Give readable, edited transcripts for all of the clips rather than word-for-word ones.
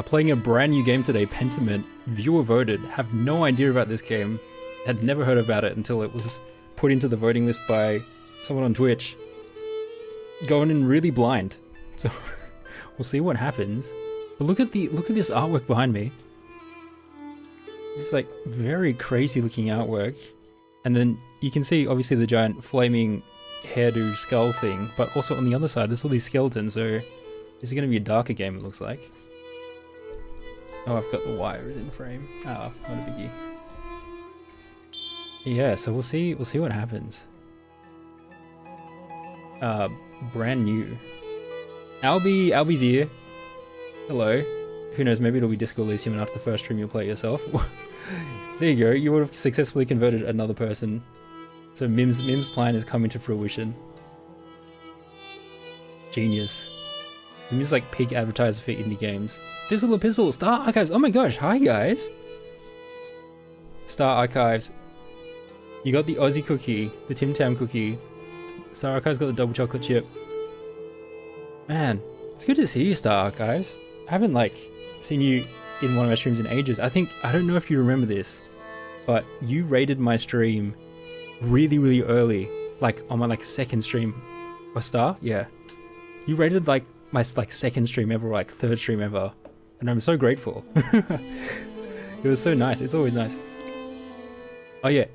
Playing a brand new game today, Pentiment. Viewer voted. Have no idea about this game. Had never heard about it until it was put into the voting list by someone on Twitch. Going in really blind. So we'll see what happens. But look at this artwork behind me. It's like very crazy looking artwork. And then you can see obviously the giant flaming hairdo skull thing, but also on the other side there's all these skeletons, so this is going to be a darker game, it looks like. Oh, I've got the wires in the frame. Oh, not a biggie. Yeah, so we'll see what happens. Brand new. Albie's here. Hello. Who knows, maybe it'll be Disco Elysium and after the first stream you'll play it yourself. There you go, you would have successfully converted another person. So Mim's plan is coming to fruition. Genius. Mim is like peak advertiser for indie games. Dizzle Epistle, Star Archives, oh my gosh, hi guys! Star Archives. You got the Aussie cookie, the Tim Tam cookie. Star Archives got the double chocolate chip. Man, it's good to see you, Star Archives. I haven't like seen you in one of my streams in ages. I don't know if you remember this, but you rated my stream really early, like on my like second stream. Or Star? Yeah. You rated like my like second stream ever, or like third stream ever. And I'm so grateful. It was so nice. It's always nice. Oh yeah.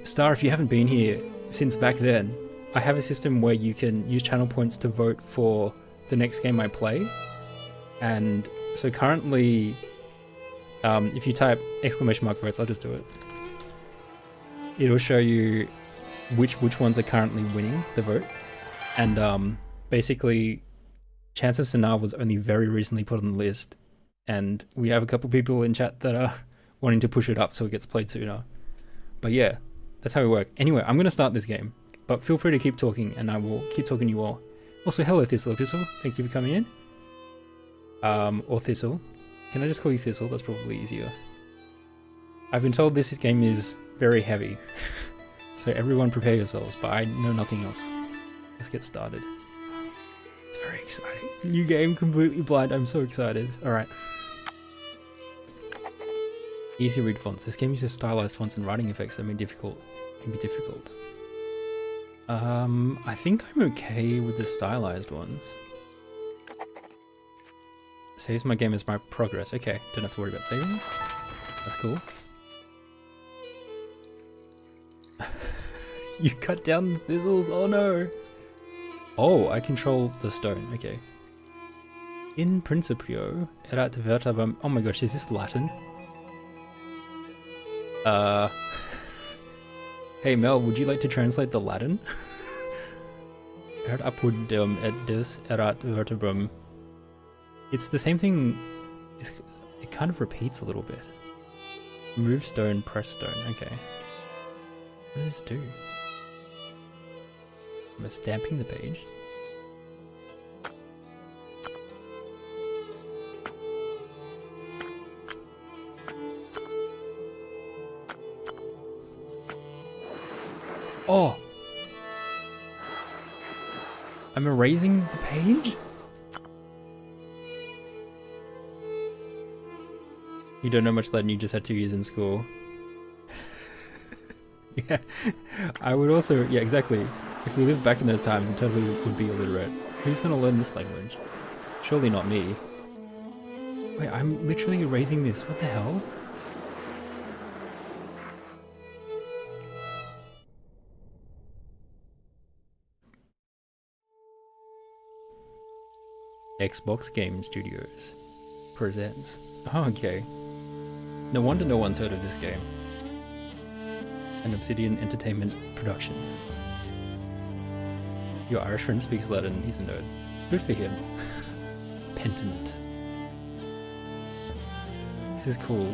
Star, if you haven't been here since back then, I have a system where you can use channel points to vote for the next game I play. And so currently, if you type ! votes, I'll just do it. It'll show you which ones are currently winning the vote. And basically, Chance of Sinar was only very recently put on the list. And we have a couple people in chat that are wanting to push it up so it gets played sooner. But yeah, that's how we work. Anyway, I'm going to start this game. But feel free to keep talking and I will keep talking to you all. Also, hello Thistle Epistle. Thank you for coming in. Or Thistle. Can I just call you Thistle? That's probably easier. I've been told this game is very heavy. So everyone prepare yourselves, but I know nothing else. Let's get started. It's very exciting. New game, completely blind. I'm so excited. Alright. Easy read fonts. This game uses stylized fonts and writing effects that may be difficult. I think I'm okay with the stylized ones. Saves my game as my progress. Okay, don't have to worry about saving. That's cool. You cut down the thistles, oh no! Oh, I control the stone, okay. In principio, erat vertabam. Oh my gosh, is this Latin? Hey Mel, would you like to translate the Latin? Erat apudum et dis erat vertebrum. It's the same thing, it kind of repeats a little bit. Move stone, press stone, okay. What does this do? Am I stamping the page? Oh! I'm erasing the page? You don't know much Latin, you just had 2 years in school. Yeah, I would also, yeah, exactly. If we lived back in those times, we totally would be illiterate. Who's gonna learn this language? Surely not me. Wait, I'm literally erasing this, what the hell? Xbox Game Studios presents. Oh, okay. No wonder no one's heard of this game. An Obsidian Entertainment production. Your Irish friend speaks Latin, he's a nerd. Good for him. Pentiment. This is cool.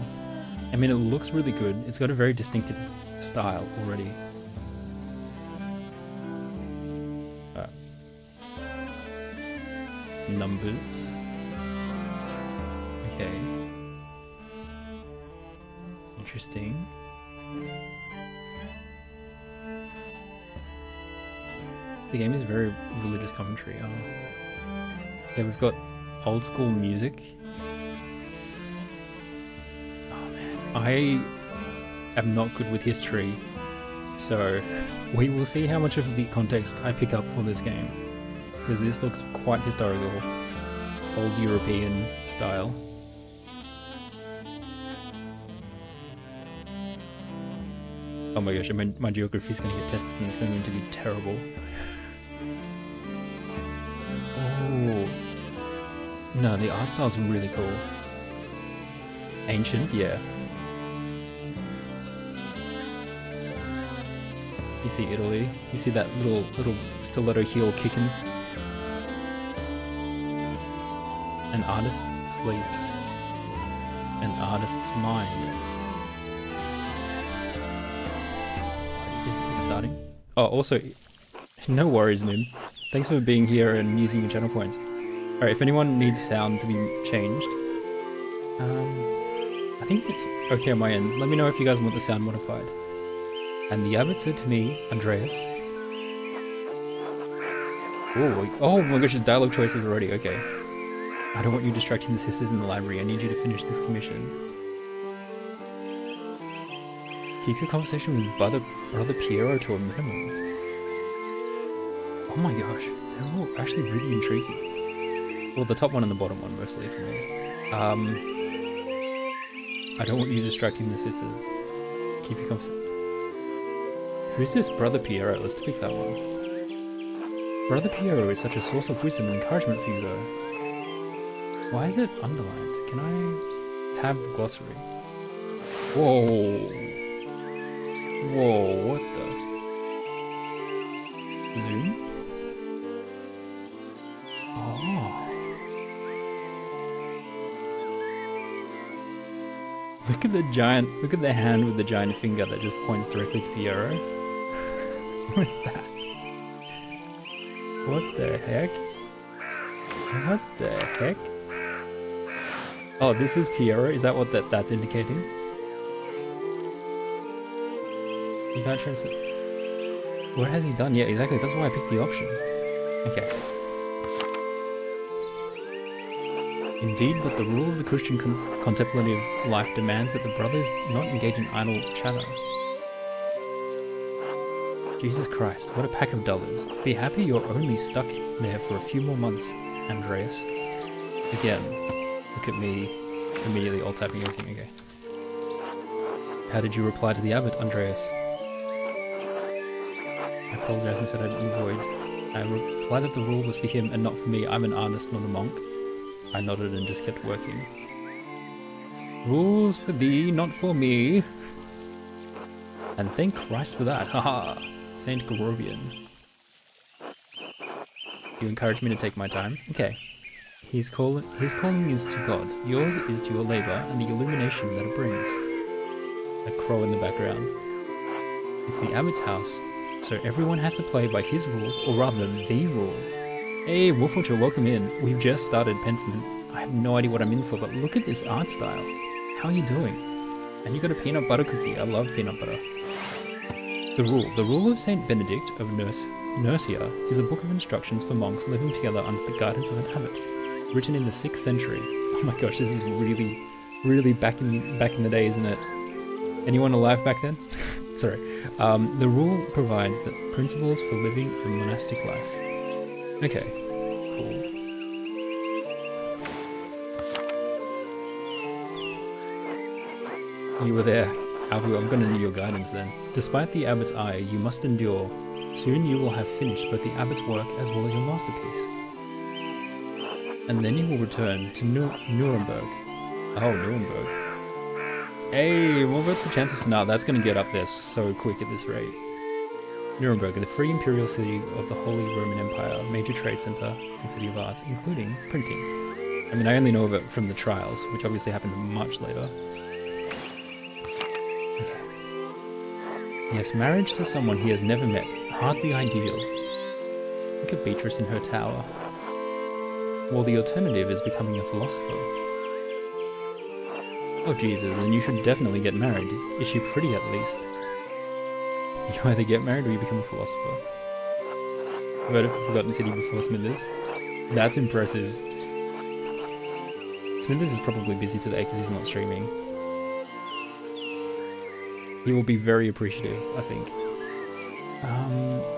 I mean, it looks really good. It's got a very distinctive style already. Numbers. Okay. Interesting. The game is very religious commentary. Yeah, we've got old school music. Oh man, I am not good with history, so we will see how much of the context I pick up for this game, because this looks quite historical, old European style. Oh my gosh, my geography is going to get tested and it's going to be terrible. Oh. No, the art style's really cool. Ancient, yeah. You see Italy, you see that little stiletto heel kicking. An artist sleeps. An artist's mind. Is starting? Oh, also, no worries, Mim. Thanks for being here and using your channel points. Alright, if anyone needs sound to be changed, I think it's okay on my end. Let me know if you guys want the sound modified. And the abbot said to me, Andreas. Oh my gosh, there's dialogue choices already, okay. I don't want you distracting the sisters in the library. I need you to finish this commission. Keep your conversation with Brother Piero to a minimum. Oh my gosh, they're all actually really intriguing. Well, the top one and the bottom one mostly for me. I don't want you distracting the sisters. Keep your conversation. Who's this Brother Piero? Let's pick that one. Brother Piero is such a source of wisdom and encouragement for you though. Why is it underlined? Can I tab glossary? Whoa. Whoa, what the? Zoom? Oh. Look at the hand with the giant finger that just points directly to Piero. What's that? What the heck? What the heck? Oh, this is Piero? Is that what that's indicating? You can't translate. What has he done? Yeah, exactly. That's why I picked the option. Okay. Indeed, but the rule of the Christian contemplative life demands that the brothers not engage in idle chatter. Jesus Christ, what a pack of dullards. Be happy you're only stuck there for a few more months, Andreas. Again, look at me immediately alt-tapping everything, okay. How did you reply to the abbot, Andreas? I apologized and said I'd avoid. I replied that the rule was for him and not for me. I'm an artist, not a monk. I nodded and just kept working. Rules for thee, not for me. And thank Christ for that, haha. Saint Gorobian. You encouraged me to take my time? Okay. His calling is to God. Yours is to your labor and the illumination that it brings. A crow in the background. It's the abbot's house, so everyone has to play by his rules, or rather the rule. Hey, Wolfwatcher, welcome in. We've just started Pentiment. I have no idea what I'm in for, but look at this art style. How are you doing? And you got a peanut butter cookie. I love peanut butter. The rule of Saint Benedict of Nursia is a book of instructions for monks living together under the guidance of an abbot, written in the 6th century. Oh my gosh, this is really back in the day, isn't it? Anyone alive back then? Sorry. The rule provides the principles for living a monastic life. Okay, cool. You were there. Albu, I'm gonna need your guidance then. Despite the abbot's eye, you must endure. Soon you will have finished both the abbot's work as well as your masterpiece. And then you will return to Nuremberg. Oh, Nuremberg. Hey, more votes for Chancellor Senate. That's gonna get up there so quick at this rate. Nuremberg, the free imperial city of the Holy Roman Empire, major trade center and city of arts, including printing. I mean, I only know of it from the trials, which obviously happened much later. Okay. Yes, marriage to someone he has never met, hardly ideal. Look at Beatrice in her tower. Well, the alternative is becoming a philosopher. Oh Jesus, then you should definitely get married. Is she pretty at least? You either get married or you become a philosopher. Heard of Forgotten City before Smithers? That's impressive. Smithers is probably busy today because he's not streaming. He will be very appreciative, I think.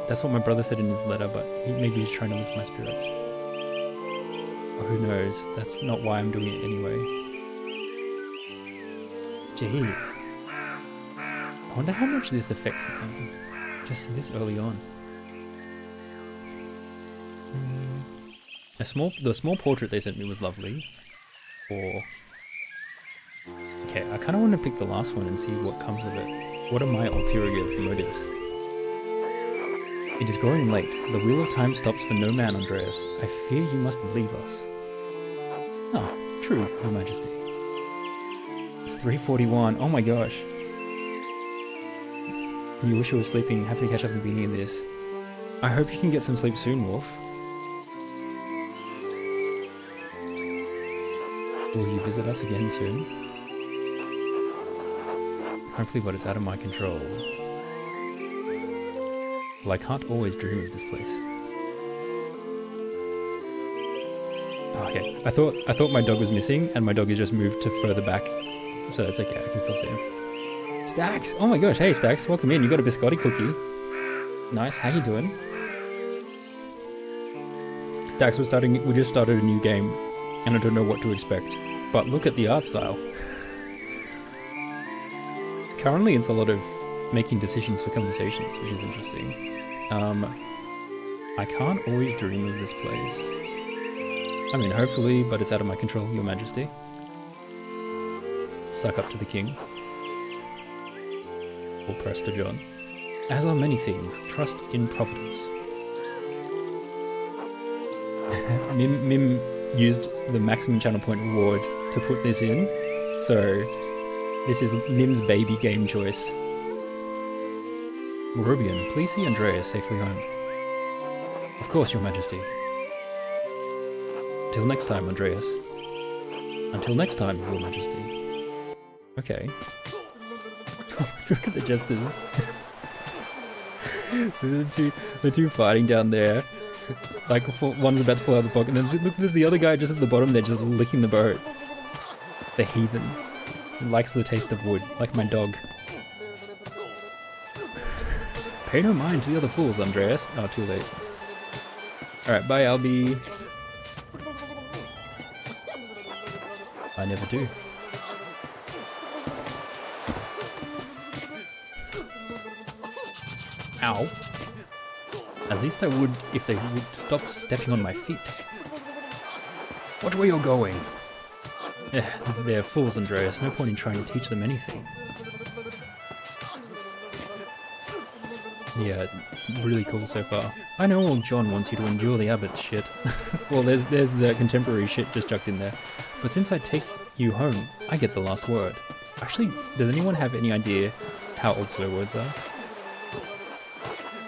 That's what my brother said in his letter, but maybe he's trying to lift my spirits. Or who knows? That's not why I'm doing it anyway. Gee. I wonder how much this affects the thing. Just this early on. The small portrait they sent me was lovely. Okay, I kind of want to pick the last one and see what comes of it. What are my ulterior motives? It is growing late. The wheel of time stops for no man, Andreas. I fear you must leave us. Ah, true, Your Majesty. It's 3:41. Oh my gosh. You wish you were sleeping. Happy to catch up at the beginning of this. I hope you can get some sleep soon, Wolf. Will you visit us again soon? Hopefully, but it's out of my control. Well, I can't always dream of this place. Okay, I thought my dog was missing, and my dog has just moved to further back, so it's okay. I can still see him. Stax! Oh my gosh! Hey, Stax, welcome in. You got a biscotti cookie. Nice. How you doing? Stax, we just started a new game, and I don't know what to expect. But look at the art style. Currently, it's a lot of making decisions for conversations, which is interesting. I can't always dream of this place. I mean, hopefully, but it's out of my control, Your Majesty. Suck up to the king. Or Prester John. As are many things, trust in Providence. Mim used the maximum channel point reward to put this in, so this is Mim's baby game choice. Rubian, please see Andreas safely home. Of course, Your Majesty. Till next time, Andreas. Until next time, Your Majesty. Okay. Look at the jesters. the two fighting down there. Like, one's about to fall out of the boat, and then look, there's the other guy just at the bottom there, just licking the boat. The heathen. He likes the taste of wood, like my dog. Pay no mind to the other fools, Andreas. Oh, too late. Alright, bye, Albie. I never do. Ow. At least I would if they would stop stepping on my feet. Watch where you're going. They're fools, Andreas. No point in trying to teach them anything. Yeah, really cool so far. I know old John wants you to endure the abbot's shit. Well, there's the contemporary shit just chucked in there. But since I take you home, I get the last word. Actually, does anyone have any idea how old swear words are?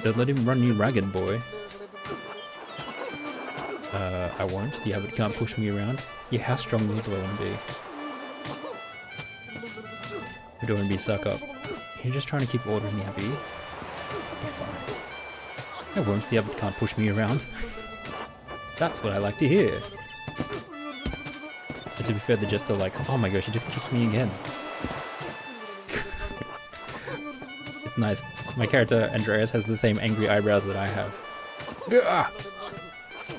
Don't let him run you ragged, boy. I won't. The abbot can't push me around. Yeah, how strong do I want to be? I don't want to be suck up. You're just trying to keep order in the abbey. You're fine. I won't. The abbot can't push me around. That's what I like to hear. But to be fair, the jester likes, oh my gosh, he just kicked me again. It's nice. My character, Andreas, has the same angry eyebrows that I have. Gah!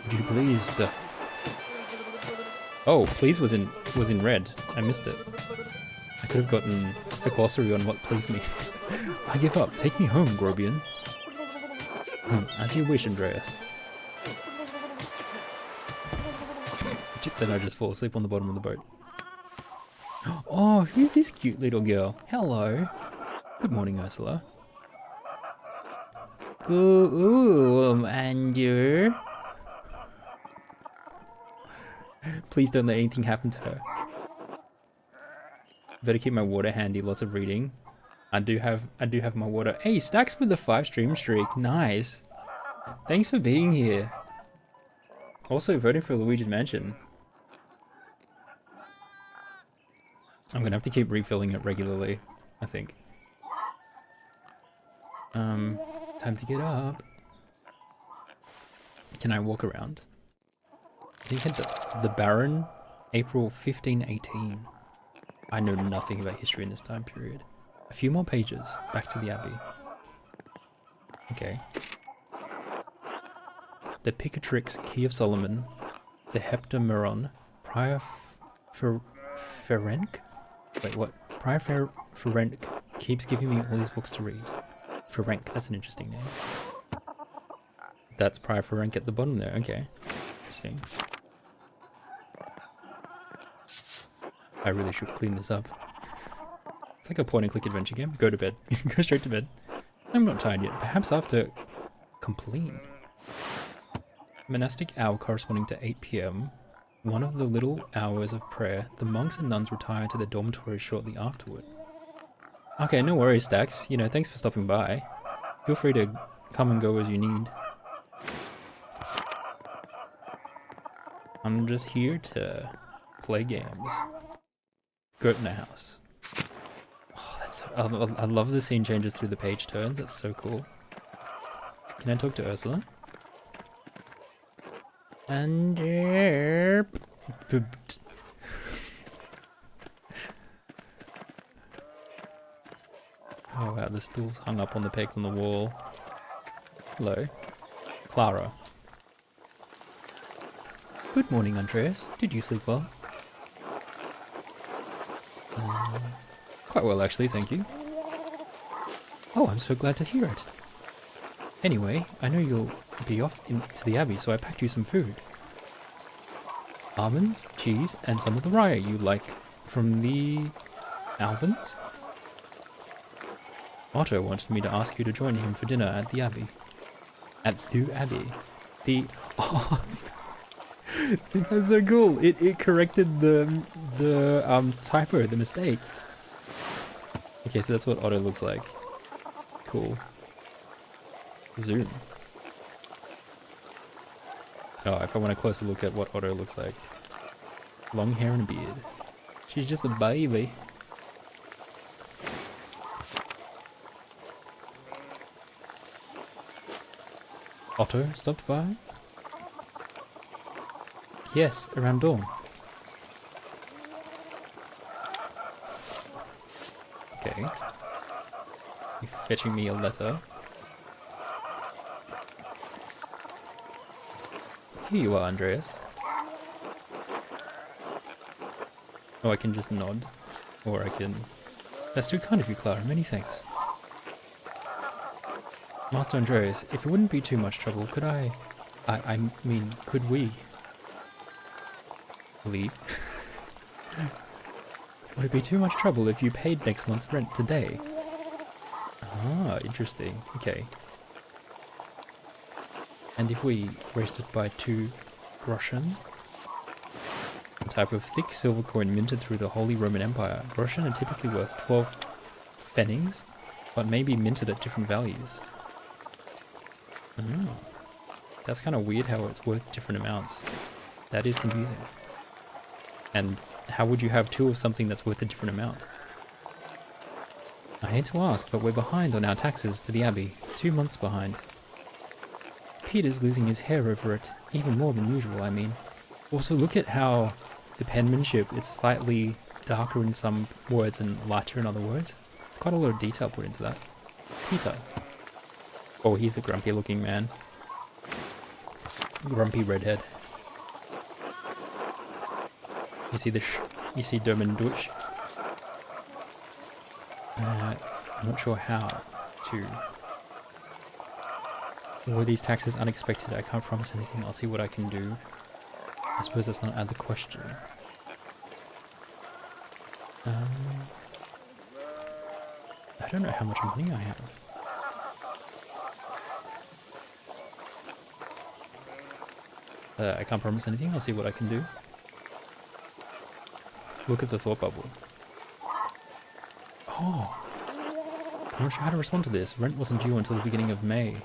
Would you please? Oh, please was in red. I missed it. I could have gotten a glossary on what please means. I give up. Take me home, Grobian. As you wish, Andreas. Then I just fall asleep on the bottom of the boat. Oh, who's this cute little girl? Hello. Good morning, Ursula. And you? Please don't let anything happen to her. Better keep my water handy. Lots of reading. I do have my water. Hey, Stacks with the 5 stream streak. Nice. Thanks for being here. Also voting for Luigi's Mansion. I'm gonna have to keep refilling it regularly, I think. Time to get up. Can I walk around? I think the Baron April 1518. I know nothing about history in this time period. A few more pages. Back to the Abbey. Okay. The Picatrix Key of Solomon. The Heptameron. Prior Ferenc? Wait, what? Prior Ferenc keeps giving me all these books to read. Ferenc, that's an interesting name. That's Prior Ferenc at the bottom there. Okay. Interesting. I really should clean this up. It's like a point and click adventure game. Go to bed. Go straight to bed. I'm not tired yet. Perhaps after completing. Monastic hour corresponding to 8 p.m. One of the little hours of prayer. The monks and nuns retire to their dormitories shortly afterward. Okay, no worries, Stax. You know, thanks for stopping by. Feel free to come and go as you need. I'm just here to play games. Gertner House. Oh, that's so, I love the scene changes through the page turns. That's so cool. Can I talk to Ursula? And oh wow, the stool's hung up on the pegs on the wall. Hello. Clara. Good morning, Andreas. Did you sleep well? Quite well, actually, thank you. Oh, I'm so glad to hear it. Anyway, I know you'll be off to the Abbey, so I packed you some food. Almonds, cheese, and some of the rye you like from the Albans? Otto wanted me to ask you to join him for dinner at the Abbey. At the Abbey. The... Oh, that's so cool. It corrected the typo, the mistake. Okay, so that's what Otto looks like. Cool. Zoom. Oh, if I want a closer look at what Otto looks like. Long hair and a beard. She's just a baby. Otto stopped by? Yes, around dawn. Okay. You're fetching me a letter. Here you are, Andreas. Oh, I can just nod. Or I can... That's too kind of you, Clara. Many thanks. Master Andreas, if it wouldn't be too much trouble, could I mean, could we... leave? Would it be too much trouble if you paid next month's rent today? Ah, interesting. Okay. And if we raised it by 2 groschen? A type of thick silver coin minted through the Holy Roman Empire. Groschen are typically worth 12 pfennigs, but may be minted at different values. Oh. That's kind of weird how it's worth different amounts. That is confusing. And how would you have 2 of something that's worth a different amount? I hate to ask, but we're behind on our taxes to the Abbey. 2 months behind. Peter's losing his hair over it. Even more than usual, I mean. Also, look at how the penmanship is slightly darker in some words and lighter in other words. Quite a lot of detail put into that. Peter. Oh, he's a grumpy looking man. Grumpy redhead. You see you see Derman Deutsch? I'm not sure how to... Were these taxes unexpected? I can't promise anything. I'll see what I can do. I suppose that's not out of the question. I don't know how much money I have. I can't promise anything. I'll see what I can do. Look at the thought bubble. Oh! I'm not sure how to respond to this. Rent wasn't due until the beginning of May.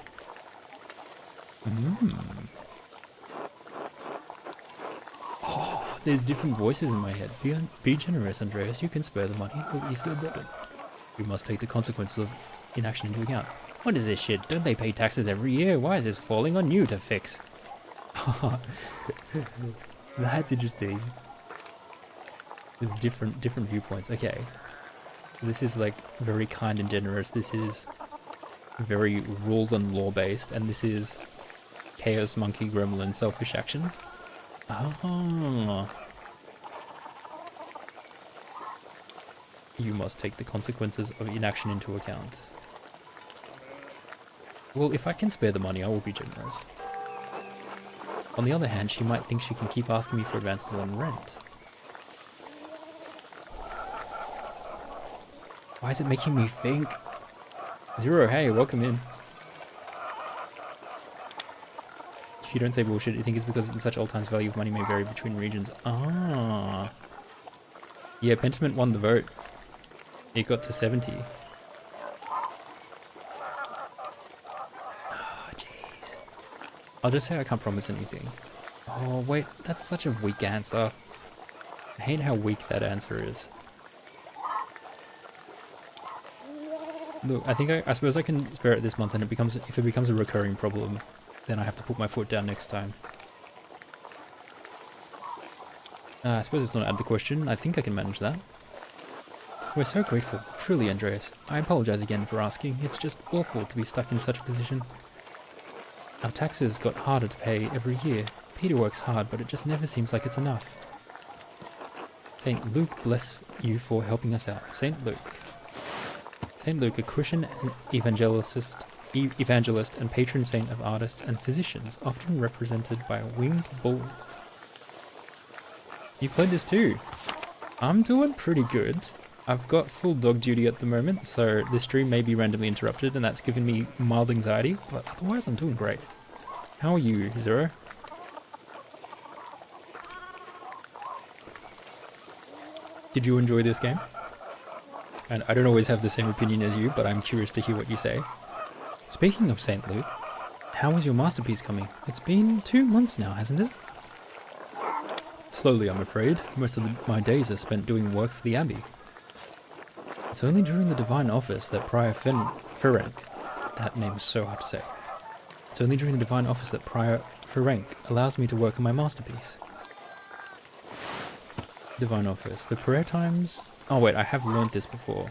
Oh, there's different voices in my head. Be generous, Andreas. You can spare the money. We'll easily absorb it. We must take the consequences of inaction into account. What is this shit? Don't they pay taxes every year? Why is this falling on you to fix? That's interesting. There's different viewpoints. Okay. This is like very kind and generous. This is very rule and law based, and this is chaos monkey gremlin selfish actions. Ah. You must take the consequences of inaction into account. Well, if I can spare the money, I will be generous. On the other hand, she might think she can keep asking me for advances on rent. Why is it making me think? Zero, hey, welcome in. If you don't say bullshit, you think it's because in such old times value of money may vary between regions. Ah. Yeah, Pentiment won the vote. It got to 70. Oh, jeez. I'll just say I can't promise anything. Oh, wait, that's such a weak answer. I hate how weak that answer is. Look, I suppose I can spare it this month, and if it becomes a recurring problem, then I have to put my foot down next time. I suppose it's not out of the question. I think I can manage that. We're so grateful, truly, Andreas. I apologize again for asking. It's just awful to be stuck in such a position. Our taxes got harder to pay every year. Peter works hard, but it just never seems like it's enough. Saint Luke bless you for helping us out. Saint Luke. Saint Luke, a Christian evangelist and patron saint of artists and physicians, often represented by a winged bull. You played this too. I'm doing pretty good. I've got full dog duty at the moment, so the stream may be randomly interrupted, and that's given me mild anxiety, but otherwise I'm doing great. How are you, Zero? Did you enjoy this game? And I don't always have the same opinion as you, but I'm curious to hear what you say. Speaking of St. Luke, how is your masterpiece coming? It's been 2 months now, hasn't it? Slowly, I'm afraid. Most of my days are spent doing work for the Abbey. It's only during the Divine Office that Prior Ferenc, that name is so hard to say. It's only during the Divine Office that Prior Ferenc allows me to work on my masterpiece. Divine Office. The prayer times... Oh wait, I have learnt this before.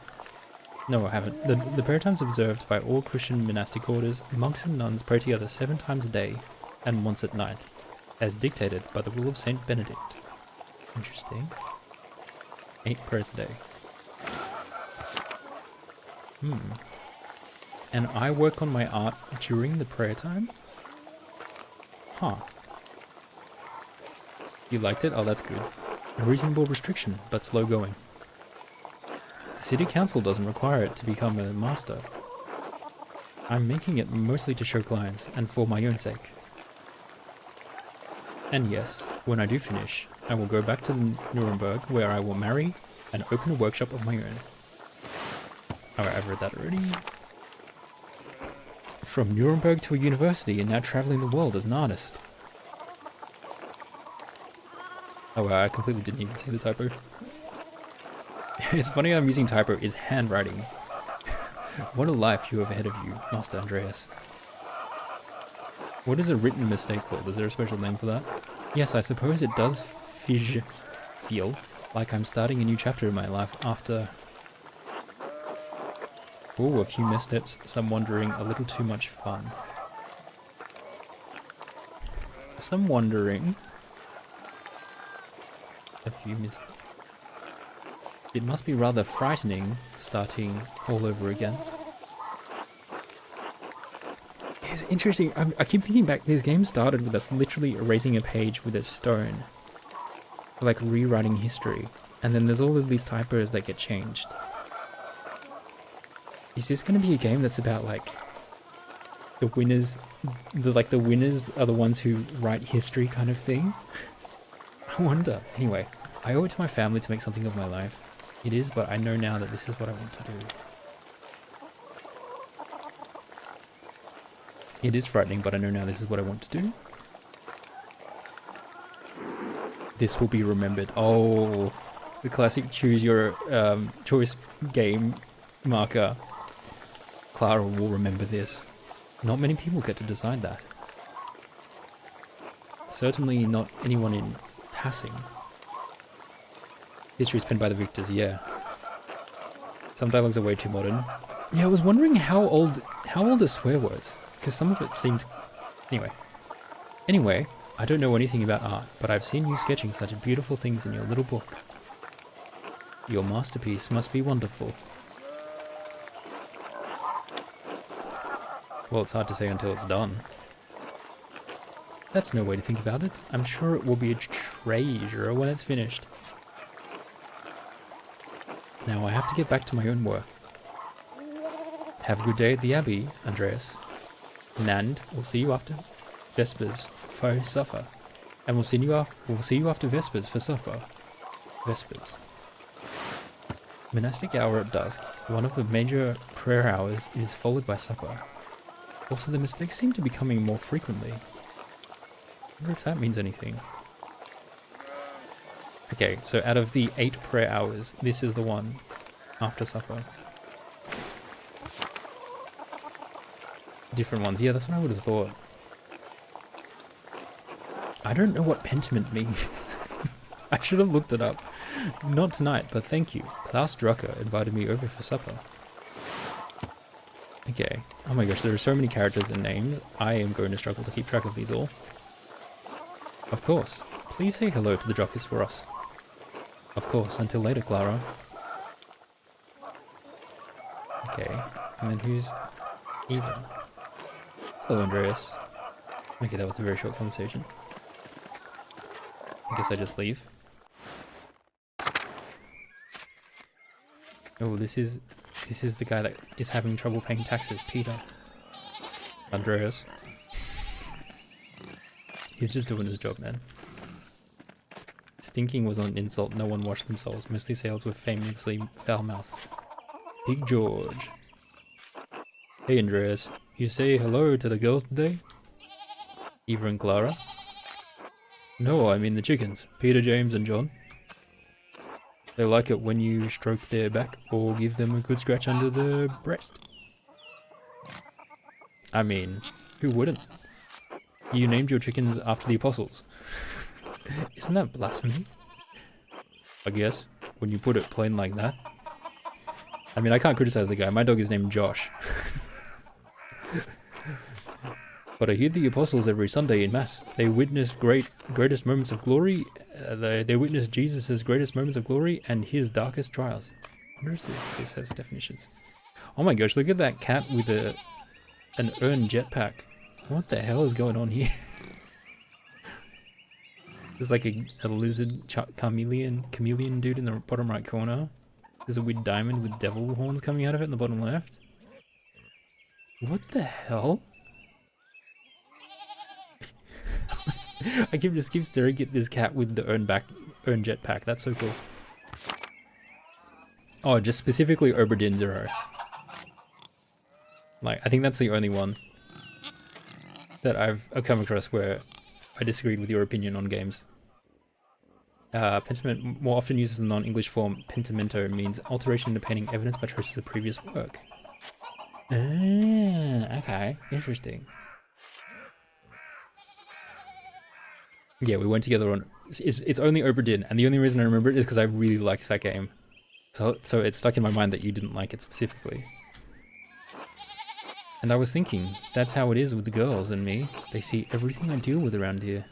No, I haven't. The prayer times observed by all Christian monastic orders, monks and nuns pray together 7 times a day and once at night, as dictated by the rule of Saint Benedict. Interesting. 8 prayers a day. And I work on my art during the prayer time? Huh. You liked it? Oh, that's good. A reasonable restriction, but slow going. The city council doesn't require it to become a master. I'm making it mostly to show clients, and for my own sake. And yes, when I do finish, I will go back to Nuremberg, where I will marry and open a workshop of my own. Alright, I've read that already. From Nuremberg to a university and now traveling the world as an artist. Oh wow, I completely didn't even see the typo. It's funny I'm using typo is handwriting. What a life you have ahead of you, Master Andreas. What is a written mistake called? Is there a special name for that? Yes, I suppose it does feel like I'm starting a new chapter in my life after... Oh, a few missteps, some wandering, a little too much fun. Some wandering. A few missteps. It must be rather frightening, starting all over again. It's interesting, I keep thinking back, this game started with us literally erasing a page with a stone. Like rewriting history. And then there's all of these typos that get changed. Is this going to be a game that's about like the winners, the winners are the ones who write history kind of thing? I wonder. Anyway, I owe it to my family to make something of my life. It is, but I know now that this is what I want to do. It is frightening, but I know now this is what I want to do. This will be remembered. Oh, the classic choose your choice game marker. Clara will remember this. Not many people get to decide that. Certainly not anyone in passing. History is penned by the victors, yeah. Some dialogues are way too modern. Yeah, I was wondering how old are swear words? Because some of it seemed... Anyway, I don't know anything about art, but I've seen you sketching such beautiful things in your little book. Your masterpiece must be wonderful. Well, it's hard to say until it's done. That's no way to think about it. I'm sure it will be a treasure when it's finished. Now I have to get back to my own work. Have a good day at the Abbey, Andreas. And we'll see you after Vespers for supper. And we'll see you after Vespers for supper. Vespers. Monastic hour at dusk. One of the major prayer hours is followed by supper. Also, the mistakes seem to be coming more frequently. I wonder if that means anything. Okay, so out of the 8 prayer hours, this is the one after supper. Different ones. Yeah, that's what I would have thought. I don't know what Pentiment means. I should have looked it up. Not tonight, but thank you. Klaus Drucker invited me over for supper. Okay. Oh my gosh, there are so many characters and names. I am going to struggle to keep track of these all. Of course. Please say hello to the Druckers for us. Of course. Until later, Clara. Okay. And then who's Eva? Hello, Andreas. Okay, that was a very short conversation. I guess I just leave. Oh, this is the guy that is having trouble paying taxes, Peter. Andreas. He's just doing his job, man. Stinking was not an insult, no one washed themselves. Mostly sales were famously foul mouths. Big George. Hey Andreas, you say hello to the girls today? Eva and Clara? No, I mean the chickens. Peter, James and John. They like it when you stroke their back or give them a good scratch under the breast. I mean, who wouldn't? You named your chickens after the apostles. Isn't that blasphemy? I guess, when you put it plain like that. I mean, I can't criticize the guy. My dog is named Josh. But I hear the apostles every Sunday in Mass. They witness greatest moments of glory. They witness Jesus' greatest moments of glory and his darkest trials. I wonder if this has definitions. Oh my gosh, look at that cat with an urn jetpack. What the hell is going on here? There's like a lizard chameleon dude in the bottom right corner. There's a weird diamond with devil horns coming out of it in the bottom left. What the hell? I just keep staring at this cat with the urn jetpack. That's so cool. Oh, just specifically Oberdin Zero. Like, I think that's the only one that I've come across where I disagreed with your opinion on games. Pentiment, more often used as a non-English form, pentimento means alteration in the painting, evidence by traces of previous work. Ah, okay, interesting. Yeah, we went together on... It's only Oberdin, and the only reason I remember it is because I really liked that game. So it stuck in my mind that you didn't like it specifically. And I was thinking, that's how it is with the girls and me. They see everything I deal with around here.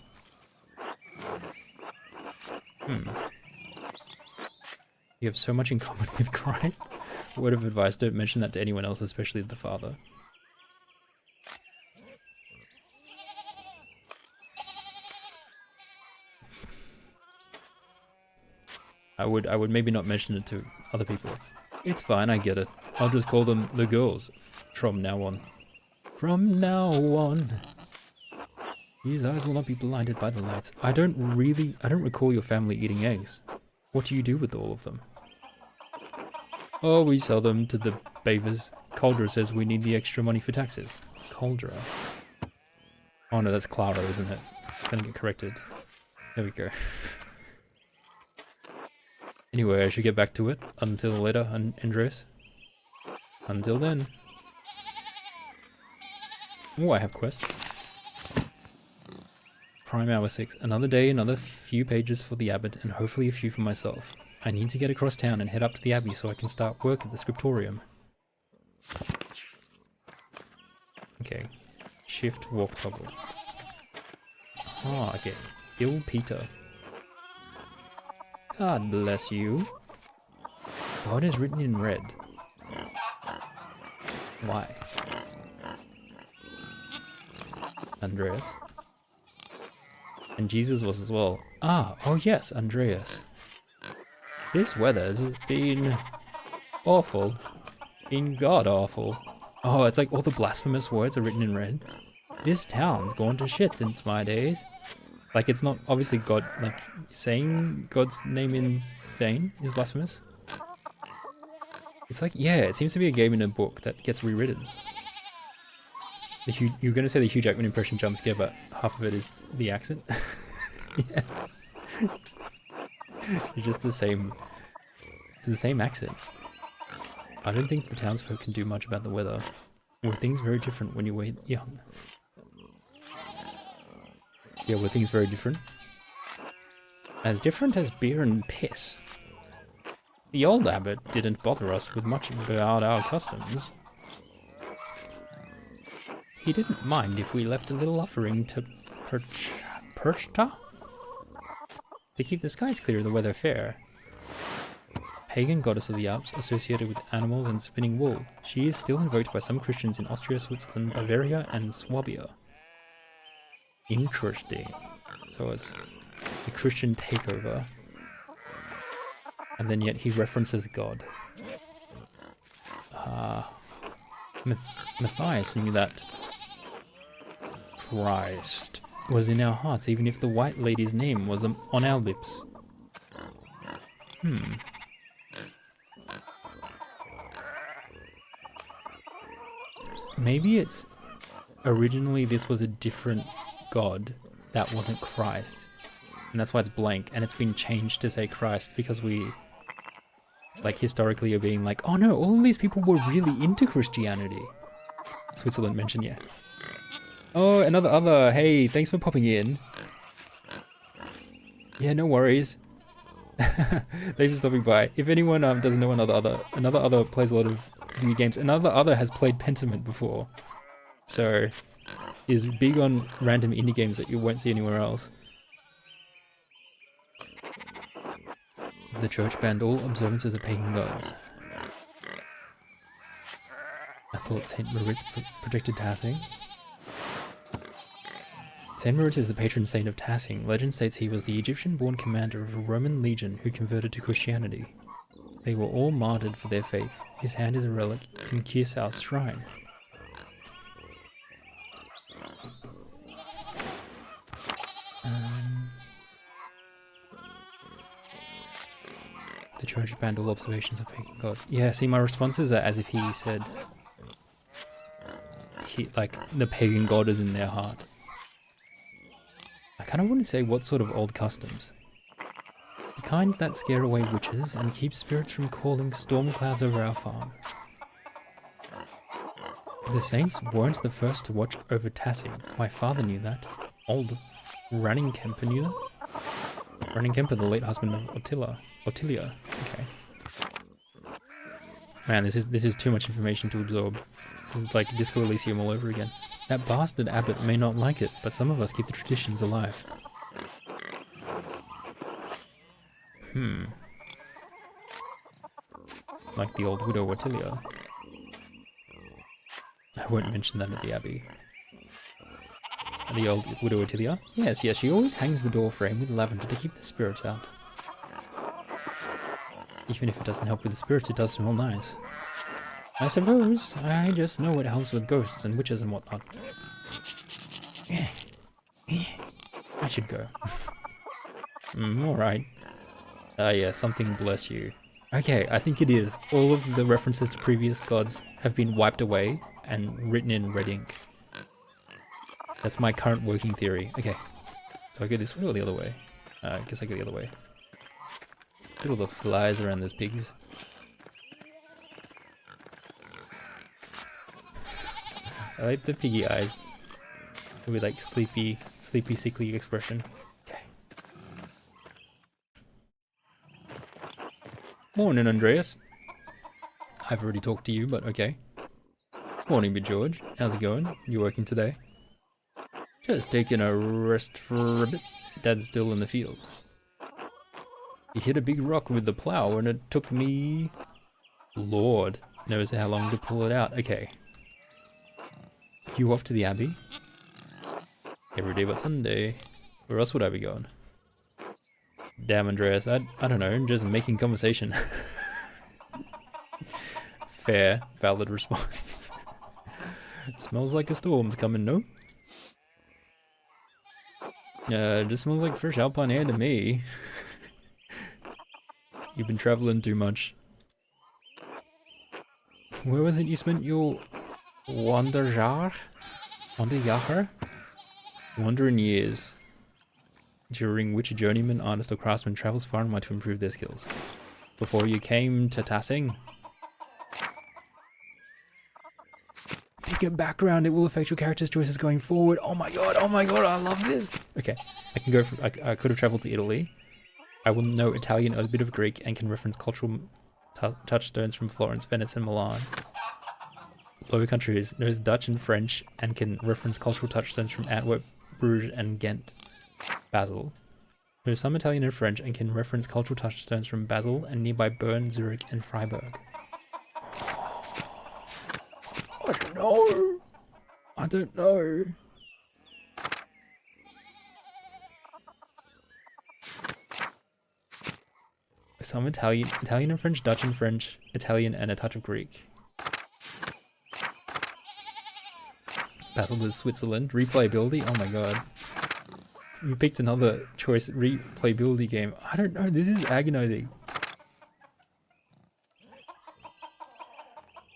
You have so much in common with Christ. Word of advice, don't mention that to anyone else, especially the father. I would maybe not mention it to other people. It's fine, I get it. I'll just call them the girls from now on. From now on. His eyes will not be blinded by the lights. I don't recall your family eating eggs. What do you do with all of them? Oh, we sell them to the bathers. Cauldra says we need the extra money for taxes. Cauldra. Oh no, that's Clara, isn't it? It's gonna get corrected. There we go. Anyway, I should get back to it. Until later, Andreas. Until then. Oh, I have quests. Prime hour 6. Another day, another few pages for the abbot, and hopefully a few for myself. I need to get across town and head up to the Abbey so I can start work at the scriptorium. Okay. Shift walk toggle. Oh, okay. Bill Peter. God bless you. God is written in red. Why? Andreas. And Jesus was as well. Ah, oh yes, Andreas. This weather's been awful. Been god awful. Oh, it's like all the blasphemous words are written in red. This town's gone to shit since my days. Like, it's not obviously God, like, saying God's name in vain is blasphemous. It's like, yeah, it seems to be a game in a book that gets rewritten. You're going to say the Hugh Jackman impression jump scare, but half of it is the accent. Yeah. It's just the same. It's the same accent. I don't think the townsfolk can do much about the weather. Were things very different when you were young? Yeah, were things very different? As different as beer and piss. The old abbot didn't bother us with much about our customs. He didn't mind if we left a little offering to Perchta? To keep the skies clear, the weather fair. Pagan goddess of the Alps, associated with animals and spinning wool. She is still invoked by some Christians in Austria, Switzerland, Bavaria, and Swabia. Interesting. So it's a Christian takeover. And then yet he references God. Matthias knew that Christ was in our hearts, even if the White Lady's name was on our lips. Maybe it's originally this was a different God that wasn't Christ, and that's why it's blank, and it's been changed to say Christ because we, like, historically are being like, oh no, all of these people were really into Christianity. Switzerland mentioned, yeah. Oh, another other. Hey, thanks for popping in. Yeah, no worries. Thanks for stopping by. If anyone doesn't know another other plays a lot of video games. Another other has played Pentiment before, so is big on random indie games that you won't see anywhere else. The church banned all observances of pagan gods. I thought Saint Moritz protected Tassing. Saint Moritz is the patron saint of Tassing. Legend states he was the Egyptian-born commander of a Roman legion who converted to Christianity. They were all martyred for their faith. His hand is a relic in Kirsau's shrine. The church banned all observations of pagan gods. Yeah, see, my responses are as if he said, like, the pagan god is in their heart. I kind of want to say what sort of old customs. The kind that scare away witches and keep spirits from calling storm clouds over our farm. The saints weren't the first to watch over Tassing. My father knew that. Old Raningkemper knew that. Raningkemper, the late husband of Ottilia. Okay. Man, this is too much information to absorb. This is like Disco Elysium all over again. That bastard abbot may not like it, but some of us keep the traditions alive. Like the old widow Ottilia. I won't mention that at the Abbey. The old widow Ottilia? Yes, she always hangs the door frame with lavender to keep the spirits out. Even if it doesn't help with the spirits, it does smell nice. I suppose I just know it helps with ghosts and witches and whatnot. I should go. Alright. Yeah, something bless you. Okay, I think it is. All of the references to previous gods have been wiped away and written in red ink. That's my current working theory. Okay. Do I go this way or the other way? I guess I go the other way. Look at all the flies around those pigs. I like the piggy eyes. With like sleepy, sickly expression. Okay. Morning, Andreas. I've already talked to you, but okay. Morning, Big George. How's it going? You working today? Just taking a rest for a bit. Dad's still in the field. He hit a big rock with the plow and it took me... Lord knows how long to pull it out. Okay. You off to the Abbey? Every day but Sunday. Where else would I be going? Damn, Andreas, I don't know, just making conversation. Fair, valid response. Smells like a storm's coming, no? It just smells like fresh alpine air to me. You've been traveling too much. Where was it you spent your Wanderjahr? Wandering years. During which a journeyman, artist or craftsman travels far and wide to improve their skills. Before you came to Tassing. Pick a background, it will affect your character's choices going forward. Oh my god, I love this! Okay, I can go for, I could have traveled to Italy. I will know Italian, a bit of Greek, and can reference cultural touchstones from Florence, Venice, and Milan. Low Countries knows Dutch and French, and can reference cultural touchstones from Antwerp, Bruges, and Ghent. Basel knows some Italian and French, and can reference cultural touchstones from Basel and nearby Bern, Zurich, and Freiburg. I don't know. Some Italian and French, Dutch and French, Italian, and a touch of Greek. Basel is Switzerland. Replayability? Oh my god. You picked another choice replayability game. I don't know, this is agonizing.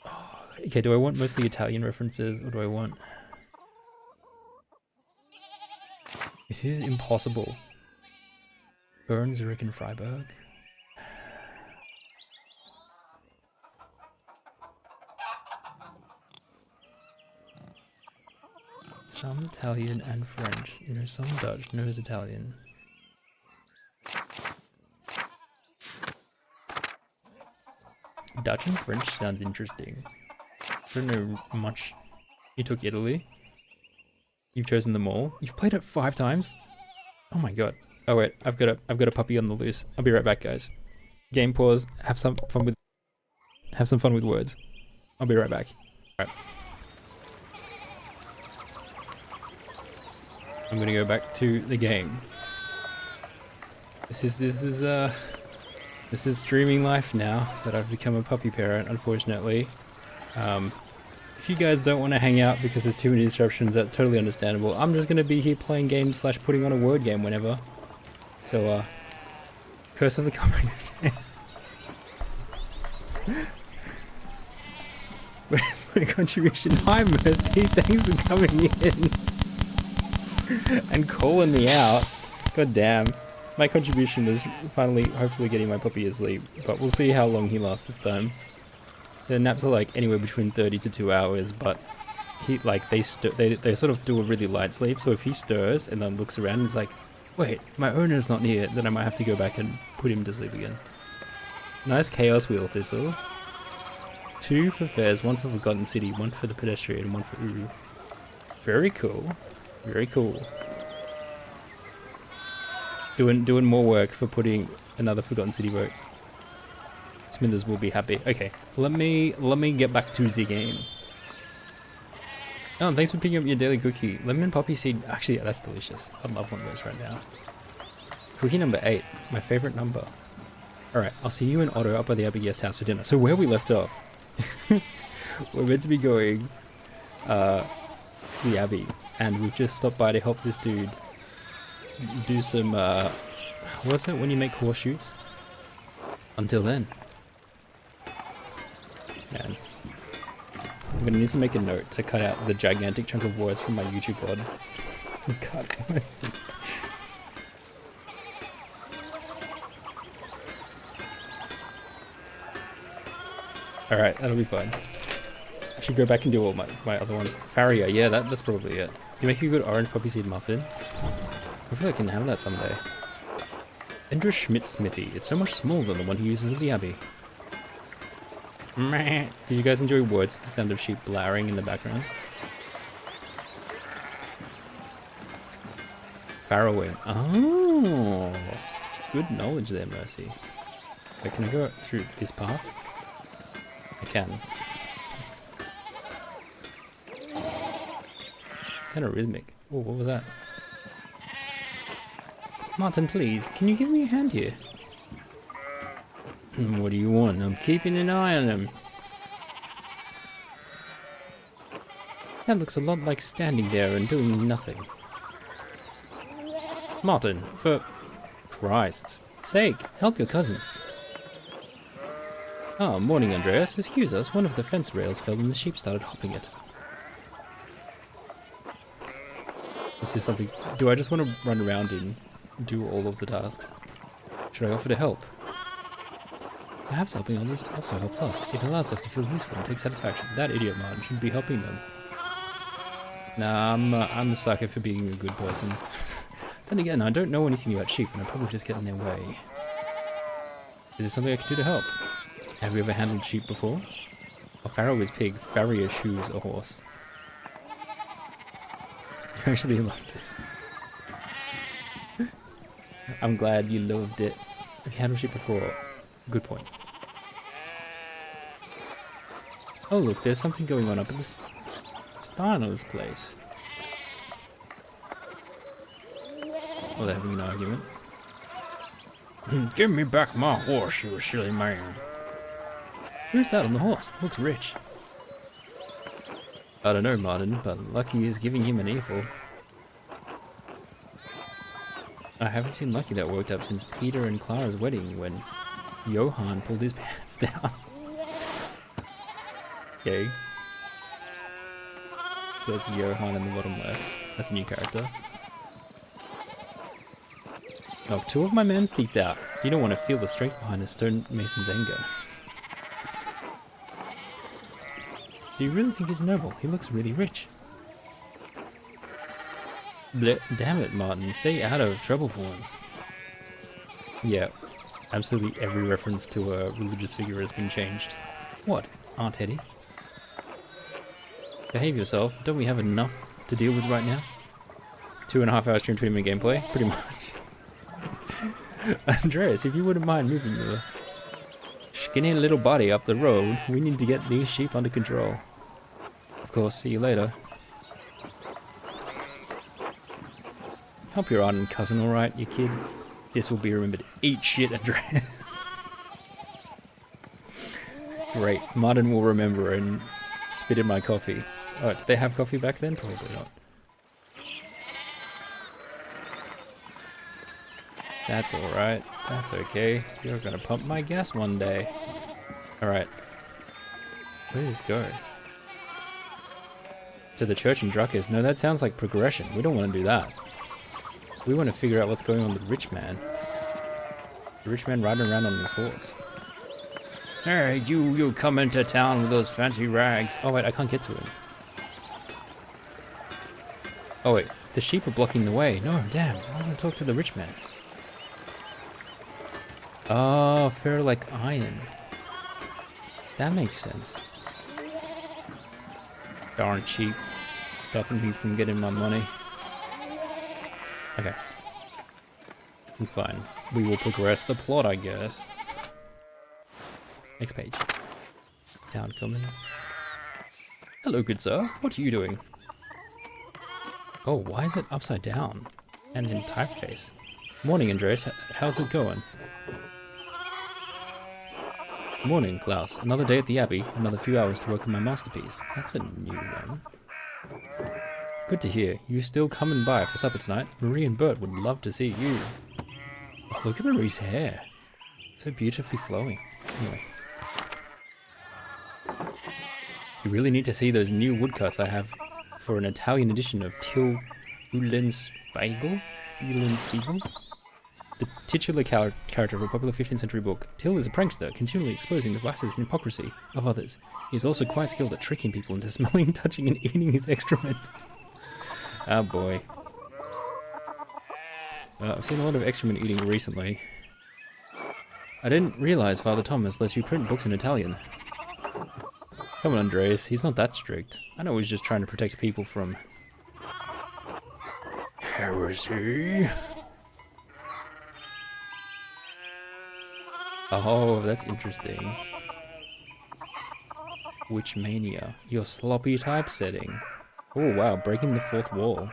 Oh, okay, do I want mostly Italian references or do I want... This is impossible. Bern, Zurich, and Freiburg. Some Italian and French. You know, some Dutch, knows Italian. Dutch and French sounds interesting. I don't know much. You took Italy. You've chosen them all. You've played it 5 times? Oh my god. Oh wait, I've got a puppy on the loose. I'll be right back, guys. Game pause. Have some fun with words. I'll be right back. All right. I'm gonna go back to the game. This is streaming life now that I've become a puppy parent, unfortunately. If you guys don't want to hang out because there's too many disruptions, that's totally understandable. I'm just gonna be here playing games / putting on a word game whenever. So Curse of the Common. Where's my contribution? Hi Mercy, thanks for coming in. And calling me out. God damn. My contribution is finally, hopefully getting my puppy asleep, but we'll see how long he lasts this time. Their naps are like anywhere between 30 to 2 hours, but he they sort of do a really light sleep, so if he stirs and then looks around and is like, wait, my owner's not here, then I might have to go back and put him to sleep again. Nice Chaos Wheel Thistle. 2 for Fairs, 1 for Forgotten City, 1 for the Pedestrian, and 1 for Uru. Very cool. Very cool. Doing more work for putting another Forgotten City vote. Smithers will be happy. Okay, let me get back to the game. Oh, thanks for picking up your daily cookie. Lemon poppy seed. Actually, yeah, that's delicious. I'd love one of those right now. Cookie number 8, my favorite number. All right, I'll see you and Otto up at the Abbey Guest House for dinner. So where we left off, we're meant to be going to the Abbey, and we've just stopped by to help this dude do some what's it when you make horseshoes? Until then, man, I'm gonna need to make a note to cut out the gigantic chunk of words from my YouTube pod. God, alright, that'll be fine. I should go back and do all my other ones. Farrier, yeah, that's probably it. You make a good orange poppy seed muffin. I feel like I can have that someday. Enter Schmidt's smithy. It's so much smaller than the one he uses at the Abbey. Meh. Did you guys enjoy words? The sound of sheep blaring in the background. Farrowing. Oh, good knowledge there, Mercy. Wait, can I go through this path? I can. Kind of rhythmic. Oh, what was that? Martin, please, can you give me a hand here? What do you want? I'm keeping an eye on him. That looks a lot like standing there and doing nothing. Martin, for Christ's sake, help your cousin. Oh, morning, Andreas. Excuse us, one of the fence rails fell and the sheep started hopping it. Is this something... Do I just want to run around and do all of the tasks? Should I offer to help? Perhaps helping others also helps us. It allows us to feel useful and take satisfaction. That idiot Martin should be helping them. Nah, I'm a sucker for being a good person. Then again, I don't know anything about sheep and I probably just get in their way. Is there something I can do to help? Have you ever handled sheep before? A farrow is pig, farrier shoes a horse. You actually loved it. I'm glad you loved it. Have you handled sheep before? Good point. Oh look, there's something going on up in the style of this place. Oh, they're having an argument. Give me back my horse, you silly man. Who's that on the horse? Looks rich. I don't know, Martin, but Lucky is giving him an earful. I haven't seen Lucky that worked up since Peter and Clara's wedding when Johann pulled his pants down. Okay. So that's Johann in the bottom left. That's a new character. Oh, 2 of my man's teeth out. You don't want to feel the strength behind a stonemason's anger. Do you really think he's noble? He looks really rich. Blech, damn it, Martin. Stay out of trouble for once. Yeah, absolutely every reference to a religious figure has been changed. What, Aunt Hetty? Behave yourself. Don't we have enough to deal with right now? 2.5 hours stream 20-minute gameplay? Pretty much. Andreas, if you wouldn't mind moving your skinny little body up the road, we need to get these sheep under control. Of course, see you later. Hope your aunt and cousin alright, you kid. This will be remembered. Eat shit, Andreas. Great. Martin will remember and spit in my coffee. Oh, did they have coffee back then? Probably not. That's alright. That's okay. You're gonna pump my gas one day. Alright. Where does this go? To the church in Druckers? No, that sounds like progression. We don't want to do that. We want to figure out what's going on with the rich man. The rich man riding around on his horse. Hey, you come into town with those fancy rags. Oh wait, I can't get to him. Oh wait, the sheep are blocking the way. No, damn. I want to talk to the rich man. Oh, fair like iron. That makes sense. Darn sheep. Stopping me from getting my money. Okay. It's fine. We will progress the plot, I guess. Next page. Town Commons. Hello, good sir. What are you doing? Oh, why is it upside down? And in typeface? Morning, Andreas. How's it going? Morning, Klaus. Another day at the Abbey. Another few hours to work on my masterpiece. That's a new one. Good to hear. You still coming by for supper tonight? Marie and Bert would love to see you. Oh, look at Marie's hair. So beautifully flowing. Anyway. You really need to see those new woodcuts I have for an Italian edition of Till Eulenspiegel? Eulenspiegel? The titular character of a popular 15th century book. Till is a prankster, continually exposing the vices and hypocrisy of others. He is also quite skilled at tricking people into smelling, touching, and eating his excrement. Oh boy. I've seen a lot of excrement eating recently. I didn't realize Father Thomas lets you print books in Italian. Come on, Andreas, he's not that strict. I know he's just trying to protect people from... heresy. Oh, that's interesting. Witch mania. Your sloppy typesetting. Oh wow, breaking the fourth wall.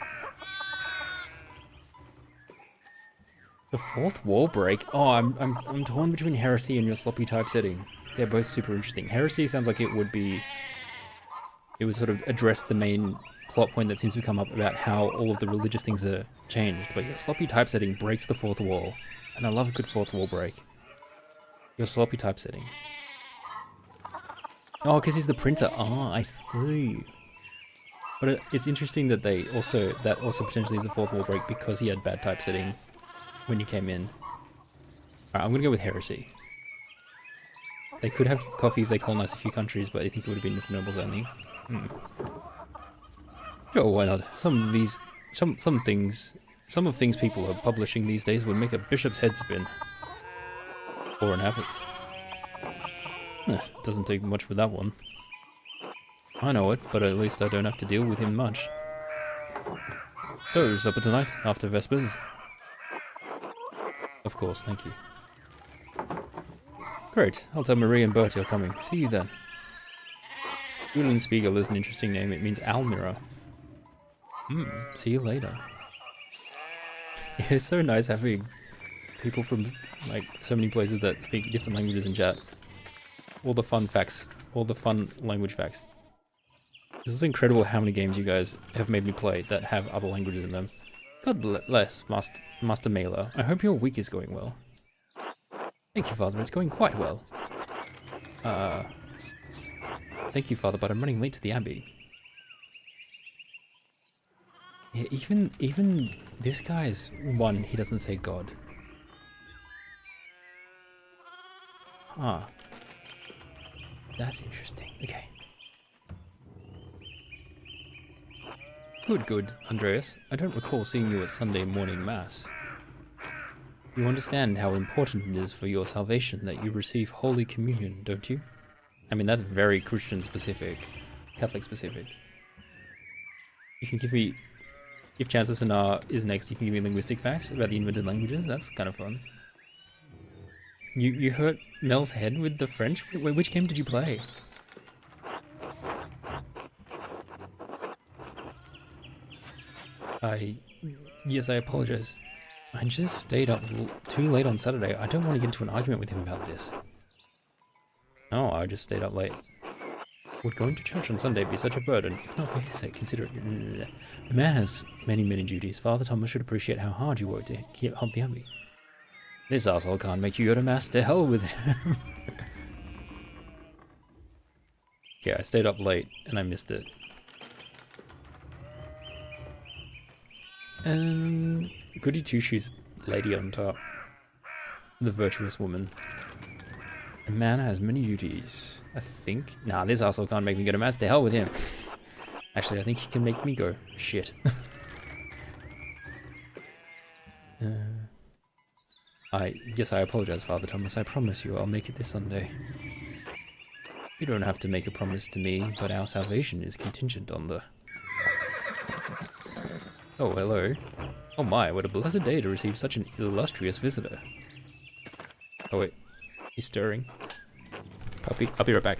The fourth wall break? Oh, I'm torn between heresy and your sloppy typesetting. They're both super interesting. Heresy sounds like it would be... it would sort of address the main plot point that seems to come up about how all of the religious things are changed. But your sloppy typesetting breaks the fourth wall. And I love a good fourth wall break. Your sloppy typesetting. Oh, because he's the printer. Oh, I see. But it's interesting that that also potentially is a fourth wall break because he had bad typesetting when you came in. Alright, I'm gonna go with heresy. They could have coffee if they colonized a few countries, but I think it would have been for nobles only. Sure, why not? Some of things people are publishing these days would make a bishop's head spin. Or an apples. Doesn't take much for that one. I know it, but at least I don't have to deal with him much. So, supper tonight, after Vespers? Of course, thank you. Great, I'll tell Marie and Bert you're coming. See you then. Eulenspiegel is an interesting name, it means owl mirror. See you later. It's so nice having people from like so many places that speak different languages in chat. All the fun facts, all the fun language facts. This is incredible how many games you guys have made me play that have other languages in them. God bless, Master Mailer. I hope your week is going well. Thank you, Father. It's going quite well. Thank you, Father, but I'm running late to the Abbey. Yeah, even this guy's one, he doesn't say God. Huh. That's interesting. Okay. Good, Andreas. I don't recall seeing you at Sunday morning Mass. You understand how important it is for your salvation that you receive Holy Communion, don't you? I mean, that's very Christian specific, Catholic specific. You can give me, if Chances is next, you can give me linguistic facts about the invented languages. That's kind of fun. You hurt Mel's head with the French? Wait, which game did you play? Yes, I apologize. I just stayed up too late on Saturday. I don't want to get into an argument with him about this. Oh, I just stayed up late. Would going to church on Sunday be such a burden? If not for his sake, consider it. A man has many duties. Father Thomas should appreciate how hard you work to help the Abbey. This arsehole can't make you go to Mass. To hell with him. Okay, I stayed up late and I missed it. Goody Two-Shoes lady on top. The virtuous woman. A man has many duties. I think. Nah, this asshole can't make me go to Mass. To hell with him. Actually, I think he can make me go. Shit. Yes, I apologize, Father Thomas. I promise you I'll make it this Sunday. You don't have to make a promise to me, but our salvation is contingent on the... Oh, hello. Oh my, what a blessed day to receive such an illustrious visitor. Oh wait, he's stirring. I'll be right back.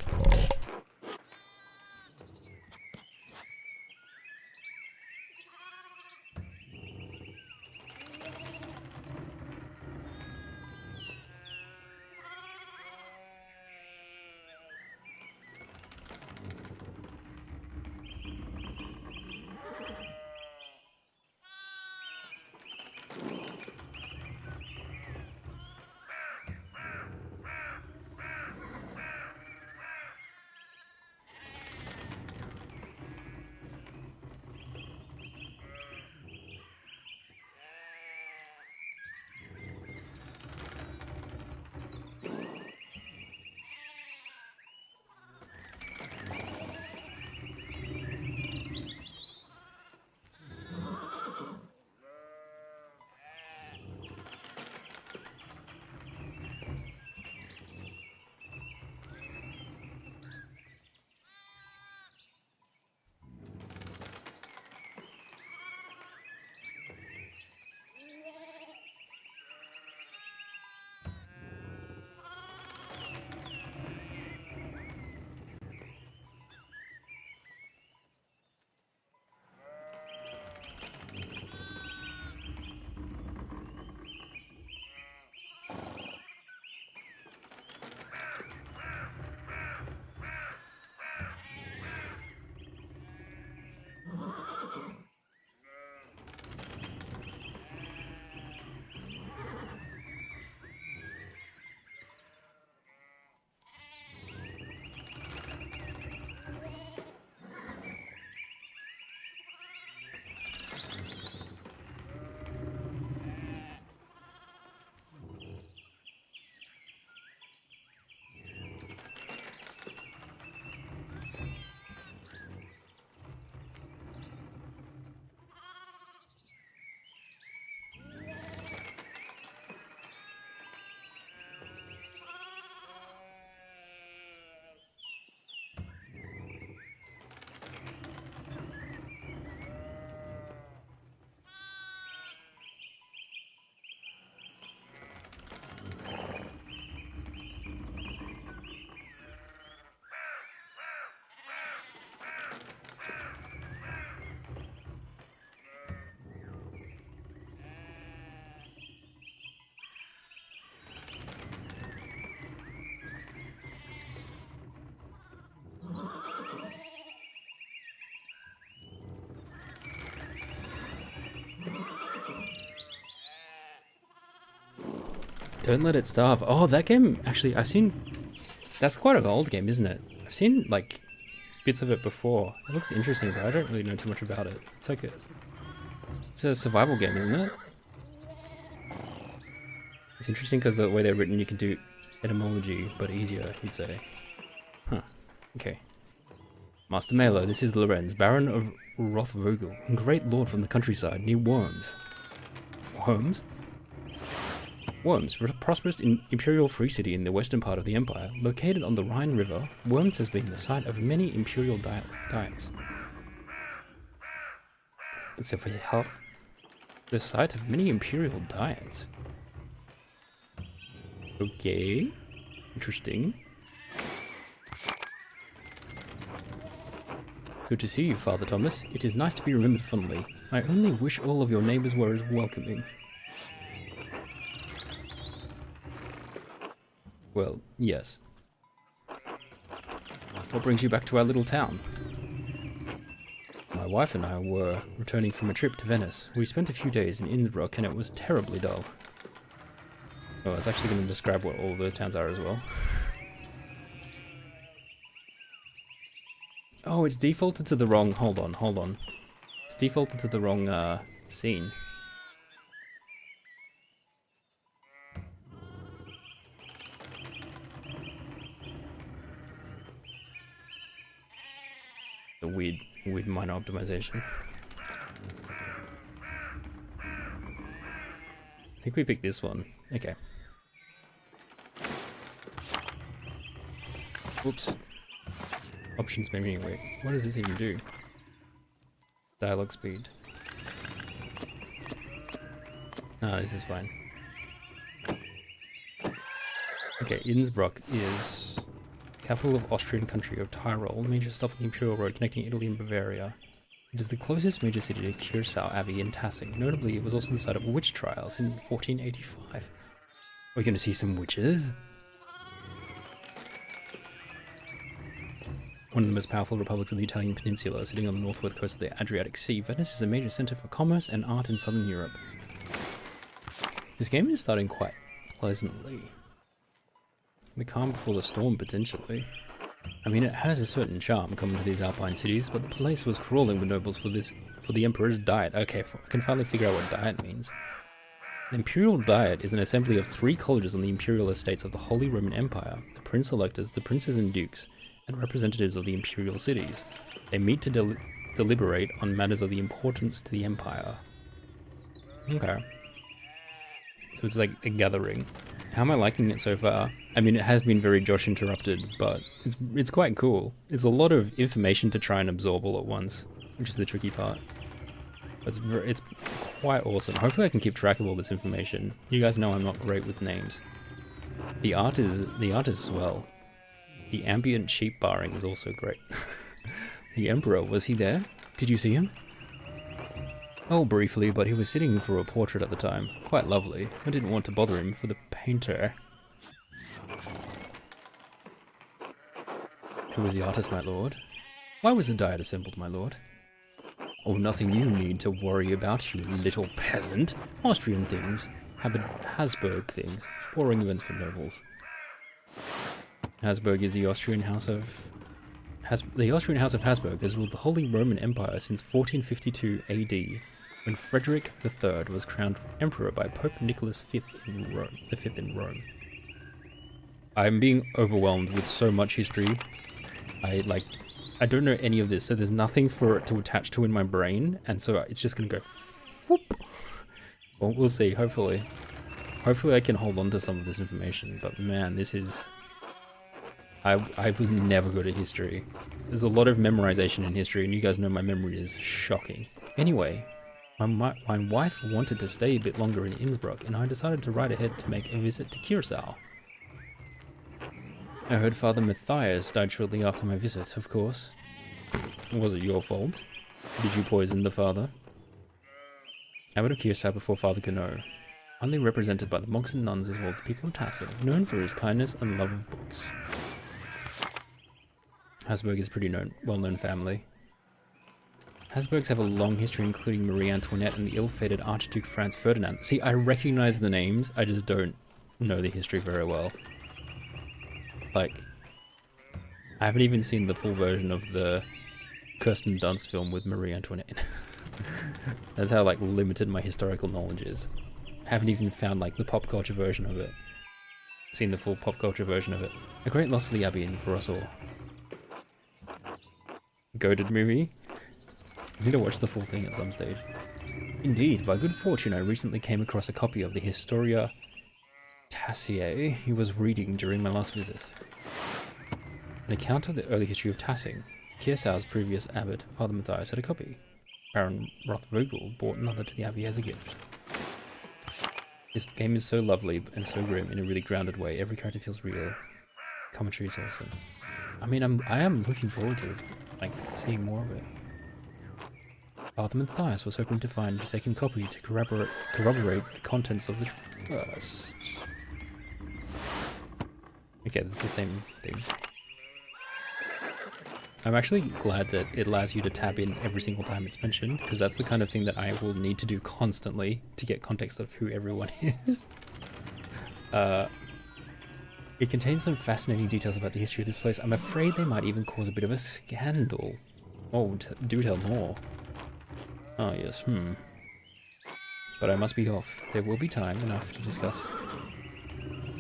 Don't Let It Starve. Oh, that game, actually, I've seen... That's quite an old game, isn't it? I've seen, like, bits of it before. It looks interesting, but I don't really know too much about it. It's like it's a survival game, isn't it? It's interesting because the way they're written, you can do etymology, but easier, you'd say. Huh. Okay. Master Malo, this is Lorenz, Baron of Rothvogel, and great lord from the countryside near Worms. Worms? Worms, a prosperous imperial free city in the western part of the empire, located on the Rhine River. Worms has been the site of many imperial diets. The site of many imperial diets. Okay, interesting. Good to see you, Father Thomas. It is nice to be remembered fondly. I only wish all of your neighbors were as welcoming. Well, yes. What brings you back to our little town? My wife and I were returning from a trip to Venice. We spent a few days in Innsbruck and it was terribly dull. Oh, it's actually going to describe what all of those towns are as well. Oh, it's defaulted to the wrong... Hold on. It's defaulted to the wrong scene. The weird minor optimization. I think we picked this one. Okay. Whoops. Options menu. Wait, what does this even do? Dialogue speed. Ah, this is fine. Okay, Innsbruck is capital of Austrian country of Tyrol, major stop on the Imperial Road connecting Italy and Bavaria. It is the closest major city to Curacao Abbey in Tassing. Notably, it was also the site of witch trials in 1485. We're going to see some witches. One of the most powerful republics of the Italian peninsula, sitting on the northwest coast of the Adriatic Sea, Venice is a major centre for commerce and art in southern Europe. This game is starting quite pleasantly. The calm before the storm, potentially. I mean, it has a certain charm coming to these alpine cities, but the place was crawling with nobles for the Emperor's Diet. Okay, I can finally figure out what diet means. An imperial diet is an assembly of 3 colleges on the imperial estates of the Holy Roman Empire, the prince-electors, the princes and dukes, and representatives of the imperial cities. They meet to deliberate on matters of the importance to the empire. Okay. So it's like a gathering. How am I liking it so far? I mean, it has been very Josh interrupted, but it's quite cool. It's a lot of information to try and absorb all at once, which is the tricky part. It's quite awesome. Hopefully I can keep track of all this information. You guys know I'm not great with names. The art is swell. The ambient sheep barring is also great. The Emperor, was he there? Did you see him? Oh, briefly, but he was sitting for a portrait at the time. Quite lovely. I didn't want to bother him for the painter. Who was the artist, my lord? Why was the diet assembled, my lord? Oh, nothing you need to worry about, you little peasant. Austrian things. Habsburg things. Boring events for nobles. Habsburg is the Austrian house of... The Austrian house of Habsburg has ruled the Holy Roman Empire since 1452 AD, when Frederick III was crowned emperor by Pope Nicholas V in Rome. I'm being overwhelmed with so much history. I don't know any of this, so there's nothing for it to attach to in my brain, and so it's just gonna go whoop. Well, we'll see, hopefully. Hopefully I can hold on to some of this information, but man, this is... I was never good at history. There's a lot of memorization in history, and you guys know my memory is shocking. Anyway, my wife wanted to stay a bit longer in Innsbruck, and I decided to ride ahead to make a visit to Curacao. I heard Father Matthias died shortly after my visit, of course. Was it your fault? Did you poison the father? Abbot of Curacao before Father Cano. Only represented by the monks and nuns as well as the people of Tassel, known for his kindness and love of books. Habsburg is a pretty well-known family. Habsburgs have a long history, including Marie Antoinette and the ill-fated Archduke Franz Ferdinand. See, I recognize the names, I just don't know the history very well. Like, I haven't even seen the full version of the Kirsten Dunst film with Marie Antoinette. That's how, like, limited my historical knowledge is. I haven't even found, like, the pop culture version of it. Seen the full pop culture version of it. A great loss for the Abbey and for us all. Goated movie? I need to watch the full thing at some stage. Indeed, by good fortune I recently came across a copy of the Historia Tassiae he was reading during my last visit. An account of the early history of Tassing. Kiersau's previous abbot, Father Matthias, had a copy. Baron Rothvogel brought another to the Abbey as a gift. This game is so lovely and so grim in a really grounded way. Every character feels real. Commentary is awesome. I mean, I am looking forward to this, like, seeing more of it. Father Matthias was hoping to find a second copy to corroborate the contents of the first. Okay, that's the same thing. I'm actually glad that it allows you to tab in every single time it's mentioned, because that's the kind of thing that I will need to do constantly to get context of who everyone is. It contains some fascinating details about the history of this place. I'm afraid they might even cause a bit of a scandal. Oh, do tell more. Oh yes, But I must be off. There will be time enough to discuss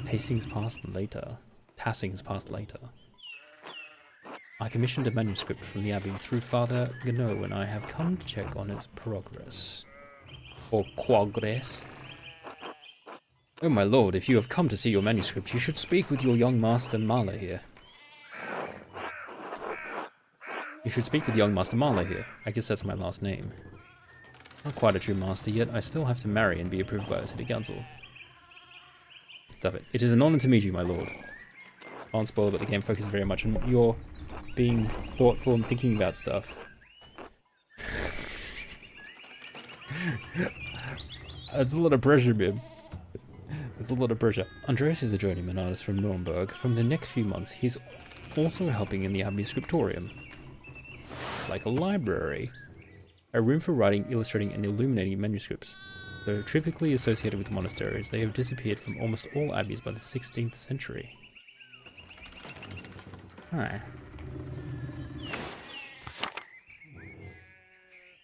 Tassing's past later. I commissioned a manuscript from the Abbey through Father Gano, and I have come to check on its progress. Or quogress. Oh my lord, if you have come to see your manuscript, you should speak with your young master Marla here. I guess that's my last name. Not quite a true master yet. I still have to marry and be approved by a city council. Stop it. It is an honor to meet you, my lord. I won't spoil it, but the game focuses very much on your being thoughtful and thinking about stuff. That's a lot of pressure, babe. That's a lot of pressure. Andreas is a journeyman artist from Nuremberg. From the next few months, he's also helping in the Abbey scriptorium. It's like a library. A room for writing, illustrating, and illuminating manuscripts. Though typically associated with monasteries, they have disappeared from almost all abbeys by the 16th century. Hi.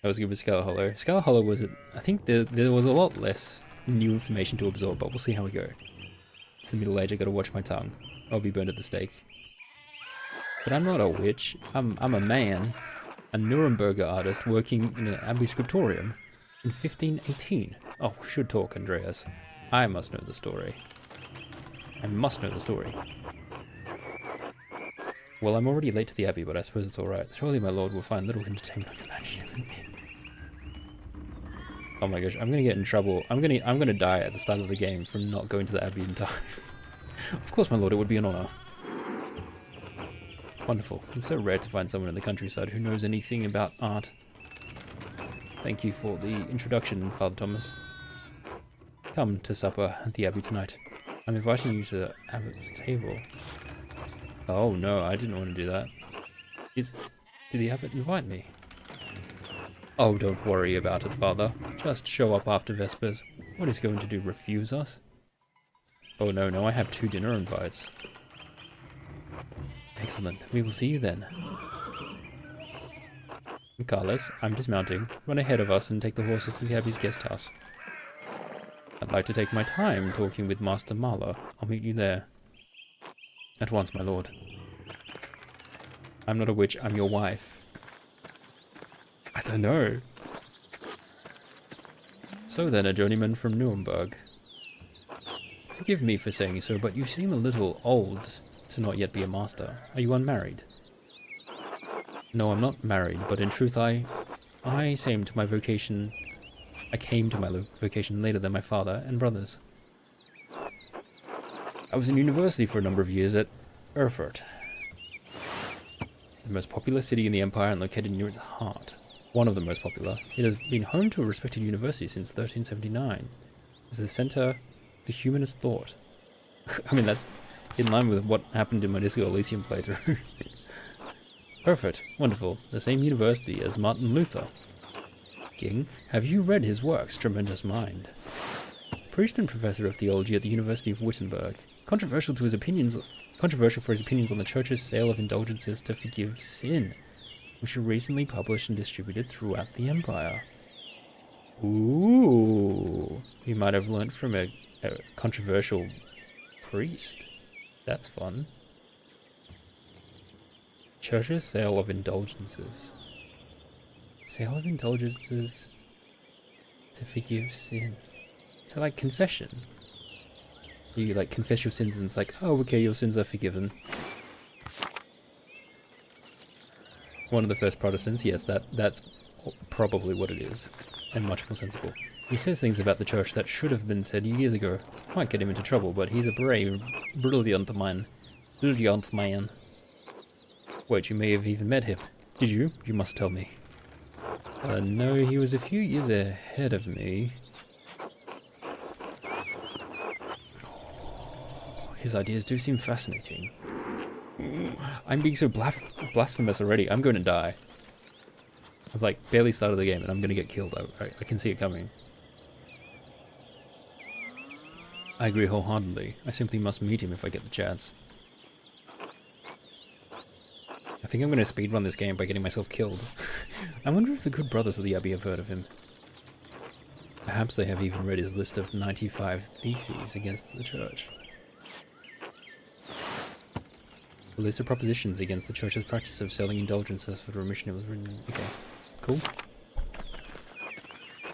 That was good with Scarlet Hollow. Scarlet Hollow was, I think there was a lot less new information to absorb, but we'll see how we go. It's the Middle Age, I gotta watch my tongue. I'll be burned at the stake. But I'm not a witch, I'm a man. A Nuremberger artist working in an Abbey scriptorium in 1518. Oh, we should talk, Andreas. I must know the story. I must know the story. Well, I'm already late to the Abbey, but I suppose it's alright. Surely my lord will find little entertainment or companionship in me. Oh my gosh, I'm gonna get in trouble. I'm gonna die at the start of the game from not going to the Abbey in time. Of course, my lord, it would be an honor. Wonderful. It's so rare to find someone in the countryside who knows anything about art. Thank you for the introduction, Father Thomas. Come to supper at the Abbey tonight. I'm inviting you to the Abbot's table. Oh no, I didn't want to do that. Did the Abbot invite me? Oh, don't worry about it, Father. Just show up after Vespers. What is going to do, refuse us? Oh no, I have 2 dinner invites. Excellent. We will see you then. Carlos, I'm dismounting. Run ahead of us and take the horses to the Abbey's guest house. I'd like to take my time talking with Master Marla. I'll meet you there. At once, my lord. I'm not a witch, I'm your wife. I don't know. So then, a journeyman from Nuremberg. Forgive me for saying so, but you seem a little old to not yet be a master. Are you unmarried? No, I'm not married, but in truth I came to my vocation later than my father and brothers. I was in university for a number of years at Erfurt, the most popular city in the empire and located near its heart. One of the most popular. It has been home to a respected university since 1379. It's a center for humanist thought. I mean, that's in line with what happened in my Disco Elysium playthrough. Perfect. Wonderful. The same university as Martin Luther. King, have you read his works, Tremendous Mind? priest and professor of theology at the University of Wittenberg. Controversial for his opinions on the church's sale of indulgences to forgive sin, which were recently published and distributed throughout the empire. Ooh, he might have learnt from a controversial priest. That's fun. Church's sale of indulgences. Sale of indulgences to forgive sin. So like confession. You like confess your sins and it's like, oh okay, your sins are forgiven. One of the first Protestants, yes, that's probably what it is. And much more sensible. He says things about the church that should have been said years ago. Might get him into trouble, but he's a brave, brilliant man. Brilliant man. Wait, you may have even met him. Did you? You must tell me. No, he was a few years ahead of me. Oh, his ideas do seem fascinating. I'm being so blasphemous already. I'm going to die. I've like barely started the game and I'm going to get killed. I can see it coming. I agree wholeheartedly. I simply must meet him if I get the chance. I think I'm going to speedrun this game by getting myself killed. I wonder if the good brothers of the Abbey have heard of him. Perhaps they have even read his list of 95 theses against the church. A list of propositions against the church's practice of selling indulgences for the remission. It was written. Okay, cool.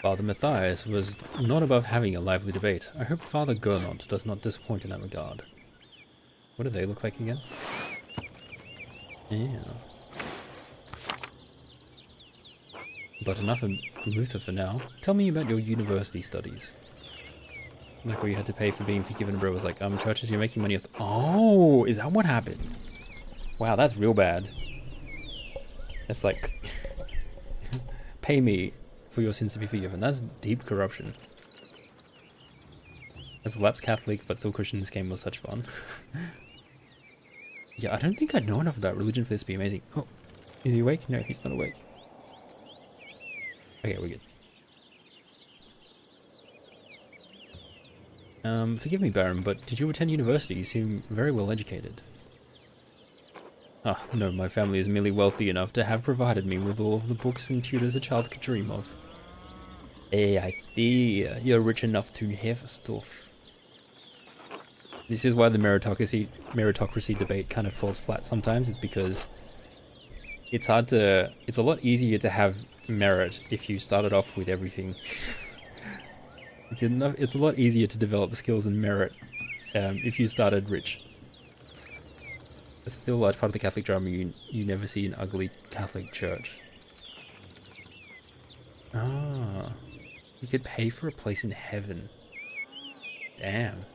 Father Matthias was not above having a lively debate. I hope Father Gernot does not disappoint in that regard. What do they look like again? Yeah. But enough of Luther for now. Tell me about your university studies. Like where you had to pay for being forgiven, bro. Was like, churches, you're making money off. Oh, is that what happened? Wow, that's real bad. That's like, pay me for your sins to be forgiven. That's deep corruption. As a lapsed Catholic, but still Christian, this game was such fun. Yeah, I don't think I know enough about religion for this to be amazing. Oh, is he awake? No, he's not awake. Okay, we're good. Forgive me, Baron, but did you attend university? You seem very well educated. Ah, no, my family is merely wealthy enough to have provided me with all of the books and tutors a child could dream of. Hey, I see. You're rich enough to have stuff. This is why the meritocracy debate kind of falls flat sometimes. It's because it's a lot easier to have merit if you started off with everything. It's a lot easier to develop skills and merit if you started rich. It's still a large part of the Catholic drama. You never see an ugly Catholic church. Ah, you could pay for a place in heaven. Damn.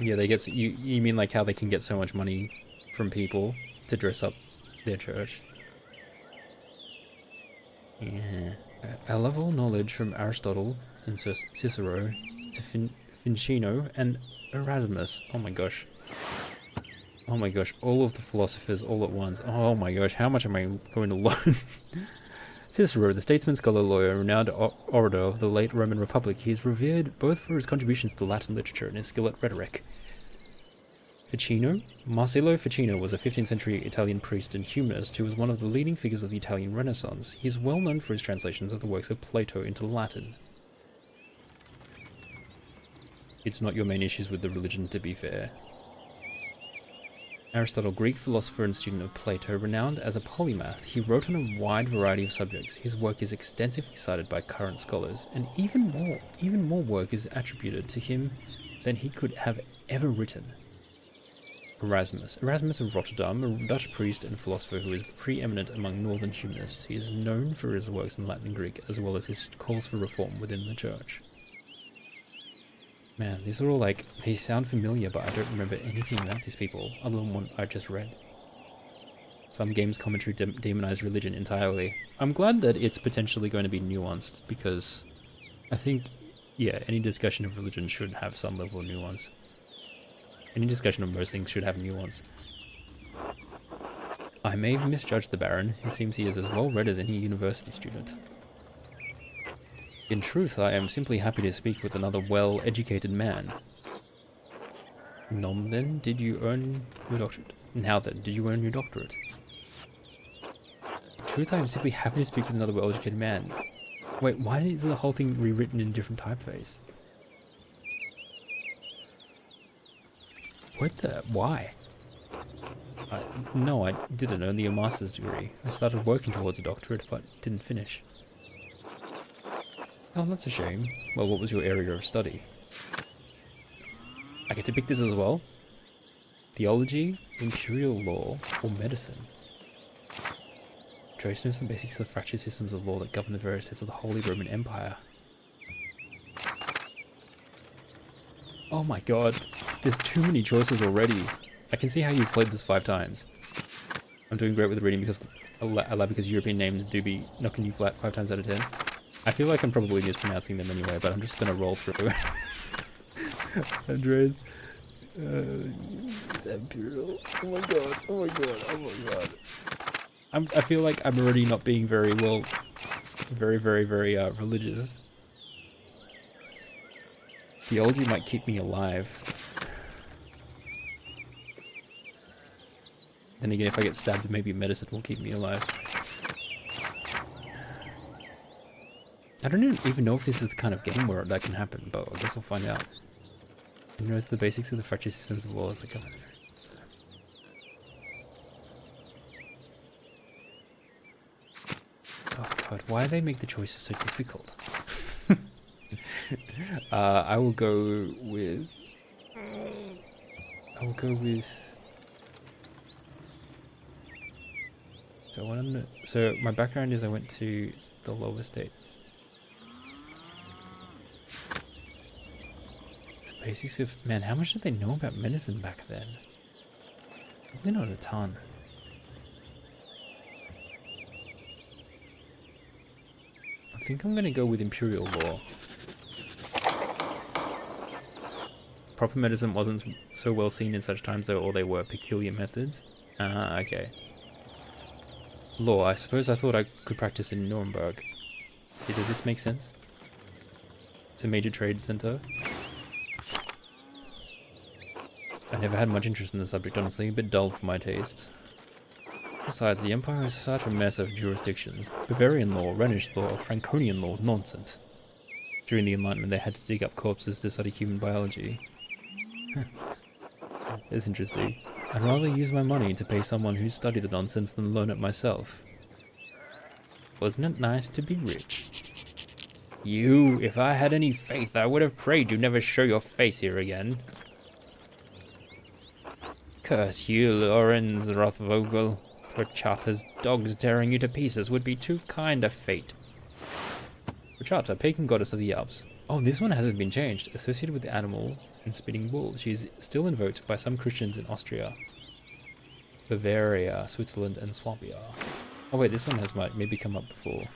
Yeah, they get you mean like how they can get so much money from people to dress up their church? Yeah. I love all knowledge from Aristotle and Cicero to Ficino and Erasmus. Oh my gosh. Oh my gosh, all of the philosophers all at once. Oh my gosh, how much am I going to learn? Cicero, the statesman, scholar, lawyer, renowned orator of the late Roman Republic, he is revered both for his contributions to Latin literature and his skill at rhetoric. Ficino? Marcello Ficino was a 15th century Italian priest and humanist who was one of the leading figures of the Italian Renaissance. He is well known for his translations of the works of Plato into Latin. It's not your main issues with the religion, to be fair. Aristotle, Greek philosopher and student of Plato, renowned as a polymath, he wrote on a wide variety of subjects. His work is extensively cited by current scholars, and even more work is attributed to him than he could have ever written. Erasmus of Rotterdam, a Dutch priest and philosopher who is preeminent among northern humanists. He is known for his works in Latin and Greek, as well as his calls for reform within the church. Man, these are all like, they sound familiar, but I don't remember anything about these people, other than what I just read. Some games commentary demonize religion entirely. I'm glad that it's potentially going to be nuanced, because I think, yeah, any discussion of religion should have some level of nuance. Any discussion of most things should have nuance. I may have misjudged the Baron. It seems he is as well read as any university student. In truth, I am simply happy to speak with another well-educated man. Nom then, did you earn your doctorate? Now then, did you earn your doctorate? In truth, I am simply happy to speak with another well-educated man. Wait, why is the whole thing rewritten in a different typeface? What the? Why? No, I didn't earn the master's degree. I started working towards a doctorate, but didn't finish. Oh, that's a shame. Well, what was your area of study? I get to pick this as well. Theology, imperial law, or medicine. Choice the basics of the fractured systems of law that govern the various states of the Holy Roman Empire. Oh my god, there's too many choices already. I can see how you've played this 5 times. I'm doing great with reading because European names do be knocking you flat 5 times out of 10. I feel like I'm probably mispronouncing them anyway, but I'm just gonna roll through. Andres. Imperial. Oh my god, oh my god, oh my god. I feel like I'm already not being very religious. Theology might keep me alive. Then again, if I get stabbed, maybe medicine will keep me alive. I don't even know if this is the kind of game where that can happen, but I guess we'll find out. He knows the basics of the fractured systems of law as the government. Oh god, why do they make the choices so difficult? I will go with... So my background is I went to the lower states. The basics of... Man, how much did they know about medicine back then? Probably not a ton. I think I'm going to go with imperial law. Proper medicine wasn't so well seen in such times though, or they were peculiar methods. Okay. Law, I suppose I thought I could practice in Nuremberg. See, does this make sense? It's a major trade center. I never had much interest in the subject, honestly, a bit dull for my taste. Besides, the Empire is such a mess of jurisdictions. Bavarian law, Rhenish law, Franconian law, nonsense. During the Enlightenment, they had to dig up corpses to study human biology. That's interesting. I'd rather use my money to pay someone who studied the nonsense than learn it myself. Wasn't it nice to be rich? You, if I had any faith, I would have prayed you never show your face here again. Curse you, Lorenz Rothvogel. Rachata's dogs tearing you to pieces would be too kind a fate. Rachata, pagan goddess of the Alps. Oh, this one hasn't been changed. Associated with the animal and spinning wool. She's still invoked by some Christians in Austria, Bavaria, Switzerland, and Swabia. Oh wait, this one has maybe come up before.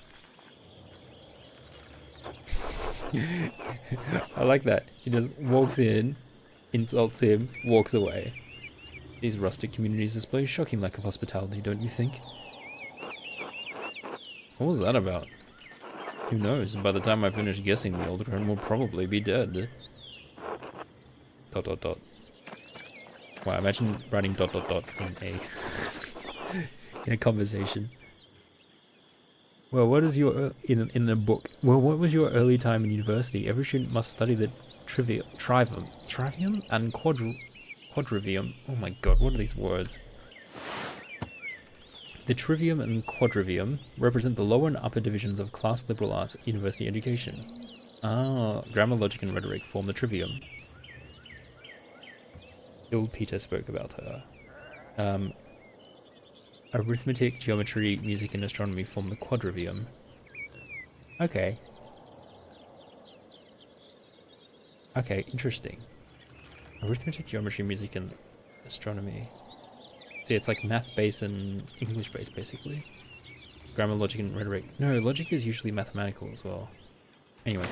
I like that. He just walks in, insults him, walks away. These rustic communities display shocking lack of hospitality, don't you think? What was that about? Who knows? By the time I finish guessing, the old crone will probably be dead. ... Wow, imagine writing ... in a conversation. Well, what is your in the book? Well, what was your early time in university? Every student must study the trivium and quadrivium. Oh my god, what are these words? The trivium and quadrivium represent the lower and upper divisions of class liberal arts university education. Ah, grammar, logic, and rhetoric form the trivium. Ill Peter spoke about her. Arithmetic, geometry, music, and astronomy form the quadrivium. Okay. Okay, interesting. Arithmetic, geometry, music, and astronomy. See, it's like math-based and English-based, basically. Grammar, logic, and rhetoric. No, logic is usually mathematical as well. Anyway.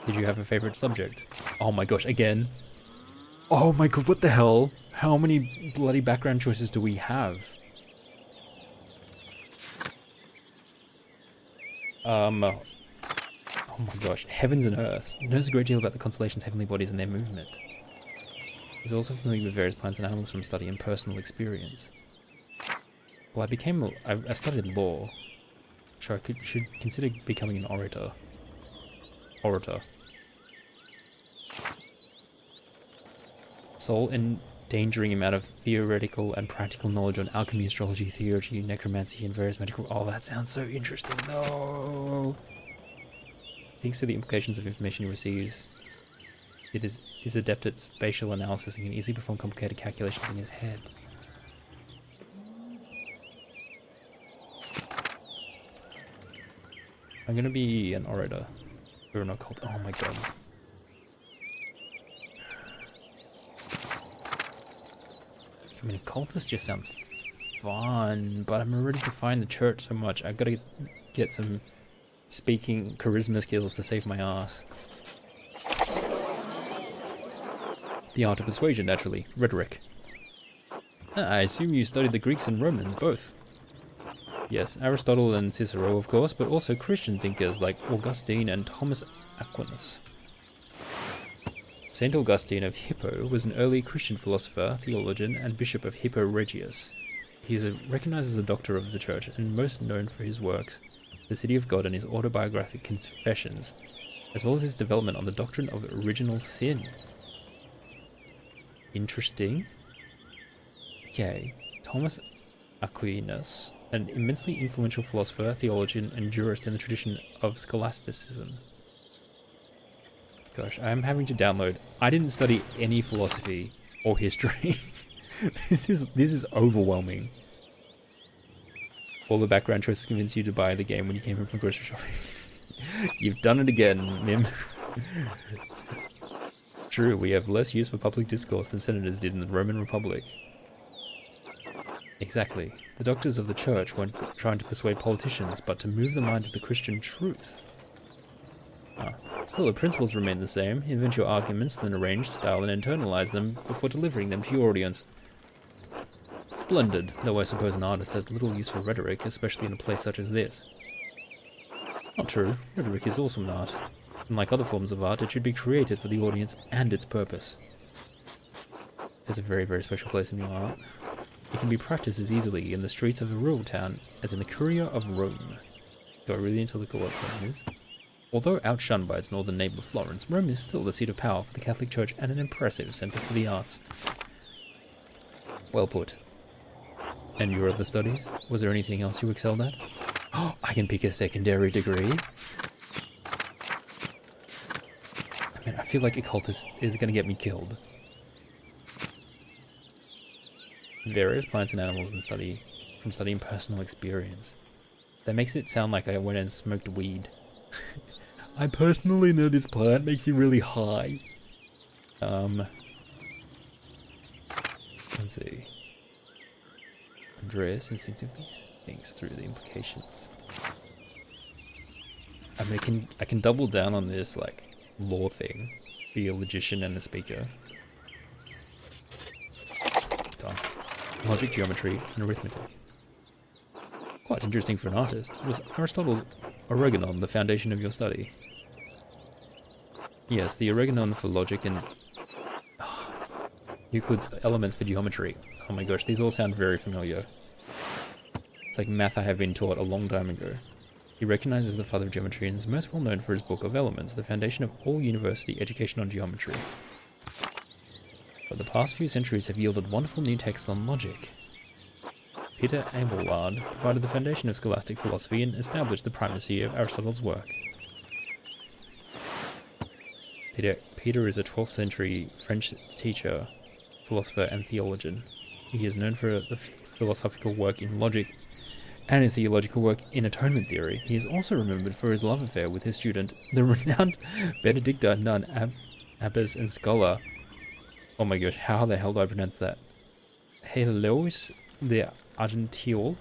Did you have a favorite subject? Oh my gosh, again. Oh my god, what the hell? How many bloody background choices do we have? Oh my gosh, heavens and earths. Knows a great deal about the constellations, heavenly bodies, and their movement. He's also familiar with various plants and animals from study and personal experience. Well, I studied law, so I should consider becoming an orator. Soul endangering him out of theoretical and practical knowledge on alchemy, astrology, theurgy, necromancy, and various magical... Oh, that sounds so interesting. No! Thanks to the implications of information he receives, is adept at spatial analysis and can easily perform complicated calculations in his head. I'm gonna be an orator. Or an occult. Oh my god. I mean, occultist just sounds fun, but I'm already defying the church so much. I've got to get some speaking charisma skills to save my ass. The art of persuasion, naturally. Rhetoric. I assume you studied the Greeks and Romans, both. Yes, Aristotle and Cicero, of course, but also Christian thinkers like Augustine and Thomas Aquinas. Saint Augustine of Hippo was an early Christian philosopher, theologian, and bishop of Hippo Regius. He is recognized as a doctor of the church and most known for his works, The City of God and his autobiographic Confessions, as well as his development on the doctrine of original sin. Interesting. Okay, Thomas Aquinas, an immensely influential philosopher, theologian, and jurist in the tradition of scholasticism. Gosh, I'm having to download. I didn't study any philosophy or history. This is overwhelming. All the background choices convince you to buy the game when you came in from grocery shopping. You've done it again, Nim. True, we have less use for public discourse than senators did in the Roman Republic. Exactly. The doctors of the church weren't trying to persuade politicians, but to move the mind of the Christian truth. Still, the principles remain the same. Invent your arguments, then arrange, style, and internalize them before delivering them to your audience. Splendid, though I suppose an artist has little use for rhetoric, especially in a place such as this. Not true. Rhetoric is also an art. And like other forms of art, it should be created for the audience and its purpose. There's a very, very special place in your art. It can be practiced as easily in the streets of a rural town as in the Curia of Rome. Do I really need to look at what Rome is? Although outshunned by its northern neighbour Florence, Rome is still the seat of power for the Catholic Church and an impressive centre for the arts. Well put. And your other studies? Was there anything else you excelled at? Oh, I can pick a secondary degree. I mean, I feel like occultist is going to get me killed. Various plants and animals and from studying personal experience. That makes it sound like I went and smoked weed. I personally know this plant makes you really high. Let's see. Andreas instinctively thinks through the implications. I mean, I can double down on this, like, law thing. Be a logician and a speaker. Done. Logic, geometry, and arithmetic. Quite interesting for an artist. Was Aristotle's oreganon the foundation of your study? Yes, the oreganon for logic and Euclid's elements for geometry. Oh my gosh, these all sound very familiar. It's like math I have been taught a long time ago. He recognizes the father of geometry and is most well known for his book of Elements, the foundation of all university education on geometry. But the past few centuries have yielded wonderful new texts on logic. Peter Abelard provided the foundation of scholastic philosophy and established the primacy of Aristotle's work. Peter is a 12th century French teacher, philosopher, and theologian. He is known for the philosophical work in logic and his theological work in atonement theory. He is also remembered for his love affair with his student, the renowned Benedictine nun, abbess and scholar. Oh my gosh, how the hell do I pronounce that? Helois de Argentiol.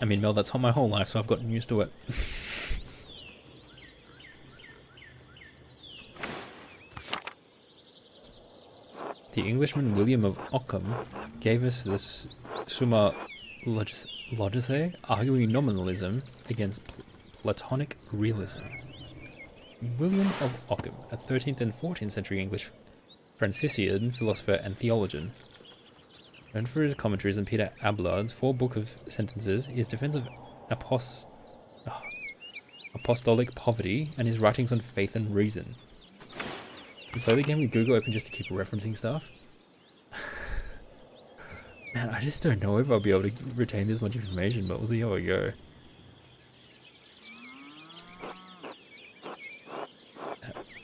I mean, Mel, that's not my whole life, so I've gotten used to it. The Englishman William of Ockham gave us this Summa Logice, arguing nominalism against Platonic realism. William of Ockham, a 13th and 14th century English Franciscan philosopher and theologian. Known for his commentaries on Peter Abelard's 4-book of sentences, his defense of apostolic poverty, and his writings on faith and reason. You play the game with Google open just to keep referencing stuff? Man, I just don't know if I'll be able to retain this much information, but we'll see how we go.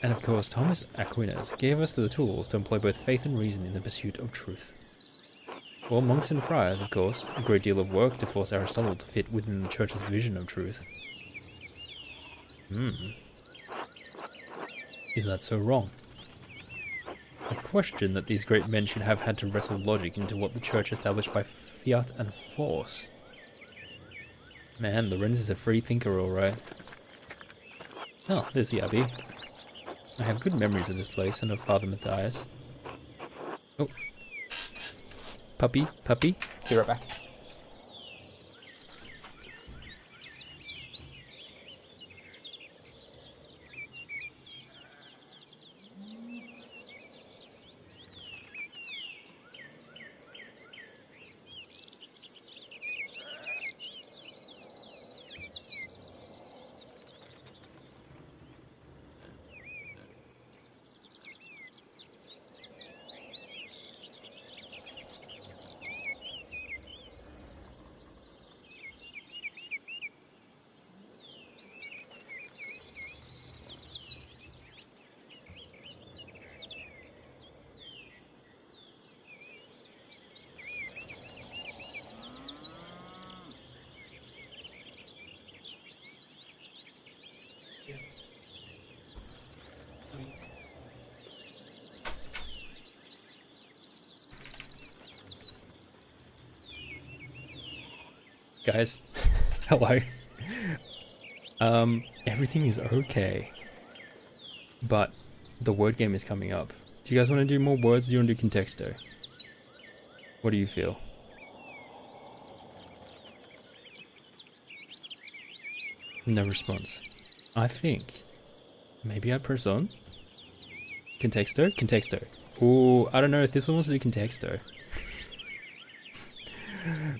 And of course, Thomas Aquinas gave us the tools to employ both faith and reason in the pursuit of truth. Well, monks and friars, of course, a great deal of work to force Aristotle to fit within the Church's vision of truth. Is that so wrong? I question that these great men should have had to wrestle logic into what the Church established by fiat and force. Man, Lorenz is a free thinker, alright. Oh, there's the Abbey. I have good memories of this place and of Father Matthias. Oh. Puppy. Be right back. Guys, hello. Everything is okay, but the word game is coming up. Do you guys want to do more words? Do you want to do contexto? What do you feel? No response. I think maybe I press on. Contexto. Ooh, I don't know if this one wants to do contexto.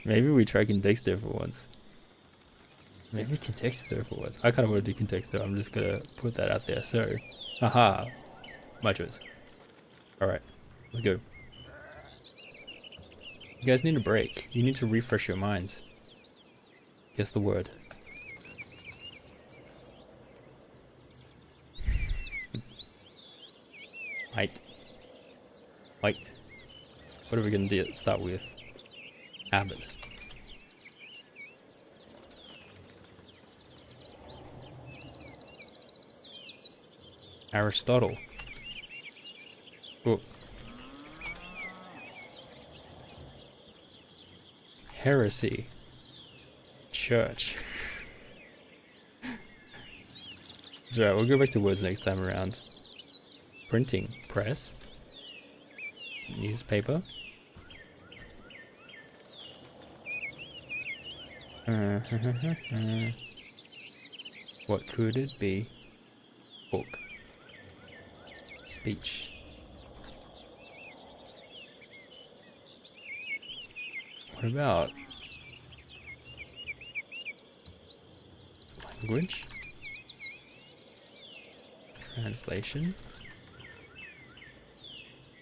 Maybe we try contexto for once. Maybe contexto for once. I kind of want to do contexto. I'm just gonna put that out there. So, haha, my choice. All right, let's go. You guys need a break. You need to refresh your minds. Guess the word. Light. What are we gonna do? Start with Abbott. Aristotle. Oh. Heresy. Church. That's right, we'll go back to words next time around. Printing press. Newspaper. What could it be? Book. Speech. What about language? Translation?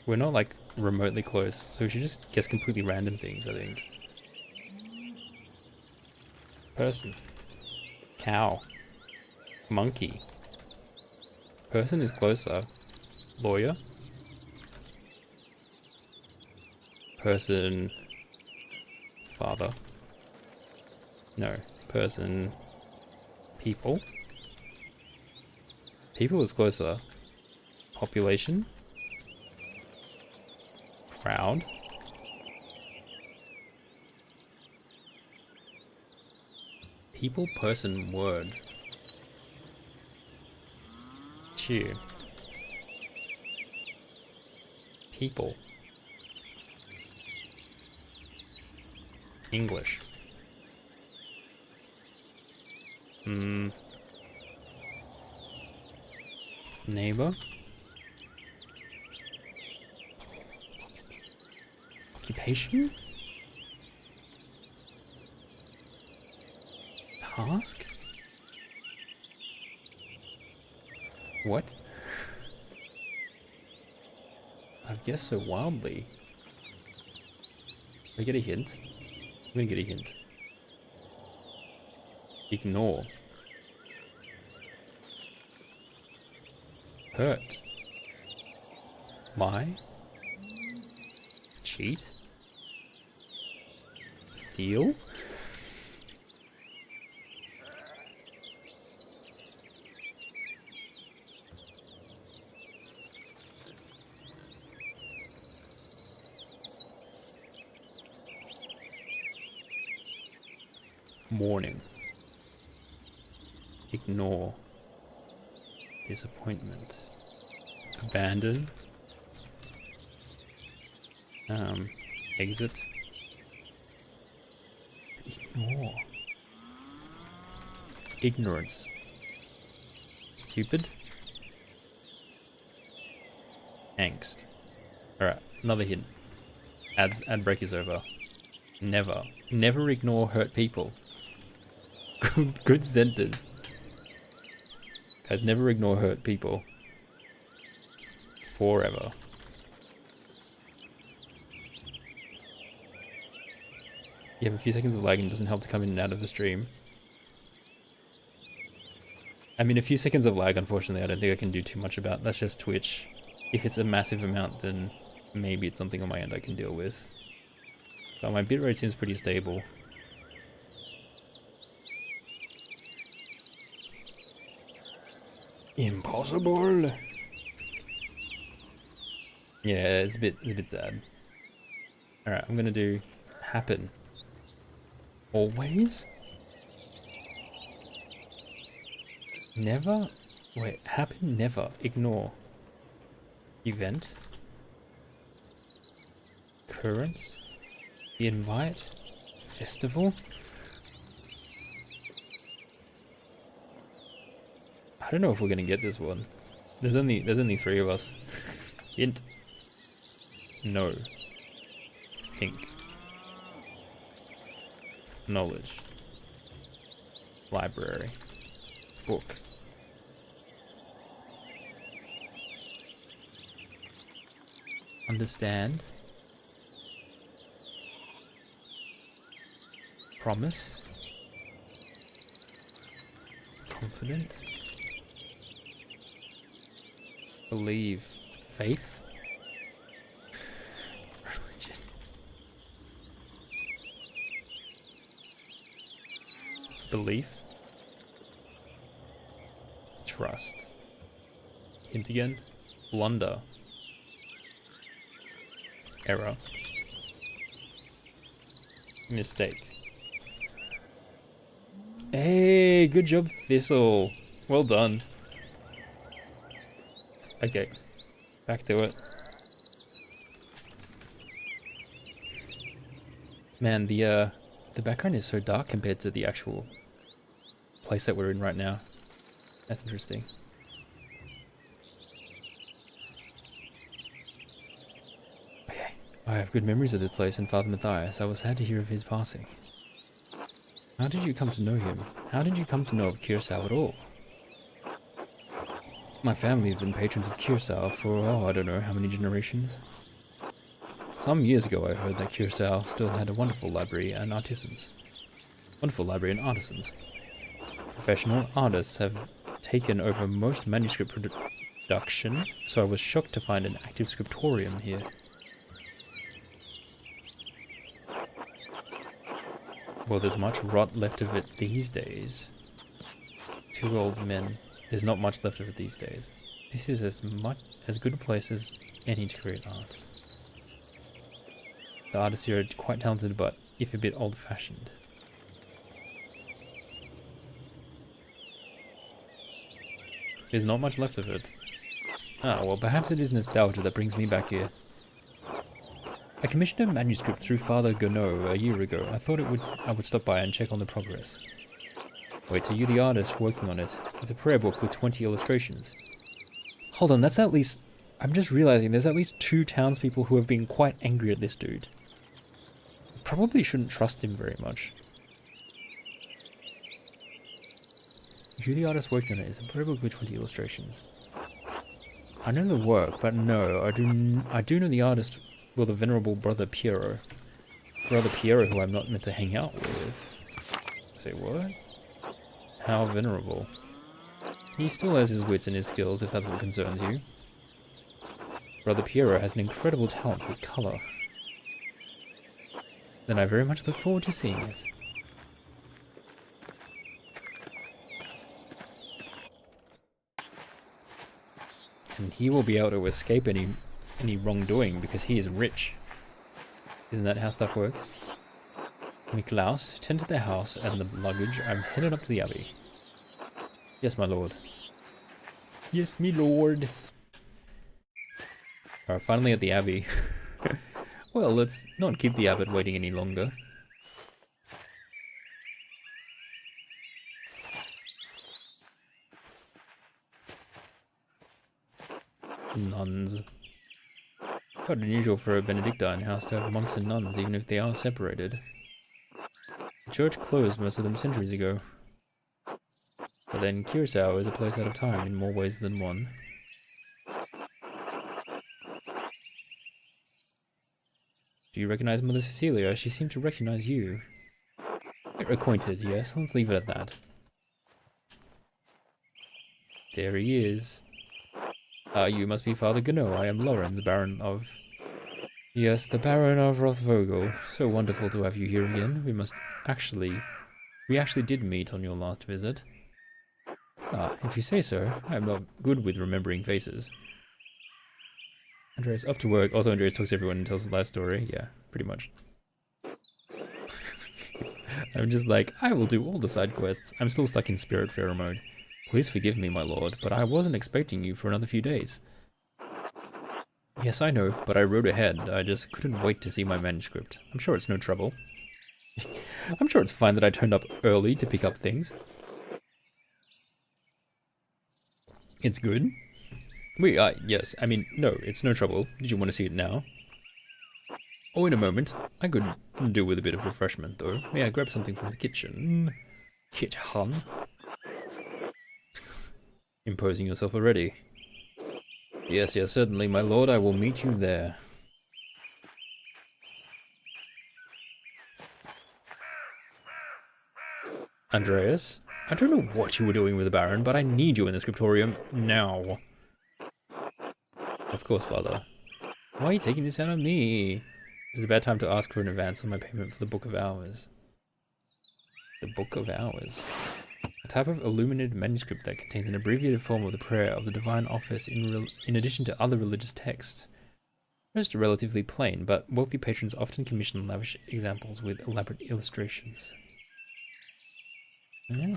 We're not like remotely close, so we should just guess completely random things, I think. Person. Cow. Monkey. Person is closer. Lawyer. Person. Father. No. Person. People. People is closer. Population. Crowd. People, person, word. Cheer. People. English. Hmm. Neighbor. Occupation? Task? What? I guess so wildly. Did I get a hint? I'm gonna get a hint. Ignore. Hurt. Lie. Cheat. Steal. Mourning. Ignore. Disappointment. Abandon. Exit. Ignore. Ignorance. Stupid. Angst. Alright, another hint. Ad break is over. Never ignore hurt people. Good sentence. Guys, never ignore hurt people. Forever. You have a few seconds of lag and it doesn't help to come in and out of the stream. I mean, a few seconds of lag, unfortunately, I don't think I can do too much about. That's just Twitch. If it's a massive amount, then maybe it's something on my end I can deal with. But my bitrate seems pretty stable. Impossible. Yeah, it's a bit sad. Alright, I'm gonna do happen. Always? Never? Wait, happen, never. Ignore. Event. Occurrence. The invite. Festival. I don't know if we're gonna get this one. There's only 3 of us. Hint. No. Think. Knowledge. Library. Book. Understand. Promise. Confident. Believe. Faith. Religion. Belief. Trust. Hint again. Blunder. Error. Mistake. Hey, good job, Thistle. Well done. Okay, back to it. Man, the background is so dark compared to the actual place that we're in right now. That's interesting. Okay, I have good memories of this place and Father Matthias. I was sad to hear of his passing. How did you come to know him? How did you come to know of Curacao at all? My family have been patrons of Curacao for, oh, I don't know how many generations. Some years ago I heard that Curacao still had a wonderful library and artisans. Professional artists have taken over most manuscript production, so I was shocked to find an active scriptorium here. Well, there's much rot left of it these days. 2 old men. There's not much left of it these days. This is as good a place as any to create art. The artists here are quite talented, but if a bit old-fashioned. There's not much left of it. Ah, well, perhaps it is nostalgia that brings me back here. I commissioned a manuscript through Father Gounod a year ago. I thought I would stop by and check on the progress. Wait, are you the artist working on it? It's a prayer book with 20 illustrations. Hold on, that's at least... I'm just realizing there's at least 2 townspeople who have been quite angry at this dude. Probably shouldn't trust him very much. You the artist working on it. It's a prayer book with 20 illustrations. I know the work, but no, I do know the artist, well, the venerable Brother Piero. Brother Piero, who I'm not meant to hang out with. Say what? How venerable? He still has his wits and his skills, if that's what concerns you. Brother Piero has an incredible talent with colour. Then I very much look forward to seeing it. And he will be able to escape any wrongdoing because he is rich. Isn't that how stuff works? Niklaus, tend to the house and the luggage. I'm headed up to the abbey. Yes, my lord. Yes, me lord. Alright, finally at the abbey. Well, let's not keep the abbot waiting any longer. Nuns. Quite unusual for a Benedictine house to have monks and nuns, even if they are separated. The church closed most of them centuries ago. But then Curacao is a place out of time in more ways than one. Do you recognize Mother Cecilia? She seemed to recognize you. You're acquainted, yes. Let's leave it at that. There he is. You must be Father Gano. I am Lorenz, Baron of... Yes, the Baron of Rothvogel. So wonderful to have you here again. We actually did meet on your last visit. Ah, if you say so. I am not good with remembering faces. Andreas, off to work. Also, Andreas talks to everyone and tells the last story. Yeah, pretty much. I'm just like, I will do all the side quests. I'm still stuck in Spiritfarer mode. Please forgive me, my lord, but I wasn't expecting you for another few days. Yes, I know, but I wrote ahead. I just couldn't wait to see my manuscript. I'm sure it's no trouble. I'm sure it's fine that I turned up early to pick up things. It's good. Yes, I mean, no, it's no trouble. Did you want to see it now? Oh, in a moment. I could do with a bit of refreshment, though. May I grab something from the kitchen? Kitchen? Imposing yourself already. Yes, yes, certainly, my lord. I will meet you there. Andreas? I don't know what you were doing with the Baron, but I need you in the scriptorium now. Of course, father. Why are you taking this out on me? This is a bad time to ask for an advance on my payment for the Book of Hours. The Book of Hours. A type of illuminated manuscript that contains an abbreviated form of the prayer of the Divine Office in addition to other religious texts. Most are relatively plain, but wealthy patrons often commission lavish examples with elaborate illustrations. Oh.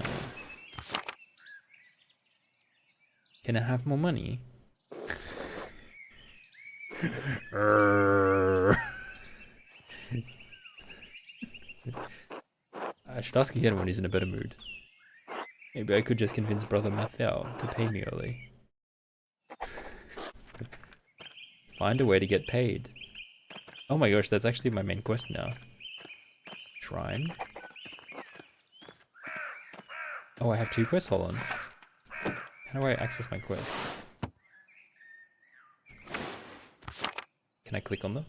Can I have more money? I should ask again when he's in a better mood. Maybe I could just convince Brother Mathieu to pay me early. Find a way to get paid. Oh my gosh, that's actually my main quest now. Shrine. Oh, I have 2 quests, hold on. How do I access my quests? Can I click on them?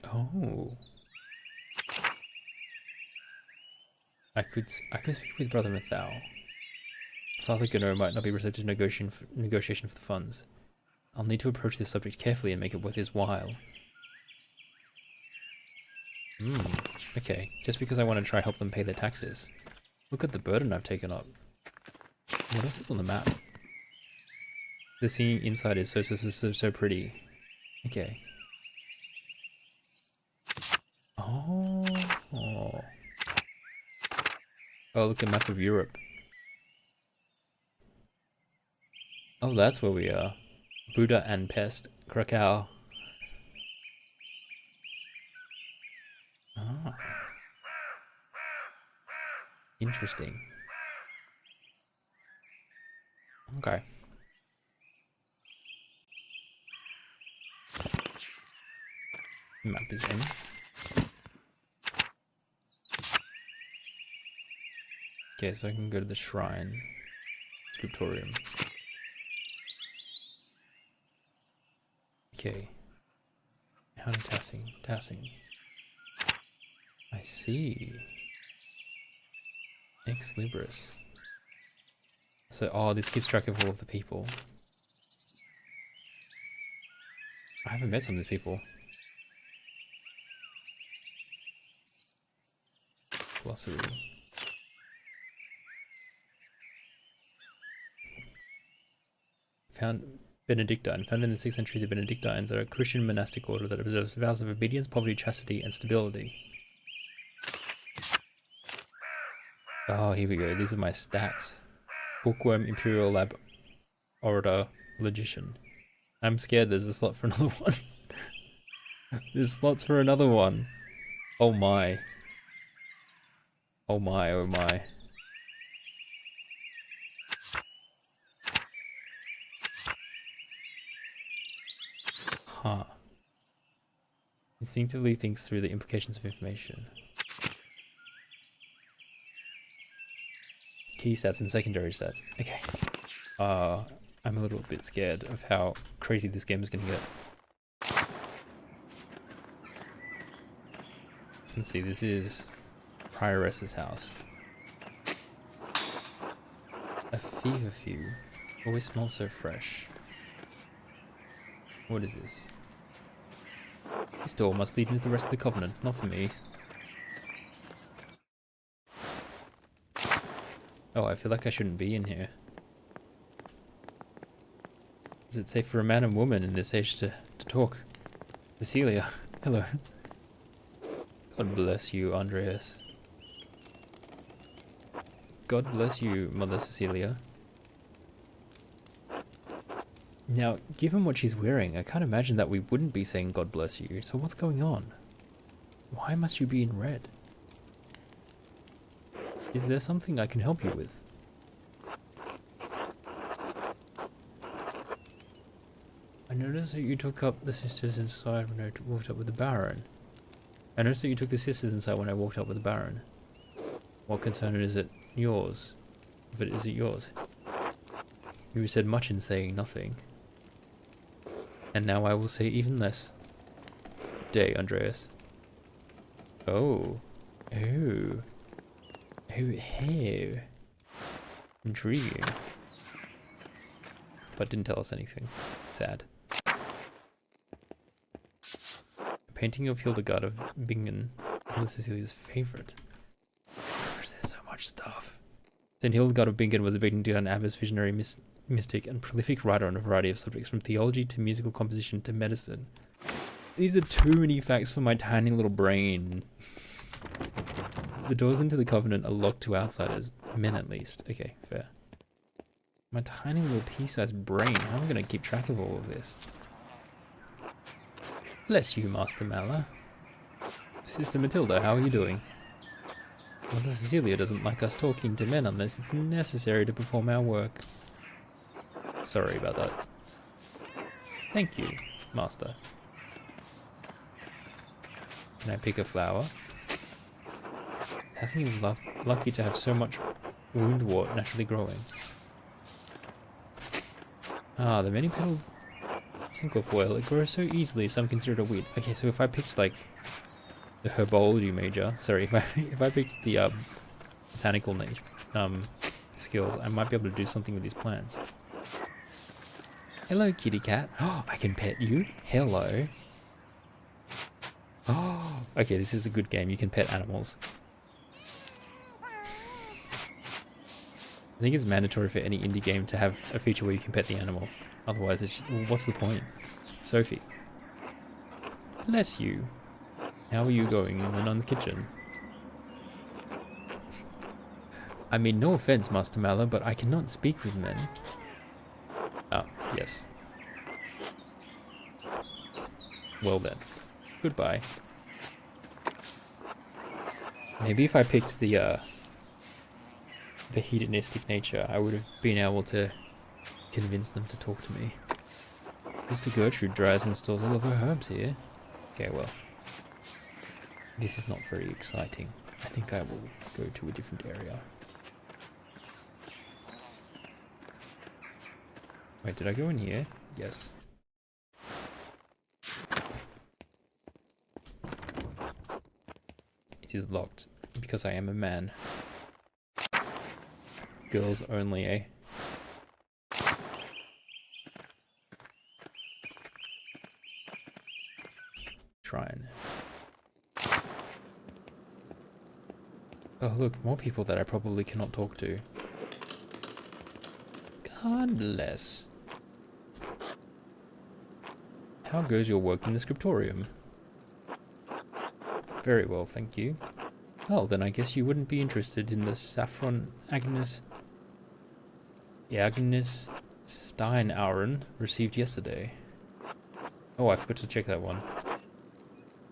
Oh. I could speak with Brother Mathau. Father Gano might not be receptive to negotiation for the funds. I'll need to approach this subject carefully and make it worth his while. Okay, just because I want to try help them pay their taxes. Look at the burden I've taken up. What else is on the map? The scene inside is so pretty. Okay. Oh. Oh, look, a map of Europe. Oh, that's where we are. Buddha and Pest, Krakow. Interesting. Okay. Map is in. Okay, so I can go to the shrine. Scriptorium. Okay. How to tassing. Tassing. I see. Ex Libris. So, oh, this keeps track of all of the people. I haven't met some of these people. Glossary. Found Benedictine. Founded in the 6th century, the Benedictines are a Christian monastic order that observes vows of obedience, poverty, chastity, and stability. Oh, here we go. These are my stats. Bookworm, Imperial Lab, Orator, Logician. I'm scared there's a slot for another one. There's slots for another one. Oh my. Oh my, oh my. Huh. Instinctively thinks through the implications of information. Key stats and secondary stats. Okay. I'm a little bit scared of how crazy this game is going to get. Let's see, this is Prioress's house. A feverfew. Always smells so fresh. What is this? This door must lead into the rest of the Covenant, not for me. Oh, I feel like I shouldn't be in here. Is it safe for a man and woman in this age to talk? Cecilia, hello. God bless you, Andreas. God bless you, Mother Cecilia. Now, given what she's wearing, I can't imagine that we wouldn't be saying God bless you, so what's going on? Why must you be in red? Is there something I can help you with? I noticed that you took up the sisters inside when I walked up with the Baron. I noticed that you took the sisters inside when I walked up with the Baron. What concern is it yours? If it isn't yours. You said much in saying nothing. And now I will say even less. Good day, Andreas. Oh. Oh. Oh. Intriguing. But didn't tell us anything. Sad. A painting of Hildegard of Bingen. Mother Cecilia's favorite. There's so much stuff. Saint Hildegard of Bingen was a Benedictine abbess, visionary mystic, and prolific writer on a variety of subjects, from theology to musical composition to medicine. These are too many facts for my tiny little brain. The doors into the Covenant are locked to outsiders, men at least. Okay, fair. My tiny little pea-sized brain, how am I going to keep track of all of this? Bless you, Master Mala. Sister Matilda, how are you doing? Mother Cecilia doesn't like us talking to men unless it's necessary to perform our work. Sorry about that. Thank you, Master. Can I pick a flower? Tassing is lucky to have so much woundwort naturally growing. Ah, the many-petaled cinquefoil. It grows so easily, some consider it a weed. Okay, so if I picked, like, the herbology major, sorry, if I picked the botanical skills, I might be able to do something with these plants. Hello, kitty cat. Oh, I can pet you. Hello. Oh, okay, this is a good game. You can pet animals. I think it's mandatory for any indie game to have a feature where you can pet the animal. Otherwise, it's just, well, what's the point? Sophie. Bless you. How are you going in the nun's kitchen? I mean, no offense, Master Mala, but I cannot speak with men. Ah, yes. Well then. Goodbye. Maybe if I picked the the hedonistic nature, I would have been able to convince them to talk to me. Mr. Gertrude dries and stores all of her herbs here. Okay, well, this is not very exciting. I think I will go to a different area. Wait, did I go in here? Yes. It is locked because I am a man. Girls only, eh? Shrine. Oh look, more people that I probably cannot talk to. God bless. How goes your work in the scriptorium? Very well, thank you. Well, then I guess you wouldn't be interested in the saffron Agnes... Yeah, Agnes Steinauren received yesterday. Oh, I forgot to check that one.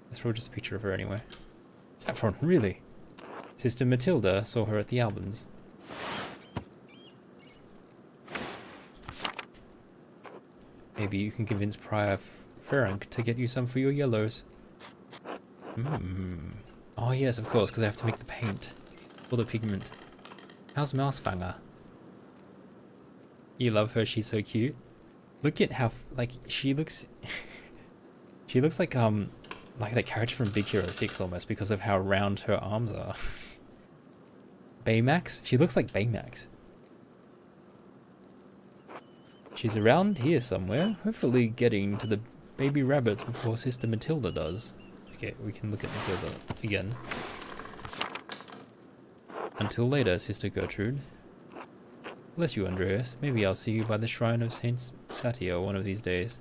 That's probably just a picture of her anyway. Saffron, really? Sister Matilda saw her at the Albans. Maybe you can convince Prior Ferenc to get you some for your yellows. Oh yes, of course, because I have to make the paint. Or the pigment. How's Mousefanger? You love her, she's so cute. Look at how, like, she looks... she looks like that character from Big Hero 6 almost, because of how round her arms are. Baymax? She looks like Baymax. She's around here somewhere, hopefully getting to the baby rabbits before Sister Matilda does. Okay, we can look at Matilda again. Until later, Sister Gertrude. Bless you, Andreas. Maybe I'll see you by the shrine of Saint Satia one of these days.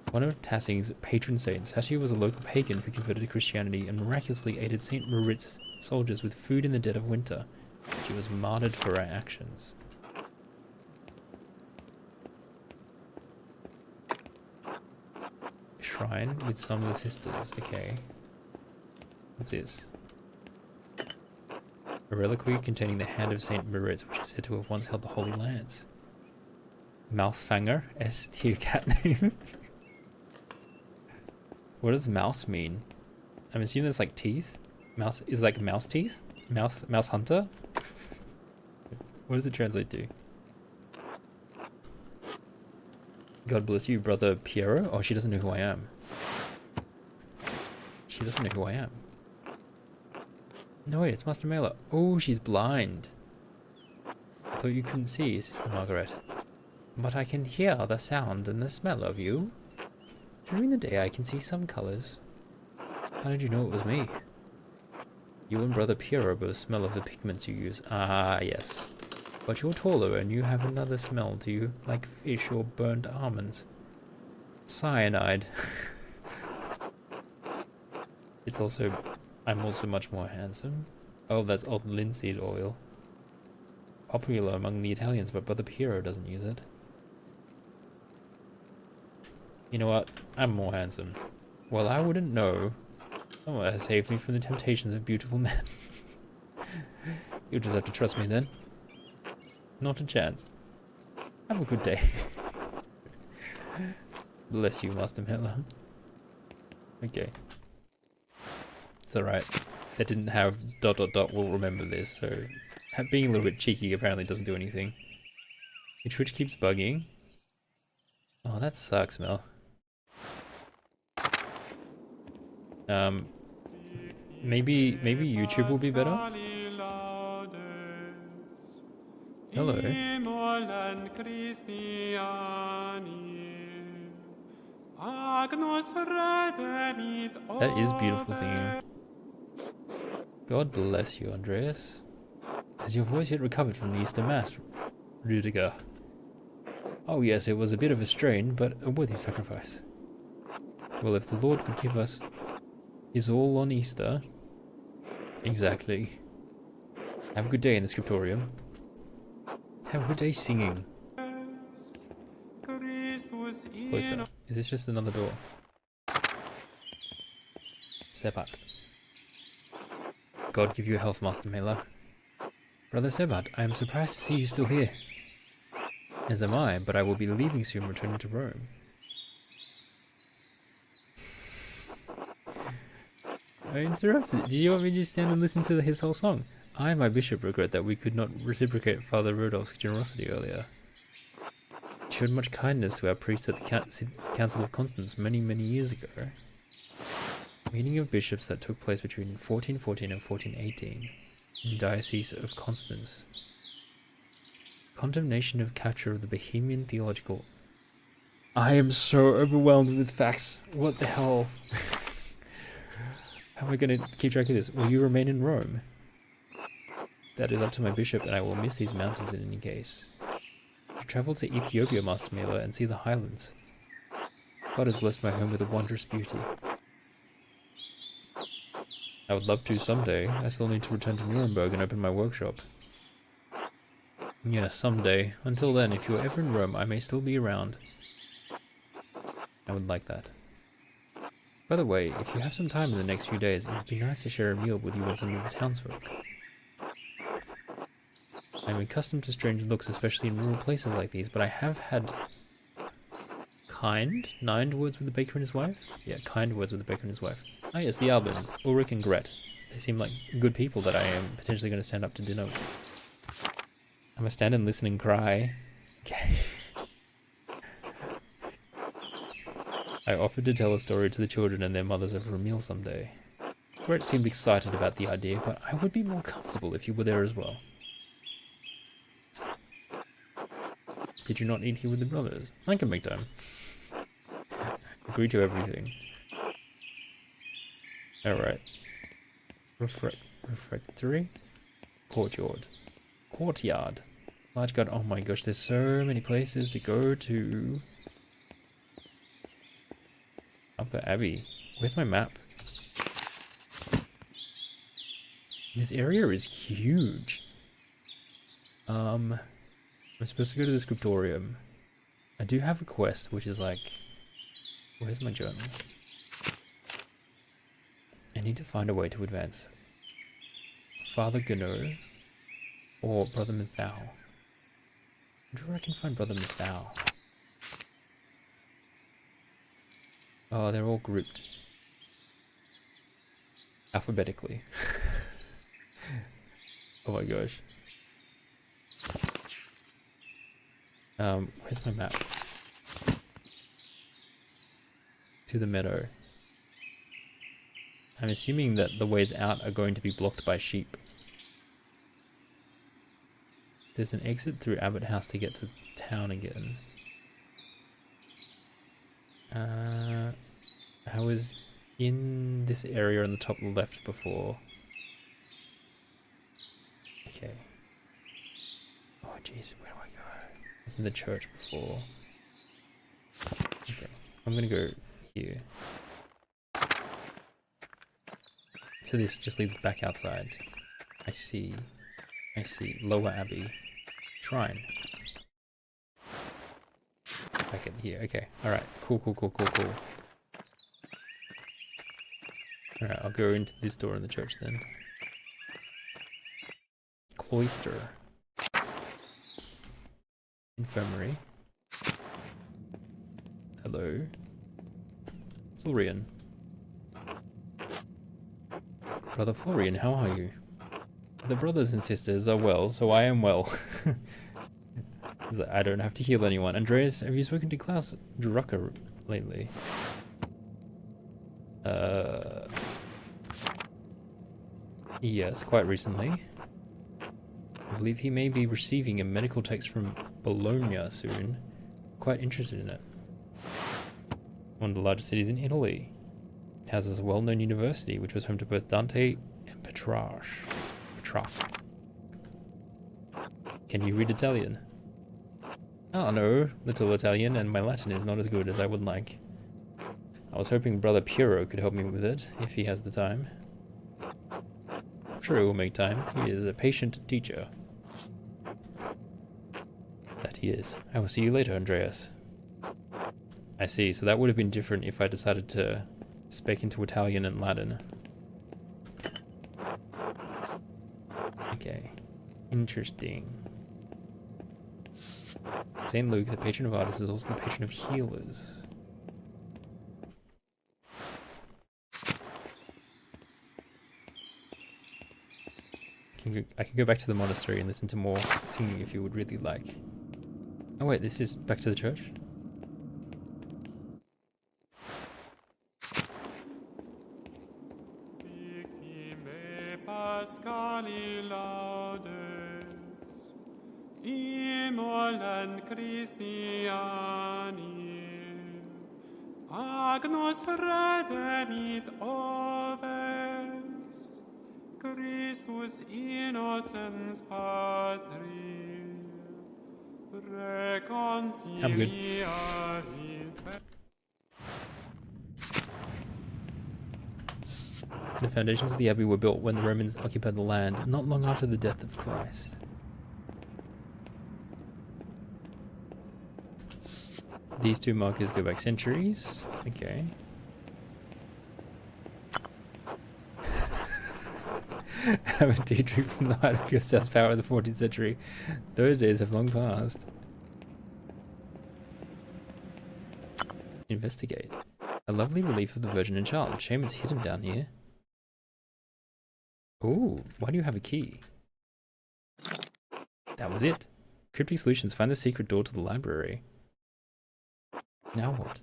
One of Tassing's patron saints, Satia was a local pagan who converted to Christianity and miraculously aided Saint Maritz's soldiers with food in the dead of winter. She was martyred for her actions. Shrine with some of the sisters. Okay. What's this? A reliquary containing the hand of Saint Moritz, which is said to have once held the Holy Lance. Mousefanger? S-tier cat name. What does mouse mean? I'm assuming that's like teeth? Mouse is like mouse teeth? Mouse hunter? What does it translate to? God bless you, brother Piero. Oh, she doesn't know who I am. She doesn't know who I am. No, wait, it's Master Mailer. Oh, she's blind. I thought you couldn't see, Sister Margaret. But I can hear the sound and the smell of you. During the day, I can see some colors. How did you know it was me? You and Brother Piero both smell of the pigments you use. Ah, yes. But you're taller and you have another smell to you, like fish or burnt almonds. Cyanide. I'm also much more handsome. Oh, that's old linseed oil. Popular among the Italians, but Brother Piero doesn't use it. You know what? I'm more handsome. Well, I wouldn't know. Someone has saved me from the temptations of beautiful men. You'll just have to trust me then. Not a chance. Have a good day. Bless you, Master Miller. Okay. It's alright. They didn't have ... will remember this, so being a little bit cheeky apparently doesn't do anything. Your Twitch keeps bugging. Oh, that sucks, Mel. Maybe YouTube will be better? Hello. That is beautiful singing. God bless you, Andreas. Has your voice yet recovered from the Easter Mass, Rudiger? Oh yes, it was a bit of a strain, but a worthy sacrifice. Well, if the Lord could give us his all on Easter... Exactly. Have a good day in the scriptorium. Have a good day singing. Cloister. Is this just another door? Sepat. God give you health, Master Mela. Brother Sebat, I am surprised to see you still here. As am I, but I will be leaving soon, returning to Rome. I interrupted. Did you want me to just stand and listen to his whole song? I and my bishop regret that we could not reciprocate Father Rodolph's generosity earlier. He showed much kindness to our priests at the Council of Constance many years ago. Meeting of bishops that took place between 1414 and 1418 in the Diocese of Constance. Condemnation of capture of the Bohemian theological... I am so overwhelmed with facts. What the hell? How am I going to keep track of this? Will you remain in Rome? That is up to my bishop, and I will miss these mountains in any case. I travel to Ethiopia, Master Miller, and see the highlands. God has blessed my home with a wondrous beauty. I would love to someday. I still need to return to Nuremberg and open my workshop. Yeah, someday. Until then, if you are ever in Rome, I may still be around. I would like that. By the way, if you have some time in the next few days, it would be nice to share a meal with you and some of the townsfolk. I am accustomed to strange looks, especially in rural places like these, but I have had kind words with the baker and his wife? Yeah, kind words with the baker and his wife. Ah yes, the Albans, Ulrich and Gret. They seem like good people that I am potentially going to stand up to dinner with. I'm going to stand and listen and cry. Okay. I offered to tell a story to the children and their mothers over a meal someday. Gret seemed excited about the idea, but I would be more comfortable if you were there as well. Did you not eat here with the brothers? I can make time. Agree to everything. Alright. Refectory? Courtyard. Courtyard. Large garden. Oh my gosh, there's so many places to go to. Upper Abbey. Where's my map? This area is huge. I'm supposed to go to the scriptorium. I do have a quest, which is like... Where's my journal? I need to find a way to advance. Father Gano or Brother Mathau. I wonder where I can find Brother Mathau. Oh, they're all grouped. Alphabetically. Oh my gosh. Where's my map? To the meadow. I'm assuming that the ways out are going to be blocked by sheep. There's an exit through Abbott House to get to town again. I was in this area on the top left before. Okay. Oh jeez, where do I go? I was in the church before. Okay, I'm gonna go here. So this just leads back outside. I see. Lower Abbey. Shrine. Back in here. Okay. Alright. Cool. Alright, I'll go into this door in the church then. Cloister. Infirmary. Hello. Florian. Brother Florian, how are you? The brothers and sisters are well, so I am well. I don't have to heal anyone. Andreas, have you spoken to Klaus Drucker lately? Yes, quite recently. I believe he may be receiving a medical text from Bologna soon. Quite interested in it. One of the largest cities in Italy. It houses a well-known university, which was home to both Dante and Petrarch. Can you read Italian? Oh no, little Italian, and my Latin is not as good as I would like. I was hoping Brother Piero could help me with it, if he has the time. I'm sure he will make time. He is a patient teacher. That he is. I will see you later, Andreas. I see, so that would have been different if I decided to spec into Italian and Latin. Okay. Interesting. Saint Luke, the patron of artists, is also the patron of healers. I can go back to the monastery and listen to more singing if you would really like. Oh wait, this is back to the church? Pascali laudes, immolen Christiani, agnus redemit oves, Christus innocens patri, reconciliavit. The foundations of the abbey were built when the Romans occupied the land, not long after the death of Christ. These two markers go back centuries. Okay. Have a tea drink from the height of your South power in the 14th century. Those days have long passed. Investigate. A lovely relief of the Virgin and Child. Shame it's hidden down here. Ooh, why do you have a key? That was it. Cryptic Solutions, find the secret door to the library. Now what?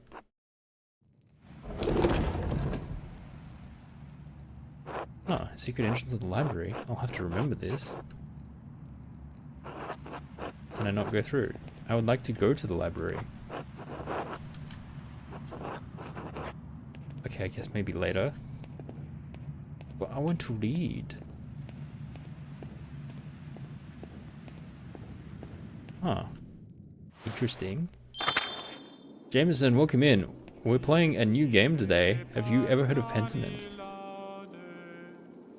Oh, secret entrance to the library. I'll have to remember this. Can I not go through? I would like to go to the library. Okay, I guess maybe later. But I want to read. Huh. Interesting. Jameson, welcome in. We're playing a new game today. Have you ever heard of Pentiment?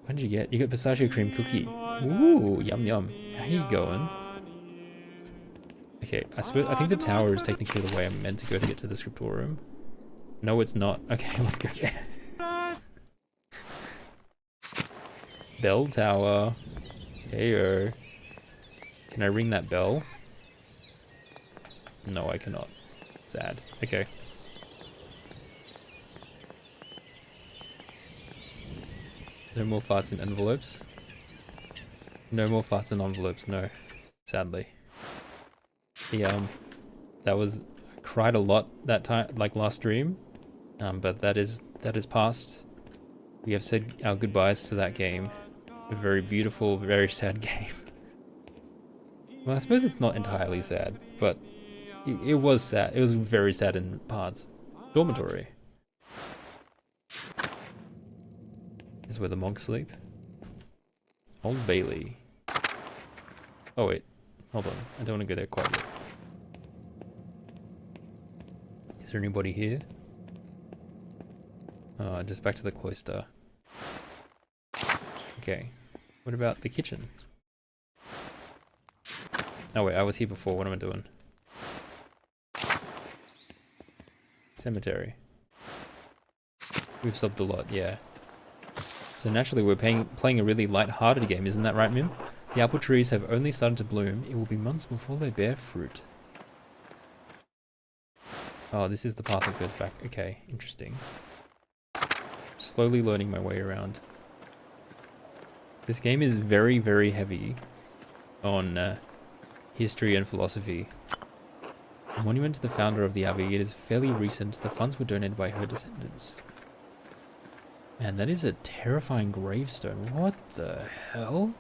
What did you get? You got pistachio cream cookie. Ooh, yum yum. How you going? Okay, I think the tower is technically the way I'm meant to go to get to the scriptorium. No, it's not. Okay, let's go get Bell tower. Heyo. Can I ring that bell? No, I cannot. Sad. Okay. No more farts in envelopes. No more farts in envelopes, no. Sadly. That was, I cried a lot that time, like last stream. But that is past. We have said our goodbyes to that game. A very beautiful, very sad game. Well, I suppose it's not entirely sad, but it was sad. It was very sad in parts. Dormitory. This is where the monks sleep. Old Bailey. Oh wait, hold on. I don't want to go there quite yet. Is there anybody here? Just back to the cloister. Okay. What about the kitchen? Oh wait, I was here before. What am I doing? Cemetery. We've subbed a lot, yeah. So naturally we're playing a really light-hearted game, isn't that right, Mim? The apple trees have only started to bloom. It will be months before they bear fruit. Oh, this is the path that goes back. Okay, interesting. Slowly learning my way around. This game is very, very heavy on history and philosophy. A monument to the founder of the abbey. It is fairly recent. The funds were donated by her descendants. Man, that is a terrifying gravestone. What the hell?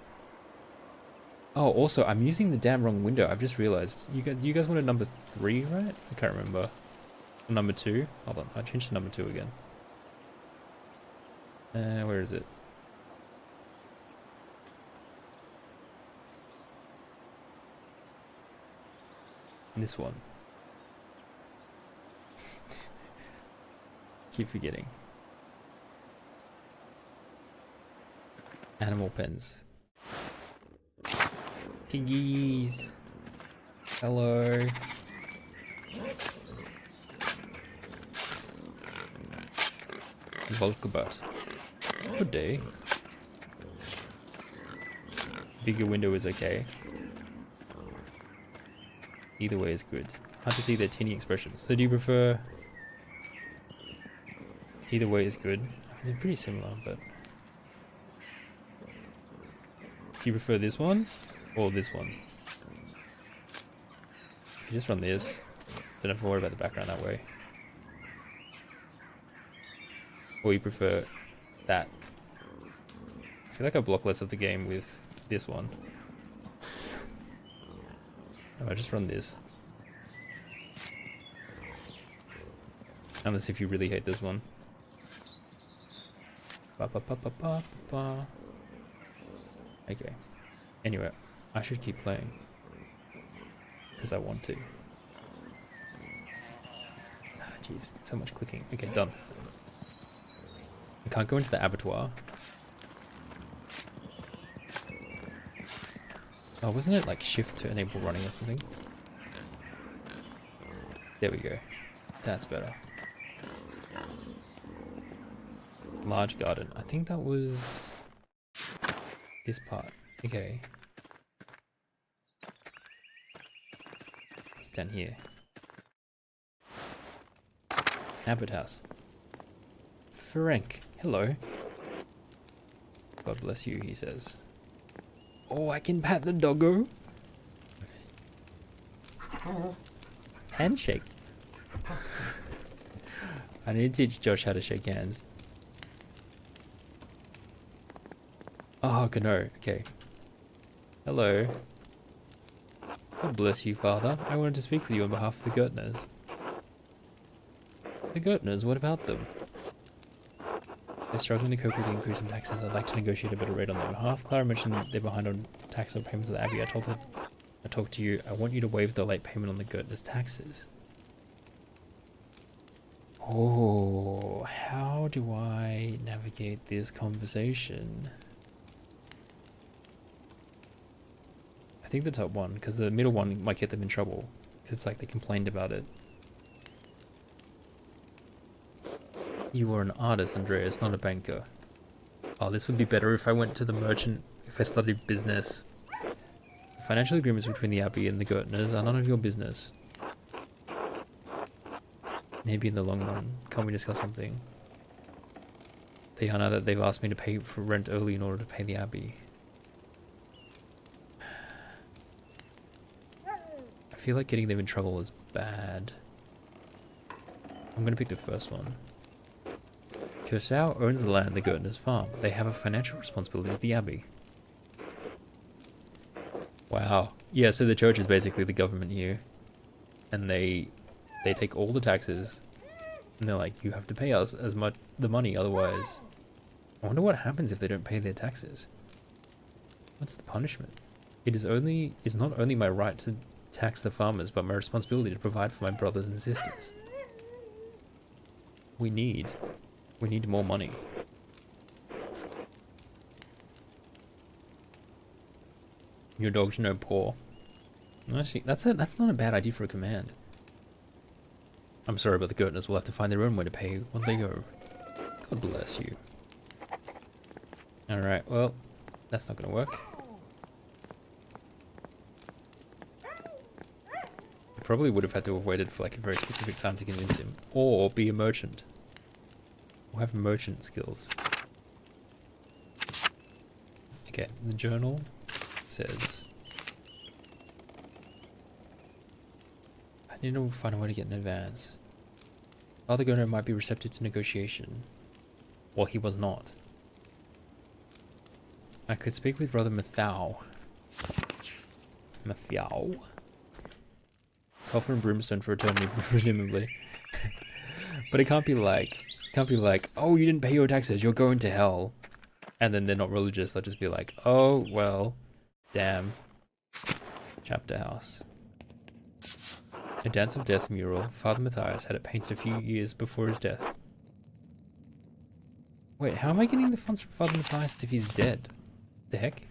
Oh, also, I'm using the damn wrong window. I've just realized. You guys wanted number 3, right? I can't remember. Or number 2? Hold on, I changed to number 2 again. Where is it? This one. Keep forgetting. Animal pens. Piggies. Hello. Volkebot. Good day. Bigger window is okay. Either way is good. Hard to see their tinny expressions. So do you prefer... Either way is good. They're pretty similar, but... Do you prefer this one? Or this one? You just run this. Don't have to worry about the background that way. Or you prefer that? I feel like I block less of the game with this one. I just run this. Unless if you really hate this one. Ba ba ba ba ba ba. Okay. Anyway, I should keep playing. Because I want to. Ah, jeez, so much clicking. Okay, done. I can't go into the abattoir. Oh, wasn't it like shift to enable running or something? There we go. That's better. Large garden. I think that was this part. Okay. It's down here. Abbott house. Frank. Hello. God bless you, he says. Oh, I can pat the doggo. Handshake. I need to teach Josh how to shake hands. Oh, no. Okay. Hello. God bless you, Father. I wanted to speak with you on behalf of the Gertners. The Gertners, what about them? They're struggling to cope with the increase in taxes. I'd like to negotiate a better rate on their behalf. Clara mentioned they're behind on tax on payments of the Abbey. I told her I talked to you. I want you to waive the late payment on the Gertners' taxes. Oh, how do I navigate this conversation? I think the top one, because the middle one might get them in trouble. Because it's like they complained about it. You are an artist, Andreas, not a banker. Oh, this would be better if I went to the merchant, if I studied business. The financial agreements between the Abbey and the Gertners are none of your business. Maybe in the long run, can't we discuss something? They are now that they've asked me to pay for rent early in order to pay the Abbey. I feel like getting them in trouble is bad. I'm gonna pick the first one. Kursau owns the land the Gertners farm. They have a financial responsibility with the Abbey. Wow. Yeah, so the church is basically the government here. And they take all the taxes. And they're like, you have to pay us as much the money, otherwise... I wonder what happens if they don't pay their taxes. What's the punishment? It is not only my right to tax the farmers, but my responsibility to provide for my brothers and sisters. We need more money. Your dogs know paw. Actually, that's not a bad idea for a command. I'm sorry, but the Gertners will have to find their own way to pay when they go. God bless you. Alright, well, that's not gonna work. I probably would have had to have waited for like a very specific time to convince him. Or be a merchant. Or have merchant skills. Okay, the journal says... I need to find a way to get in advance. Father Gono might be receptive to negotiation. Well, he was not. I could speak with Brother Mathau. Mathau? Sulfur and brimstone for eternity, presumably. But it can't be like, oh, you didn't pay your taxes, you're going to hell. And then they're not religious, they'll just be like, oh, well, damn. Chapter house. A Dance of Death mural. Father Matthias had it painted a few years before his death. Wait, how am I getting the funds from Father Matthias if he's dead? The heck?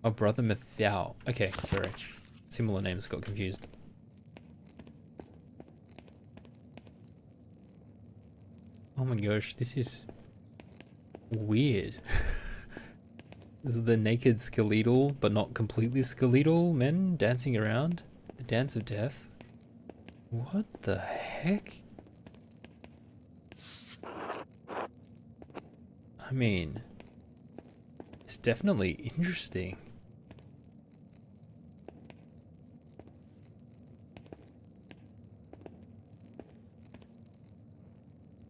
Oh, Brother Mathau. Okay, sorry. Similar names, got confused. Oh my gosh, this is Weird. This is the naked skeletal, but not completely skeletal men dancing around. The dance of death. What the heck? I mean, it's definitely interesting.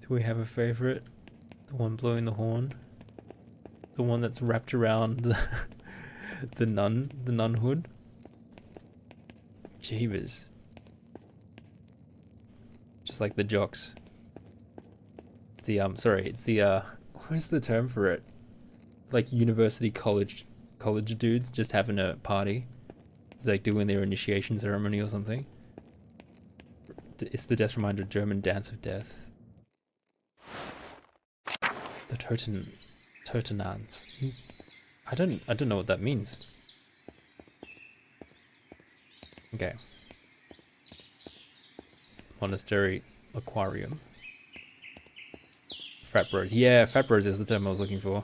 Do we have a favorite? The one blowing the horn? The one that's wrapped around the nun hood? Jeebus. Just like the jocks. It's the it's the what is the term for it? Like university college dudes just having a party. It's like doing their initiation ceremony or something. It's the death reminder German dance of death. The Totenans. I don't know what that means. Okay. Monastery aquarium. Frat bros. Yeah, frat bros is the term I was looking for.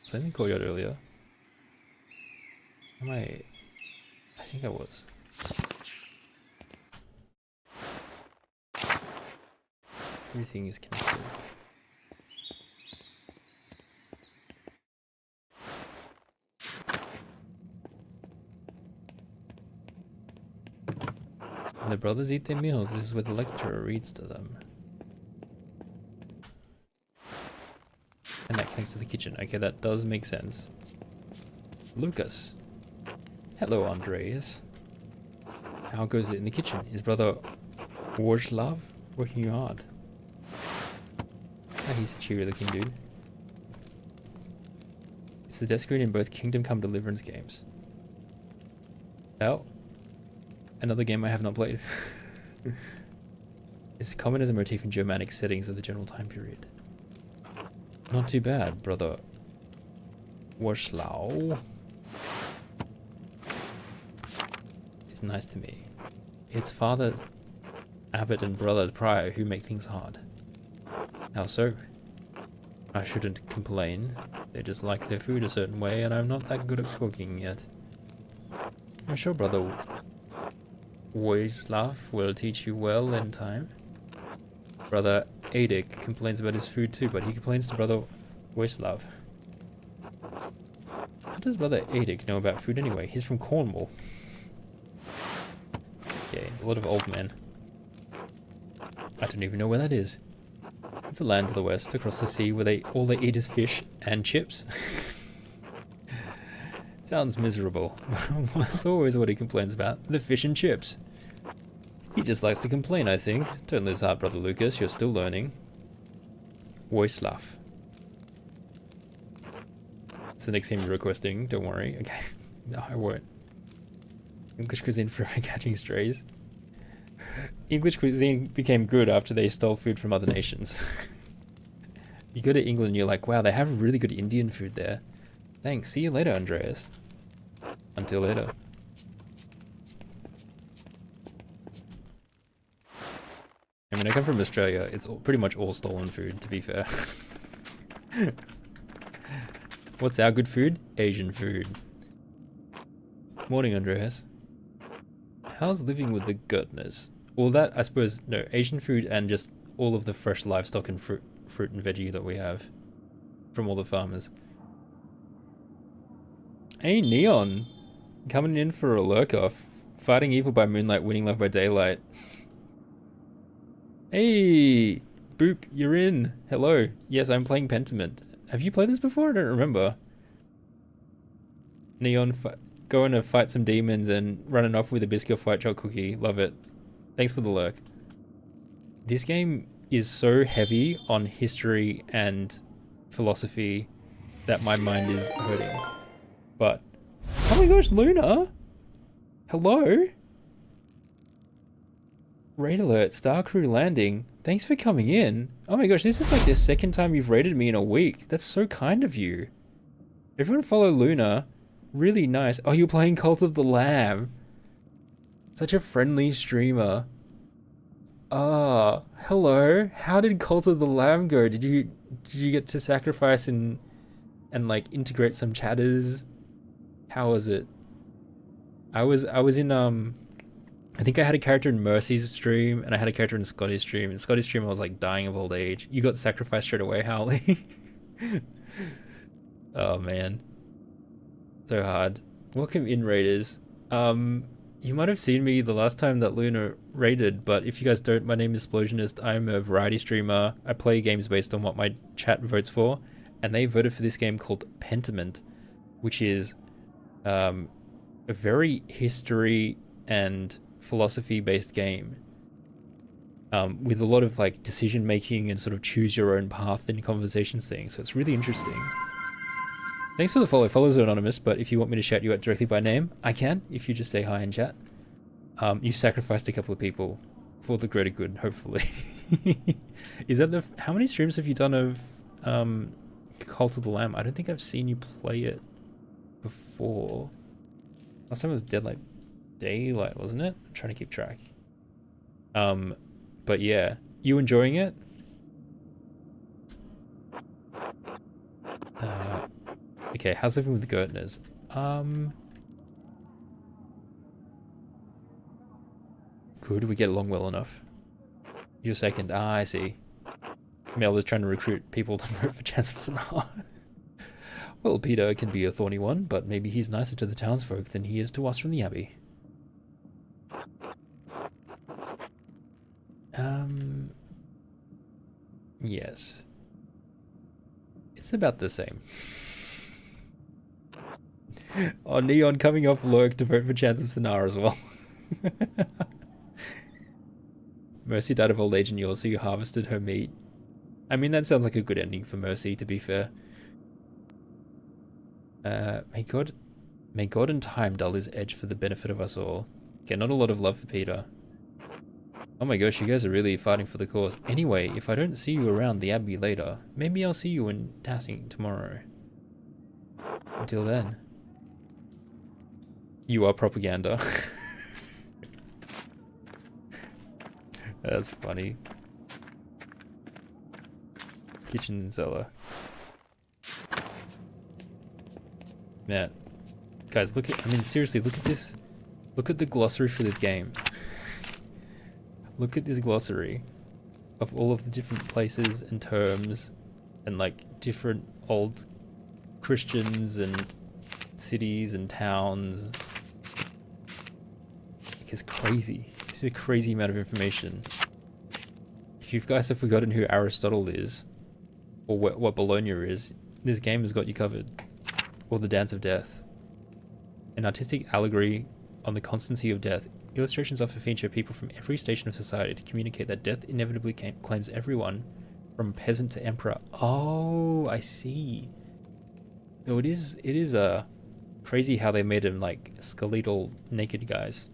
Was I in the courtyard earlier? Am I think I was. Everything is connected. When the brothers eat their meals, this is where the lecturer reads to them. And that connects to the kitchen. Okay, that does make sense. Lucas. Hello, Andreas. How goes it in the kitchen? Is brother Wojlav working hard? Oh, he's a cheery looking dude. It's the death screen in both Kingdom Come Deliverance games. Oh. Another game I have not played. It's common as a motif in Germanic settings of the general time period. Not too bad, brother Wojlav. It's nice to me. It's Father Abbot and Brother Prior who make things hard. How so? I shouldn't complain. They just like their food a certain way and I'm not that good at cooking yet. I'm sure Brother Wojlav will teach you well in time. Brother Adik complains about his food too, but he complains to Brother Wojlav. How does Brother Adik know about food anyway? He's from Cornwall. Okay, a lot of old men. I don't even know where that is. It's a land to the west, across the sea, where all they eat is fish and chips. Sounds miserable. That's always what he complains about, the fish and chips. He just likes to complain, I think. Don't lose heart, Brother Lucas, you're still learning. Wojlav. It's the next game you're requesting, don't worry. Okay, no, I won't. English cuisine forever catching strays. English cuisine became good after they stole food from other nations. You go to England and you're like, wow, they have really good Indian food there. Thanks, see you later, Andreas. Until later. I mean, I come from Australia, it's pretty much all stolen food, to be fair. What's our good food? Asian food. Morning, Andreas. How's living with the Gertners? All that, I suppose, no, Asian food and just all of the fresh livestock and fruit and veggie that we have from all the farmers. Hey, Neon! Coming in for a lurk-off. Fighting evil by moonlight, winning love by daylight. Hey! Boop, you're in. Hello. Yes, I'm playing Pentiment. Have you played this before? I don't remember. Neon, going to fight some demons and running off with a biscuit white chocolate cookie. Love it. Thanks for the lurk. This game is so heavy on history and philosophy that my mind is hurting. But, oh my gosh, Luna! Hello? Raid alert, Star Crew landing. Thanks for coming in. Oh my gosh, this is like the second time you've raided me in a week. That's so kind of you. Everyone follow Luna. Really nice. Oh, you're playing Cult of the Lamb. Such a friendly streamer. Ah, hello. How did Cult of the Lamb go? Did you get to sacrifice and like integrate some chatters? How was it? I was in I think I had a character in Mercy's stream and I had a character in Scotty's stream. In Scotty's stream I was like dying of old age. You got sacrificed straight away, Howley. Oh man. So hard. Welcome in, Raiders. You might have seen me the last time that Luna raided, but if you guys don't, my name is Splosionist. I'm a variety streamer. I play games based on what my chat votes for, and they voted for this game called Pentiment, which is a very history and philosophy based game with a lot of like decision making and sort of choose your own path in conversations things. So it's really interesting. Thanks for the follow. Follows are anonymous, but if you want me to shout you out directly by name, I can, if you just say hi in chat. You sacrificed a couple of people for the greater good, hopefully. Is that how many streams have you done of Cult of the Lamb? I don't think I've seen you play it before. Last time it was Deadlight Daylight, wasn't it? I'm trying to keep track. But yeah, you enjoying it? Okay, how's everything with the Gertners? Good, we get along well enough. You're second. Ah, I see. Mel is trying to recruit people to vote for Chancellor. Well, Peter can be a thorny one, but maybe he's nicer to the townsfolk than he is to us from the Abbey. Yes. It's about the same. Oh, Neon coming off Lurk to vote for Chance of Sonar as well. Mercy died of old age and yours, so you harvested her meat. I mean, that sounds like a good ending for Mercy, to be fair. May God and time dull his edge for the benefit of us all. Okay, not a lot of love for Peter. Oh my gosh, you guys are really fighting for the cause. Anyway, if I don't see you around the Abbey later, maybe I'll see you in Tatting tomorrow. Until then. You are propaganda. That's funny. Kitchen cellar. Man. Guys, look at, I mean, seriously, look at this. Look at the glossary for this game. Look at this glossary of all of the different places and terms and like different old Christians and cities and towns. Like, it's crazy. It's a crazy amount of information. If you guys have forgotten who Aristotle is, or what Bologna is, this game has got you covered. Or the Dance of Death. An artistic allegory on the constancy of death. Illustrations often feature people from every station of society to communicate that death inevitably claims everyone, from peasant to emperor. Oh, I see. Though it is crazy how they made him like skeletal naked guys.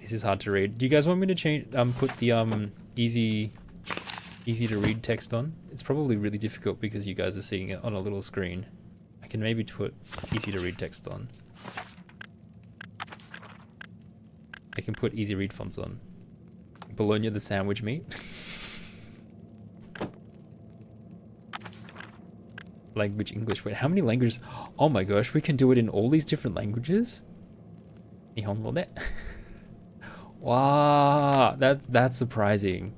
This is hard to read. Do you guys want me to change put the easy to read text on? It's probably really difficult because you guys are seeing it on a little screen. I can maybe put easy to read text on. I can put easy read fonts on. Bologna the sandwich meat. Language English. Wait, how many languages? Oh my gosh, we can do it in all these different languages? Nihongo de. Wow, that's surprising.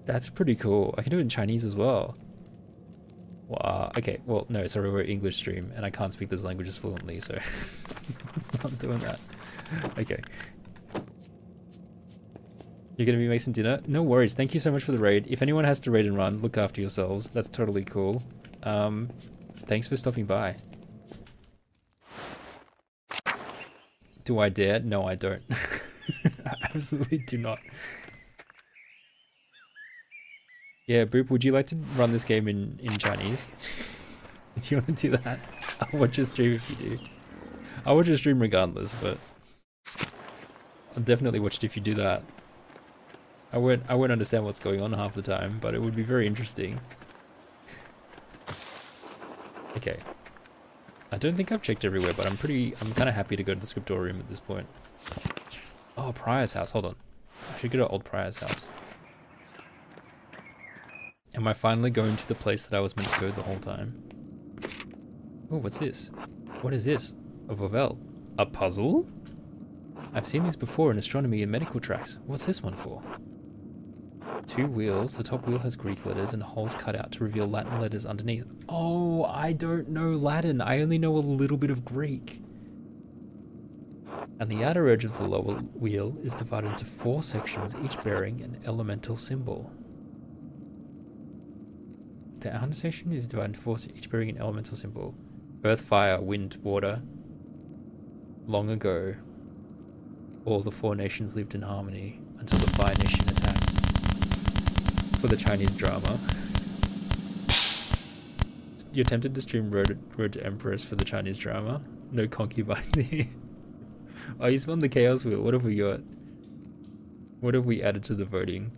That's pretty cool. I can do it in Chinese as well. Wow. Okay, well, no, sorry, we're English stream, and I can't speak those languages fluently, so it's not doing that. Okay. You're gonna be making some dinner? No worries. Thank you so much for the raid. If anyone has to raid and run, look after yourselves. That's totally cool. Thanks for stopping by. Do I dare? No, I don't. I absolutely do not. Yeah, Boop, would you like to run this game in Chinese? Do you want to do that? I'll watch your stream if you do. I'll watch your stream regardless, but I'll definitely watch it if you do that. I won't understand what's going on half the time, but it would be very interesting. Okay. I don't think I've checked everywhere, but I'm kind of happy to go to the scriptorium at this point. Oh, Prior's house. Hold on. I should go to old Prior's house. Am I finally going to the place that I was meant to go the whole time? Oh, what's this? What is this? A Vauvel. A puzzle? I've seen these before in astronomy and medical tracks. What's this one for? 2 wheels. The top wheel has Greek letters and holes cut out to reveal Latin letters underneath. Oh, I don't know Latin. I only know a little bit of Greek. And the outer edge of the lower wheel is divided into 4 sections, each bearing an elemental symbol. The outer section is divided into 4, each bearing an elemental symbol. Earth, fire, wind, water. Long ago, all the 4 nations lived in harmony until the Fire Nation attacked. For the Chinese drama. You're tempted to stream Road to Empress for the Chinese drama? No concubines here. Oh, you spun the chaos wheel. What have we got? What have we added to the voting?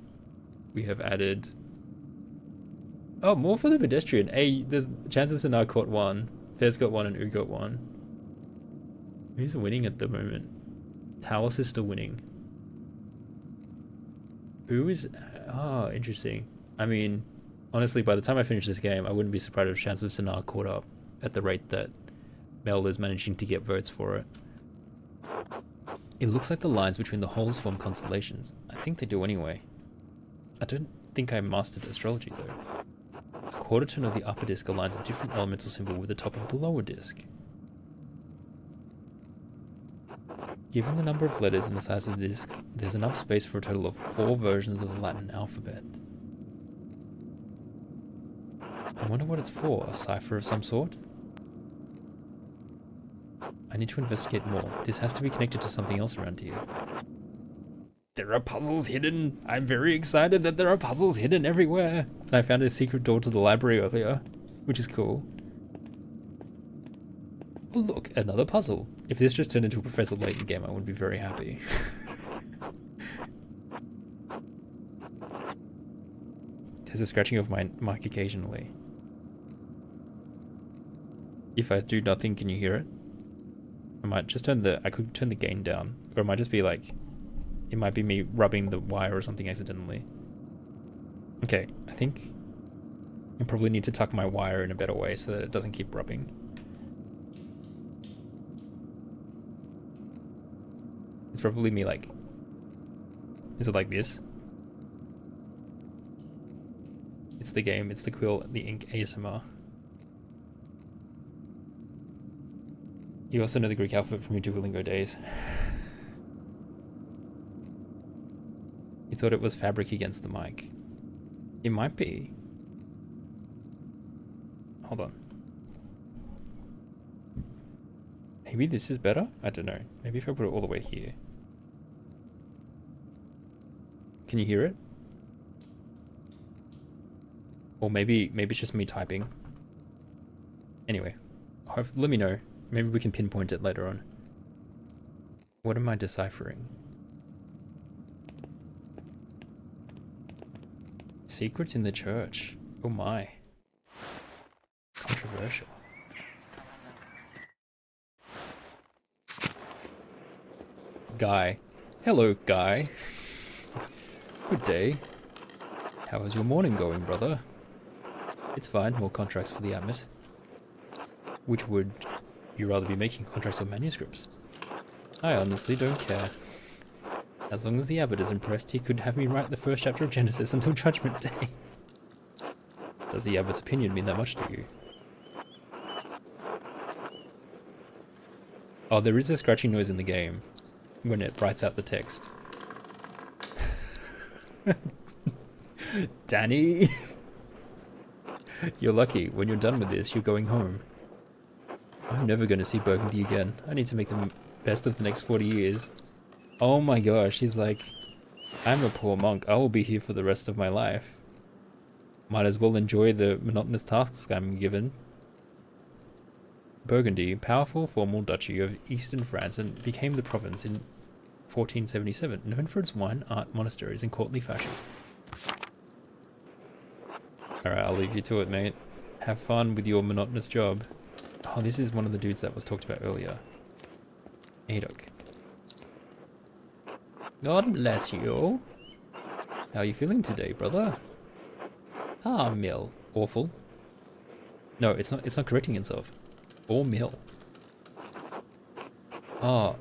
We have added... Oh, more for the pedestrian. Hey, there's chances in our caught 1. Fez got 1 and U got 1. Who's winning at the moment? Talus is still winning. Who is... Oh, interesting. I mean, honestly, by the time I finish this game, I wouldn't be surprised if Chance of Sinar caught up at the rate that Mel is managing to get votes for it. It looks like the lines between the holes form constellations. I think they do anyway. I don't think I mastered astrology though. A quarter turn of the upper disc aligns a different elemental symbol with the top of the lower disc. Given the number of letters and the size of the disc, there's enough space for a total of 4 versions of the Latin alphabet. I wonder what it's for, a cipher of some sort? I need to investigate more. This has to be connected to something else around here. There are puzzles hidden! I'm very excited that there are puzzles hidden everywhere! And I found a secret door to the library earlier, which is cool. Oh look, another puzzle. If this just turned into a Professor Layton game, I would be very happy. There's a scratching of my mic occasionally. If I do nothing, can you hear it? I might just I could turn the gain down. Or it might just be like, it might be me rubbing the wire or something accidentally. Okay, I think I probably need to tuck my wire in a better way so that it doesn't keep rubbing. It's probably me like, is it like this? It's the game, it's the quill, the ink ASMR. You also know the Greek alphabet from your Duolingo days. You thought it was fabric against the mic. It might be. Hold on. Maybe this is better? I don't know. Maybe if I put it all the way here. Can you hear it? Or maybe it's just me typing. Anyway, let me know. Maybe we can pinpoint it later on. What am I deciphering? Secrets in the church. Oh my. Controversial. Guy. Hello, Guy. Good day. How is your morning going, brother? It's fine, more contracts for the Abbot. Which would you rather be making, contracts or manuscripts? I honestly don't care. As long as the Abbot is impressed, he could have me write the first chapter of Genesis until Judgment Day. Does the Abbot's opinion mean that much to you? Oh, there is a scratching noise in the game when it writes out the text. Danny! You're lucky. When you're done with this, you're going home. I'm never going to see Burgundy again. I need to make the best of the next 40 years. Oh my gosh, he's like, I'm a poor monk. I will be here for the rest of my life. Might as well enjoy the monotonous tasks I'm given. Burgundy, powerful formal duchy of eastern France, and became the province in 1477, known for its wine, art, monasteries, and courtly fashion. Alright, I'll leave you to it, mate. Have fun with your monotonous job. Oh, this is one of the dudes that was talked about earlier. Adok. God bless you. How are you feeling today, brother? Ah, Mill. Awful. No, it's not correcting itself. Or Mill. Oh,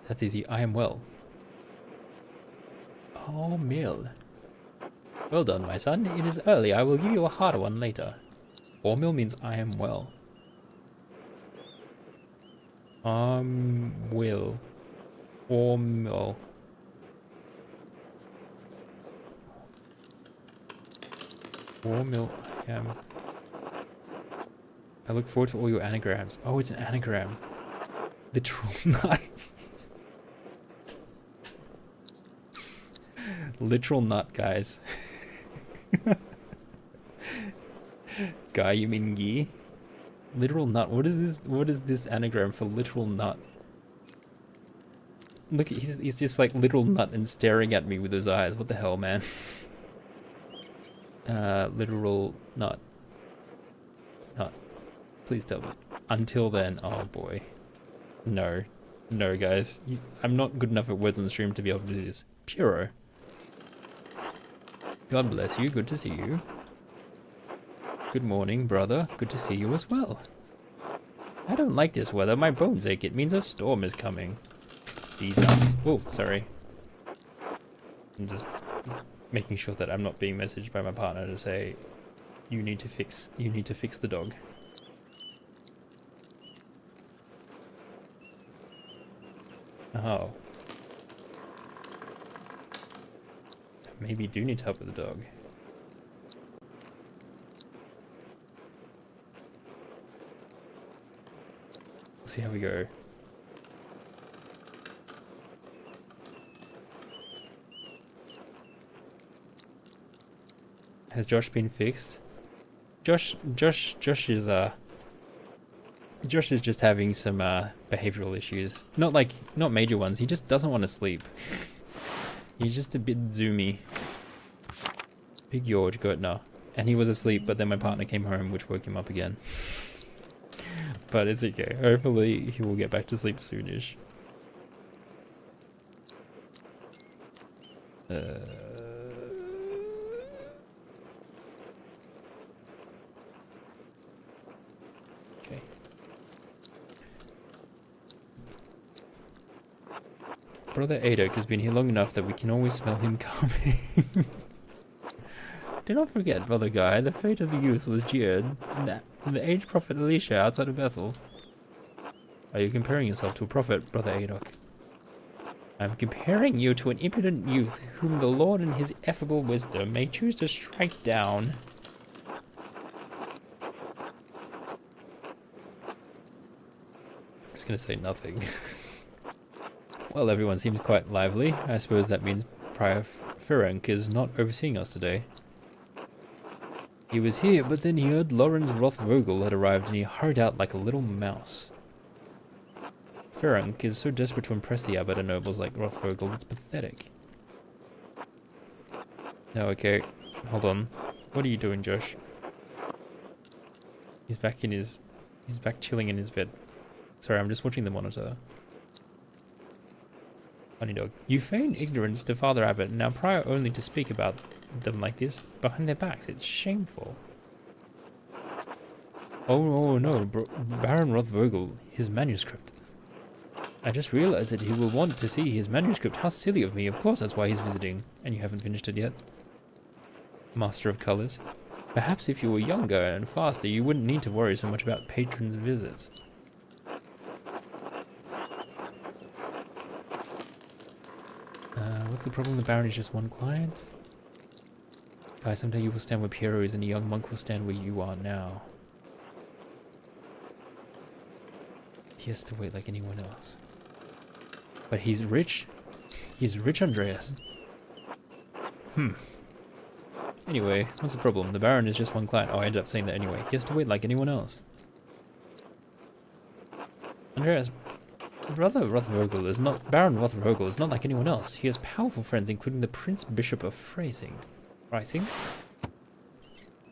that's easy. I am well. Oh, Mill. Well done, my son. It is early. I will give you a harder one later. Or Mill means I am well. Will. Or Mill. Or Mill. I am. I look forward to all your anagrams. Oh, it's an anagram. Literal nut. Literal nut, guys. Guy, you mean Gi? Literal nut. What is this? What is this anagram for literal nut? Look, he's just like literal nut and staring at me with his eyes. What the hell, man? Literal nut. Nut. Please tell me. Until then, oh boy. No. No, guys. I'm not good enough at words on the stream to be able to do this. Puro. God bless you. Good to see you. Good morning, brother. Good to see you as well. I don't like this weather. My bones ache. It means a storm is coming. These nuts. Oh, sorry. I'm just making sure that I'm not being messaged by my partner to say, you need to fix the dog. Oh. Maybe you do need help with the dog. We'll see how we go. Has Josh been fixed? Josh is just having some behavioral issues. Not major ones. He just doesn't want to sleep. He's just a bit zoomy. Big George Gertner. And he was asleep, but then my partner came home, which woke him up again. But it's okay. Hopefully he will get back to sleep soonish. Okay. Brother Adok has been here long enough that we can always smell him coming. Do not forget, Brother Guy, the fate of the youth was jeered, and the aged prophet Elisha outside of Bethel. Are you comparing yourself to a prophet, Brother Adok? I'm comparing you to an impudent youth whom the Lord in his effable wisdom may choose to strike down. I'm just gonna say nothing. Well, everyone seems quite lively. I suppose that means Prior Ferenc is not overseeing us today. He was here, but then he heard Lorenz Rothvogel had arrived and he hurried out like a little mouse. Ferenc is so desperate to impress the Abada nobles like Rothvogel, it's pathetic. No, okay. Hold on. What are you doing, Josh? He's back chilling in his bed. Sorry, I'm just watching the monitor. Funny dog. You feign ignorance to Father Abbot, and now Prior only to speak about them like this behind their backs. It's shameful. Oh no, Baron Rothvogel, his manuscript. I just realized that he will want to see his manuscript. How silly of me. Of course that's why he's visiting. And you haven't finished it yet. Master of Colors. Perhaps if you were younger and faster, you wouldn't need to worry so much about patrons' visits. What's the problem? The Baron is just one client? Guys, someday you will stand where Piero is and a young monk will stand where you are now. He has to wait like anyone else. But he's rich. He's rich, Andreas. Anyway, what's the problem? The Baron is just one client. Oh, I ended up saying that anyway. He has to wait like anyone else. Andreas, Brother Rothvogel is not... Baron Rothvogel is not like anyone else. He has powerful friends, including the Prince Bishop of Freising.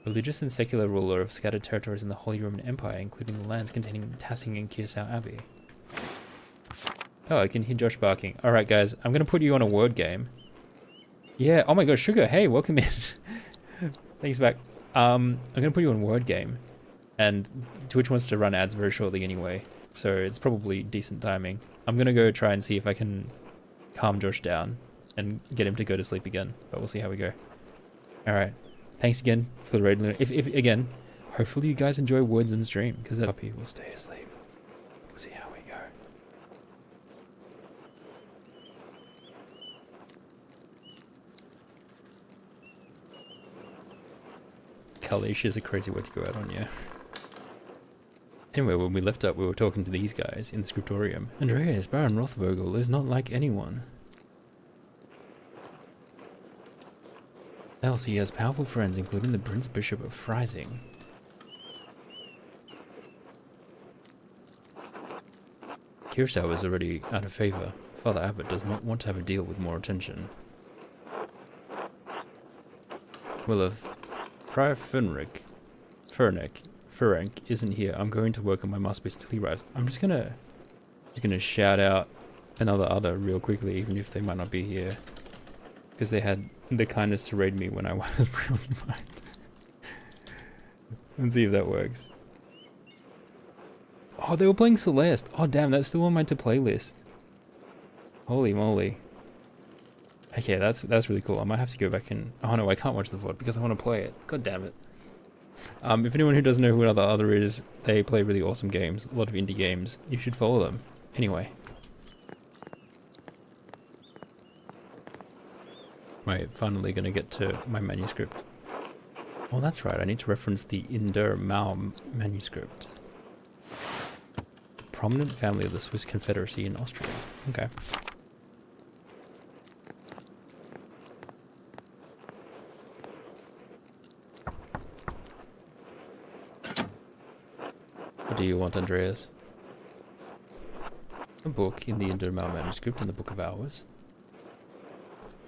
religious and secular ruler of scattered territories in the Holy Roman Empire, including the lands containing Tassing and Kirsau Abbey. Oh, I can hear Josh barking. Alright guys, I'm going to put you on a word game. Yeah, oh my gosh, Sugar, hey, welcome in. Thanks back. I'm going to put you on a word game. And Twitch wants to run ads very shortly anyway, so it's probably decent timing. I'm going to go try and see if I can calm Josh down and get him to go to sleep again, but we'll see how we go. Alright, thanks again for the raid. If again, hopefully you guys enjoy words in stream, because that puppy will stay asleep. We'll see how we go. Kalish is a crazy way to go out on, yeah. Anyway, when we left up, we were talking to these guys in the scriptorium. Andreas, Baron Rothvogel is not like anyone. Else he has powerful friends, including the Prince Bishop of Freising. Kirsau is already out of favour. Father Abbot does not want to have a deal with more attention. Well, if Prior Ferenc isn't here, I'm going to work on my masterpiece until he arrives. I'm just gonna shout out another other real quickly, even if they might not be here, because they had the kindness to raid me when I was preoccupied. Let's see if that works. Oh, they were playing Celeste. Oh damn, that's still on my to play list. Holy moly. Okay, that's really cool. I might have to go back and... Oh no, I can't watch the VOD because I want to play it. God damn it. If anyone who doesn't know who another other is, they play really awesome games. A lot of indie games. You should follow them. Anyway. Right, finally gonna get to my manuscript. Oh, that's right. I need to reference the Inder Mao manuscript. Prominent family of the Swiss Confederacy in Austria. Okay. What do you want, Andreas? A book in the Inder Mao manuscript in the Book of Hours.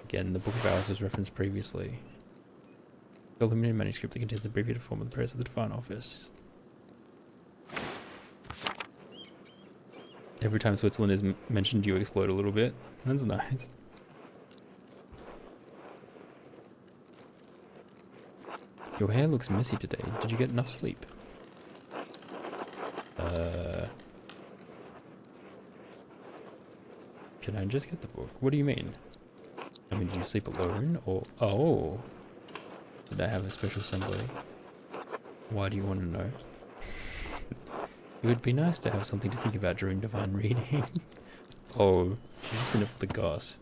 Again, the Book of Hours was referenced previously. The illuminated manuscript that contains the abbreviated form of the prayers of the Divine Office. Every time Switzerland is mentioned, you explode a little bit. That's nice. Your hair looks messy today. Did you get enough sleep? Can I just get the book? What do you mean? I mean, did you sleep alone, or... Oh! Did I have a special somebody? Why do you want to know? It would be nice to have something to think about during divine reading. Oh, she's just in it for the goss.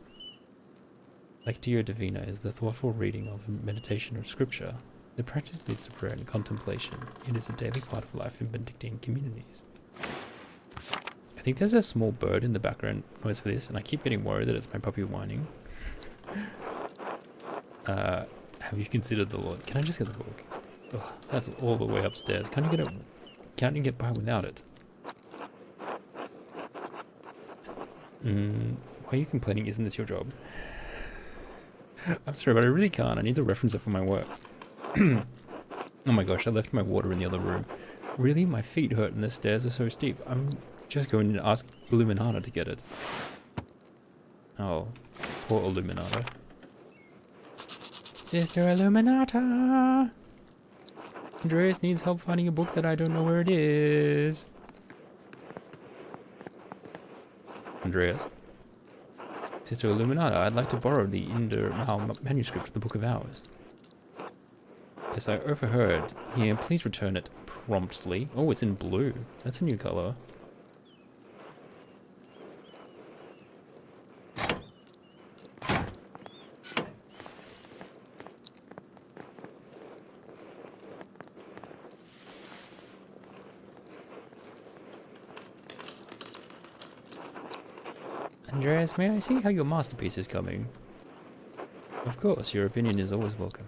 Lectio Divina is the thoughtful reading of meditation or scripture. The practice leads to prayer and contemplation. It is a daily part of life in Benedictine communities. I think there's a small bird in the background noise for this, and I keep getting worried that it's my puppy whining. Have you considered the Lord? Can I just get the book? Ugh, that's all the way upstairs. Can't you get it? Can't you get by without it? Why are you complaining? Isn't this your job? I'm sorry, but I really can't. I need to reference it for my work. Oh my gosh, I left my water in the other room. Really? My feet hurt and the stairs are so steep. I'm just going to ask Illuminata to get it. Oh, poor Illuminata. Sister Illuminata! Andreas needs help finding a book that I don't know where it is. Andreas? Sister Illuminata, I'd like to borrow the Inder Mao manuscript of the Book of Hours. Yes, I overheard. Here, please return it promptly. Oh, it's in blue. That's a new color. Andreas, may I see how your masterpiece is coming? Of course, your opinion is always welcome.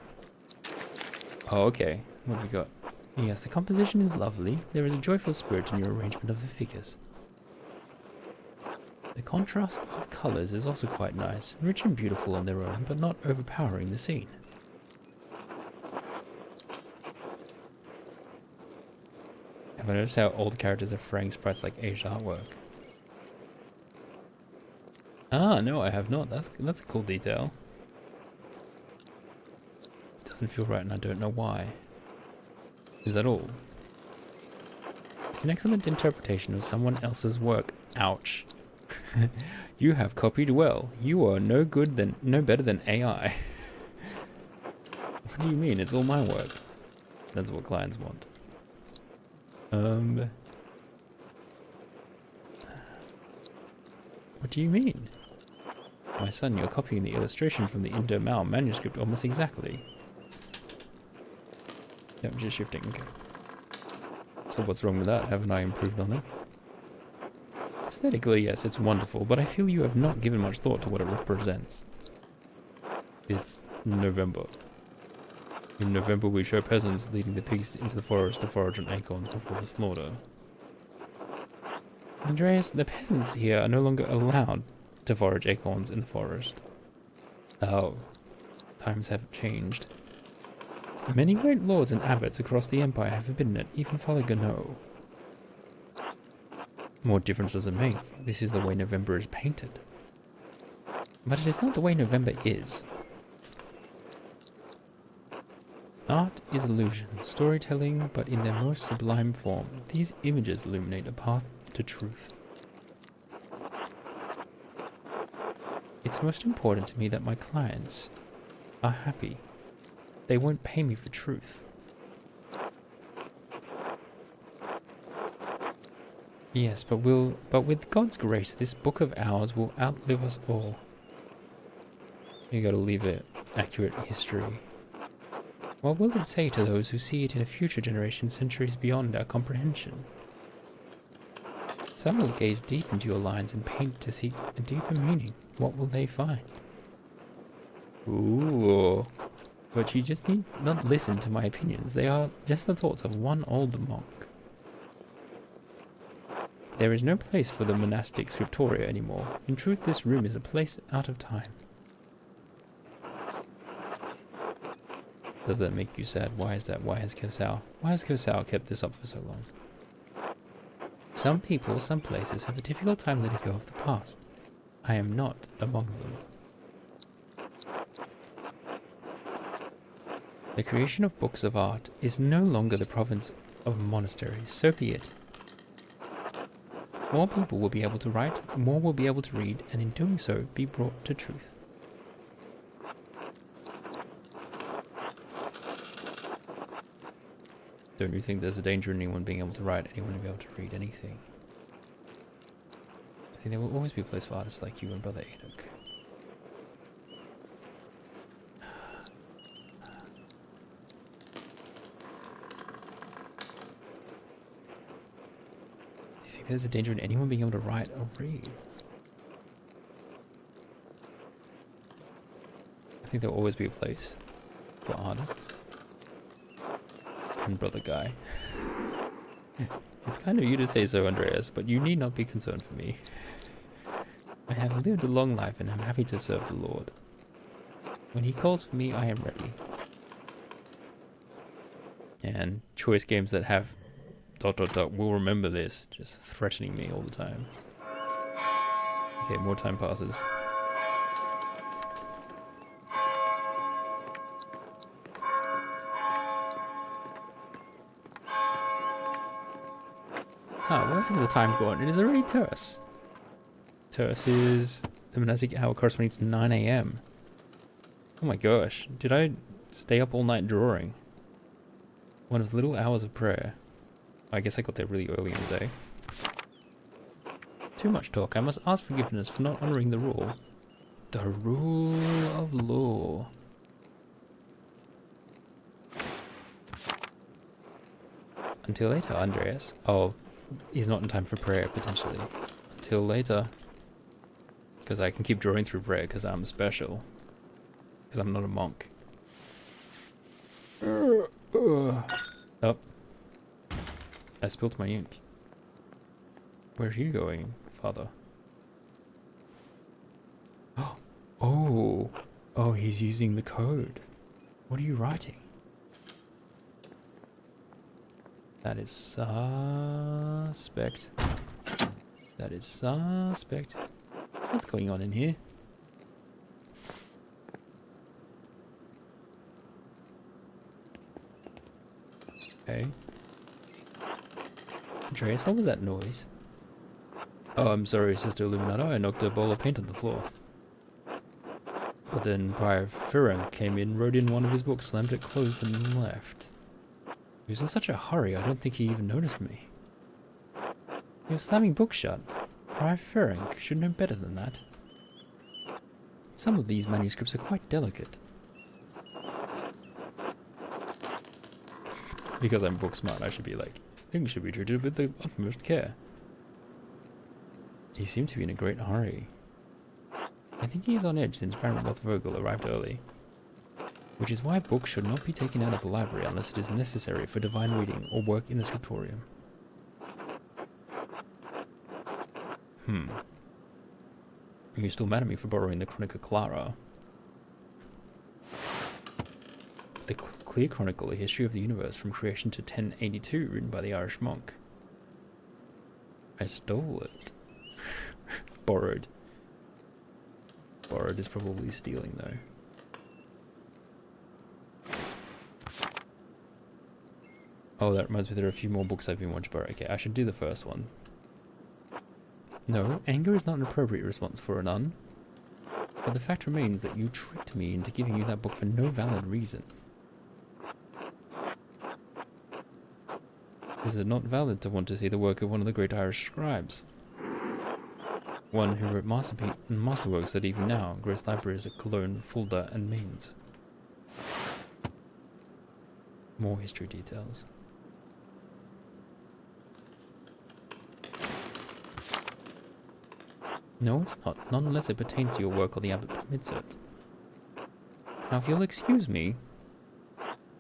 Oh, okay. What have we got? Yes, the composition is lovely. There is a joyful spirit in your arrangement of the figures. The contrast of colours is also quite nice, rich and beautiful on their own, but not overpowering the scene. Have I noticed how all the characters are fraying sprites like aged artwork? Ah, no, I have not. That's a cool detail. Doesn't feel right, and I don't know why. Is that all? It's an excellent interpretation of someone else's work. Ouch. You have copied well. You are no better than AI. What do you mean? It's all my work. That's what clients want. What do you mean? My son, you're copying the illustration from the Indo Mao manuscript almost exactly. Yep, just shifting. Okay. So what's wrong with that? Haven't I improved on it? Aesthetically, yes, it's wonderful, but I feel you have not given much thought to what it represents. It's November. In November, we show peasants leading the pigs into the forest to forage on acorns before the slaughter. Andreas, the peasants here are no longer allowed to forage acorns in the forest. Oh, times have changed. Many great lords and abbots across the empire have forbidden it, even Father Gano. What difference does it make? This is the way November is painted. But it is not the way November is. Art is illusion, storytelling, but in their most sublime form. These images illuminate a path to truth. It's most important to me that my clients are happy. They won't pay me for truth. Yes, but with God's grace, this book of ours will outlive us all. You gotta leave it accurate history. What will it say to those who see it in a future generation centuries beyond our comprehension? Some will gaze deep into your lines and paint to seek a deeper meaning. What will they find? Ooh. But you just need not listen to my opinions. They are just the thoughts of one old monk. There is no place for the monastic scriptoria anymore. In truth, this room is a place out of time. Does that make you sad? Why is that? Why has Kursao kept this up for so long? Some people, some places have a difficult time letting go of the past. I am not among them. The creation of books of art is no longer the province of monasteries, so be it. More people will be able to write, more will be able to read, and in doing so, be brought to truth. Don't you think there's a danger in anyone being able to write, anyone being able to read anything? I think there will always be a place for artists like you and Brother Enoch. Do you think there's a danger in anyone being able to write or read? I think there will always be a place for artists. And Brother Guy. It's kind of you to say so, Andreas, but you need not be concerned for me. I have lived a long life and am happy to serve the Lord. When he calls for me, I am ready. And choice games that have ... will remember this, just threatening me all the time. Okay, more time passes. Where has the time gone? It is already Terrace. Terrace is the monastic hour corresponding to 9 AM. Oh my gosh, did I stay up all night drawing? One of the little hours of prayer. I guess I got there really early in the day. Too much talk. I must ask forgiveness for not honoring the rule. The rule of law. Until later, Andreas. Oh, he's not in time for prayer, potentially. Until later. Because I can keep drawing through prayer, because I'm special. Because I'm not a monk. Oh. I spilled my ink. Where are you going, Father? Oh. Oh, he's using the code. What are you writing? That is suspect. That is suspect. What's going on in here? Okay. Andreas, what was that noise? Oh, I'm sorry, Sister Illuminato. I knocked a bowl of paint on the floor. But then Prior Ferenc came in, wrote in one of his books, slammed it closed, and left. He was in such a hurry, I don't think he even noticed me. He was slamming books shut. Prior Ferenc should know better than that. Some of these manuscripts are quite delicate. Because I'm book smart, I should be like, things should be treated with the utmost care. He seemed to be in a great hurry. I think he is on edge since Baron Rothvogel arrived early. Which is why books should not be taken out of the library unless it is necessary for divine reading or work in a scriptorium. Are you still mad at me for borrowing the Chronica Clara? The Clear Chronicle, a history of the universe from creation to 1082, written by the Irish monk. I stole it. Borrowed. Borrowed is probably stealing, though. Oh, that reminds me, there are a few more books I've been wanting to borrow. Okay, I should do the first one. No, anger is not an appropriate response for a nun. But the fact remains that you tricked me into giving you that book for no valid reason. Is it not valid to want to see the work of one of the great Irish scribes? One who wrote masterworks that even now grace libraries at Cologne, Fulda, and Mainz. More history details. No, it's not. Not unless it pertains to your work or the abbot permits it. Now, if you'll excuse me...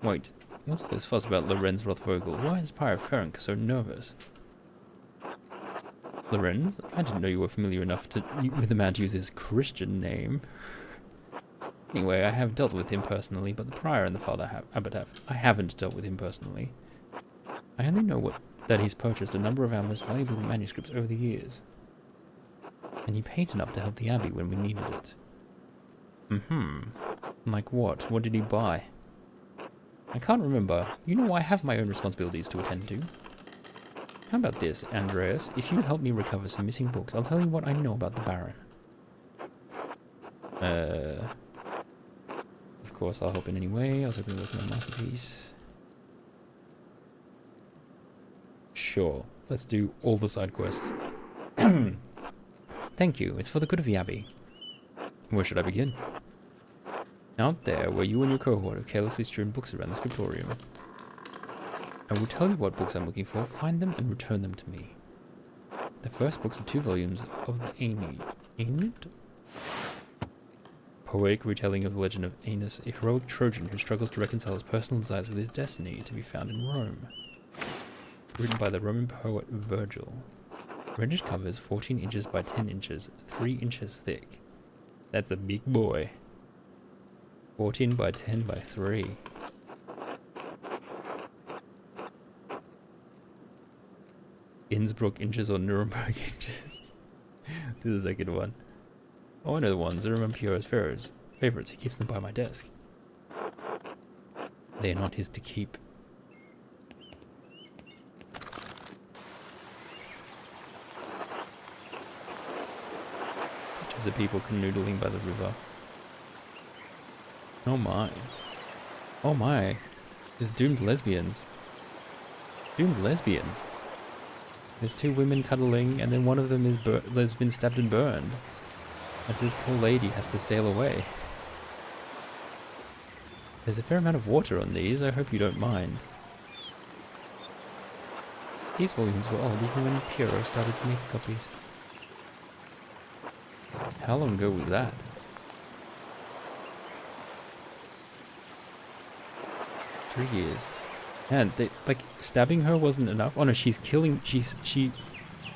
Wait, what's all this fuss about Lorenz Rothvogel? Why is Prior Ferenc so nervous? Lorenz? I didn't know you were familiar enough with the man to use his Christian name. Anyway, I have dealt with him personally, but the prior and the father abbot have. I haven't dealt with him personally. I only know that he's purchased a number of our most valuable manuscripts over the years. And he paid enough to help the abbey when we needed it. Like what? What did he buy? I can't remember. You know, I have my own responsibilities to attend to. How about this, Andreas? If you help me recover some missing books, I'll tell you what I know about the Baron. Of course, I'll help in any way. I was hoping to work on a masterpiece. Sure. Let's do all the side quests. Thank you. It's for the good of the Abbey. Where should I begin? Out there, where you and your cohort have carelessly strewn books around the scriptorium. I will tell you what books I'm looking for, find them, and return them to me. The first books are 2 volumes of the Aeneid? Poetic retelling of the legend of Aeneas, a heroic Trojan who struggles to reconcile his personal desires with his destiny, to be found in Rome. Written by the Roman poet Virgil. Rendered covers 14 inches by 10 inches, 3 inches thick. That's a big boy. 14 by 10 by 3. Innsbruck inches or Nuremberg inches? Do the second one. Oh, I know the ones. I remember Pierre's favorites. He keeps them by my desk. They are not his to keep. Pictures of people canoodling by the river. Oh my. Oh my. There's doomed lesbians. Doomed lesbians. There's 2 women cuddling, and then one of them has been stabbed and burned. As this poor lady has to sail away. There's a fair amount of water on these, I hope you don't mind. These volumes were old even when Piero started to make copies. How long ago was that? 3 years. And stabbing her wasn't enough. Oh no, she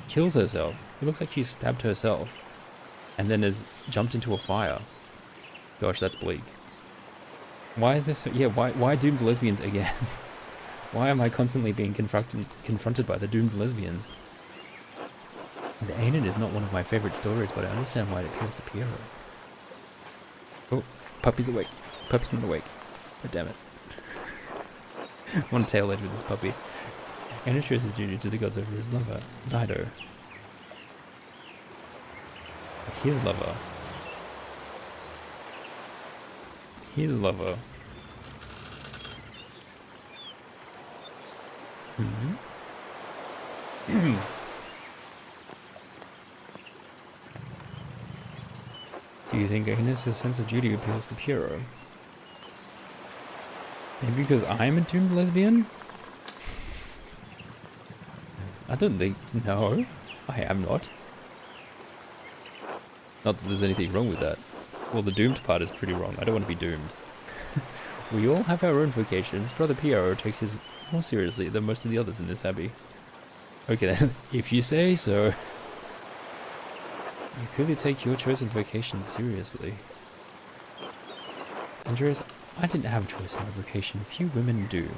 kills herself. It looks like she stabbed herself. And then has jumped into a fire. Gosh, that's bleak. Why is this so, yeah, why doomed lesbians again? Why am I constantly being confronted by the doomed lesbians? The Aenon is not one of my favorite stories, but I understand why it appeals to Piero. Oh, puppy's awake. Puppy's not awake. Oh, damn it. I want to tail edge with this puppy. Aenon shows his duty to the gods over his lover, Dido. His lover. His lover. Do you think Aeneas' sense of duty appeals to Piero? Maybe because I'm a doomed lesbian? I don't think... No, I am not. Not that there's anything wrong with that. Well, the doomed part is pretty wrong. I don't want to be doomed. We all have our own vocations. Brother Piero takes his more seriously than most of the others in this abbey. Okay then, if you say so. You clearly take your chosen vocation seriously. Andreas, I didn't have a choice in my vocation. Few women do.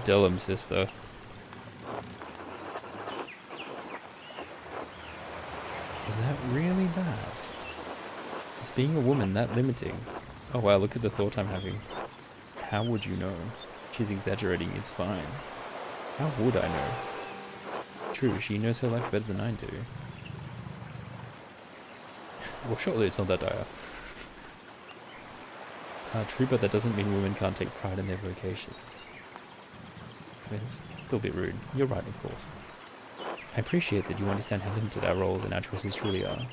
Dellum, sister. Is that really bad? Is being a woman that limiting? Oh wow, look at the thought I'm having. How would you know? She's exaggerating, it's fine. How would I know? True, she knows her life better than I do. Well, surely it's not that dire. True, but that doesn't mean women can't take pride in their vocations. It's still a bit rude. You're right, of course. I appreciate that you understand how limited our roles and our choices truly are.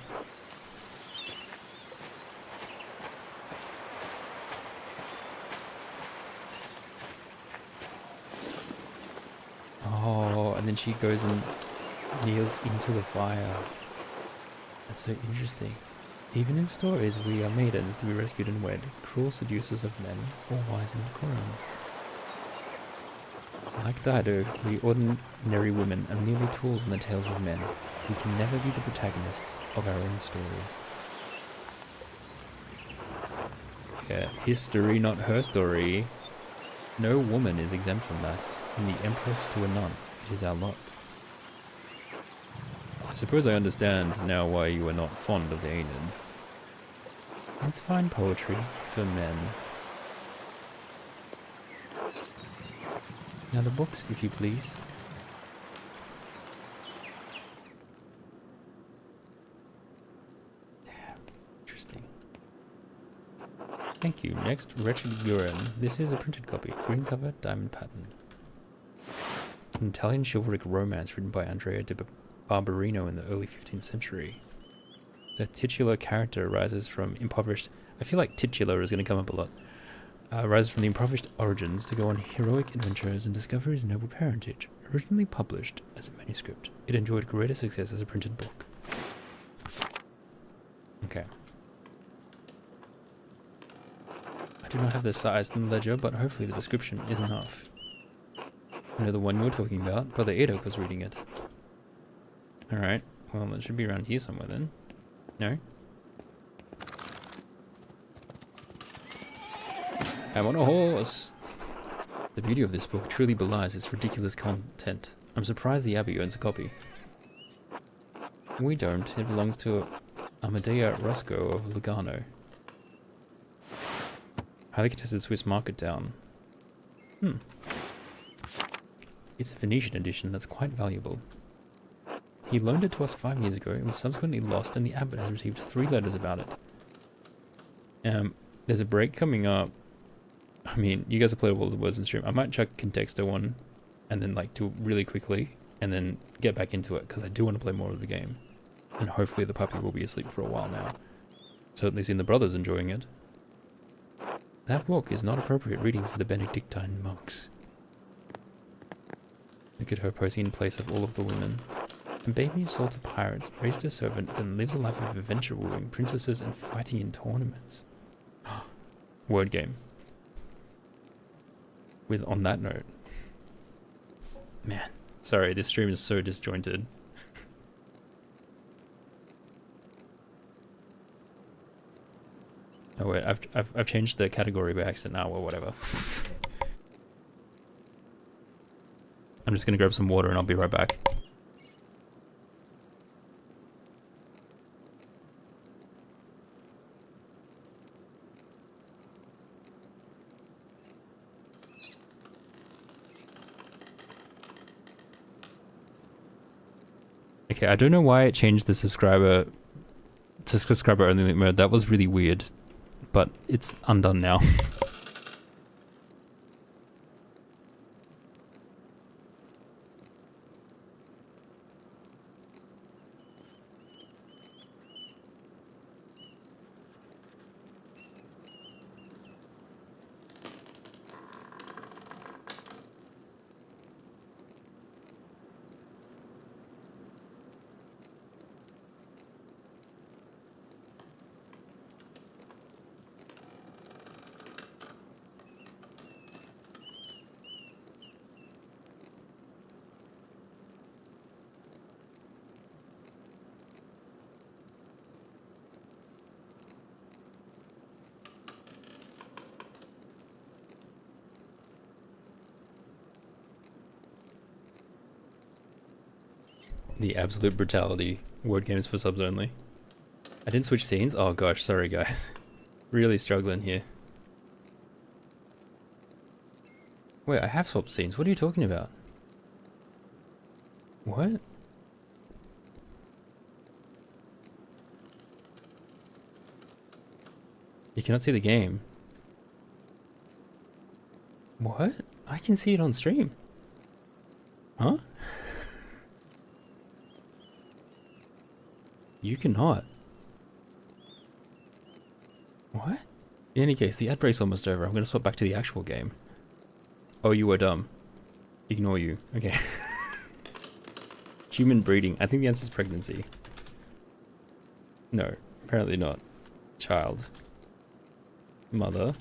Oh, and then she goes and kneels into the fire. That's so interesting. Even in stories, we are maidens to be rescued and wed, cruel seducers of men, or wise in crowns. Like Dido, we ordinary women are merely tools in the tales of men. We can never be the protagonists of our own stories. Yeah, history, not her story. No woman is exempt from that. From the empress to a nun, it is our lot. I suppose I understand now why you are not fond of the Aeneid. It's fine poetry for men. Now the books, if you please. Damn, interesting. Thank you. Next, Wretched Guren. This is a printed copy. Green cover, diamond pattern. An Italian chivalric romance written by Andrea de Barberino in the early 15th century. The titular character rises from impoverished... I feel like titular is going to come up a lot. Rises from the impoverished origins to go on heroic adventures and discover his noble parentage. Originally published as a manuscript, it enjoyed greater success as a printed book. Okay. I do not have the size in the ledger, but hopefully the description is enough. I know the one you're talking about. Brother Adok was reading it. Alright, well it should be around here somewhere then. No? I'm on a horse! The beauty of this book truly belies its ridiculous content. I'm surprised the Abbey owns a copy. We don't. It belongs to Amadea Rusco of Lugano. Highly contested Swiss market town. It's a Venetian edition that's quite valuable. He loaned it to us 5 years ago. It was subsequently lost, and the abbot has received 3 letters about it. There's a break coming up. I mean, you guys have played all the words in stream. I might chuck Contexto one, and then like do it really quickly, and then get back into it, because I do want to play more of the game. And hopefully the puppy will be asleep for a while now. Certainly seen the brothers enjoying it. That book is not appropriate reading for the Benedictine monks. Look at her posing in place of all of the women. A baby sold to pirates, raised a servant, then lives a life of adventure wooing princesses and fighting in tournaments. Word game. On that note. Man, sorry, this stream is so disjointed. Oh wait, I've changed the category by accident now, or whatever. I'm just gonna grab some water and I'll be right back. Okay, I don't know why it changed the subscriber to subscriber only mode. That was really weird, but it's undone now. The absolute brutality. Word games for subs only. I didn't switch scenes? Oh gosh, sorry guys. Really struggling here. Wait, I have swapped scenes. What are you talking about? What? You cannot see the game. What? I can see it on stream. Huh? You cannot. What? In any case, the ad break's almost over. I'm going to swap back to the actual game. Oh, you were dumb. Ignore you. Okay. Human breeding. I think the answer is pregnancy. No, apparently not. Child. Mother.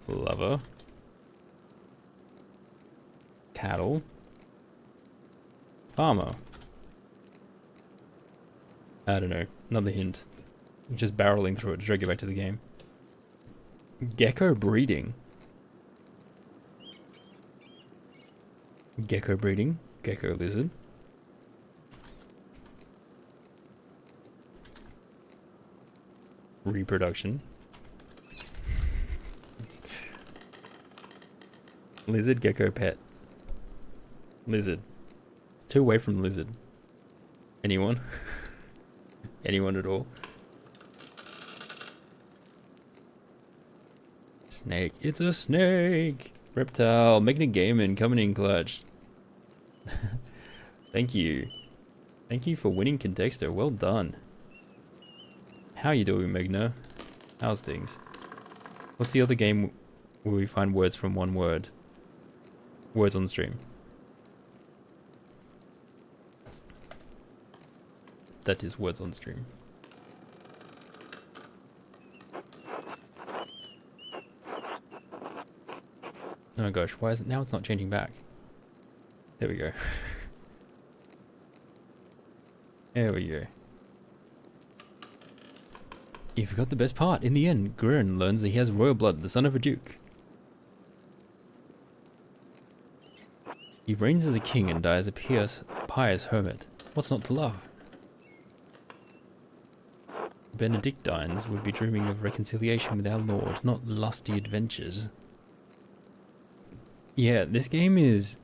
Lover. Cattle. Farmer. I don't know. Another hint. I'm just barreling through it to try to get back to the game. Gecko breeding. Gecko breeding. Gecko lizard. Reproduction. Lizard, gecko, pet. Lizard. It's 2 away from lizard. Anyone? Anyone at all? Snake. It's a snake! Reptile. Making a game and coming in clutch. Thank you. Thank you for winning Contexto. Well done. How you doing, Megna? How's things? What's the other game where we find words from one word? Words on stream. That is words on stream. Oh gosh, why is it now? It's not changing back. There we go. There we go. You forgot the best part. In the end, Gurren learns that he has royal blood, the son of a duke. He reigns as a king and dies a pious hermit. What's not to love? Benedictines would be dreaming of reconciliation with our lord, not lusty adventures. Yeah, this game is...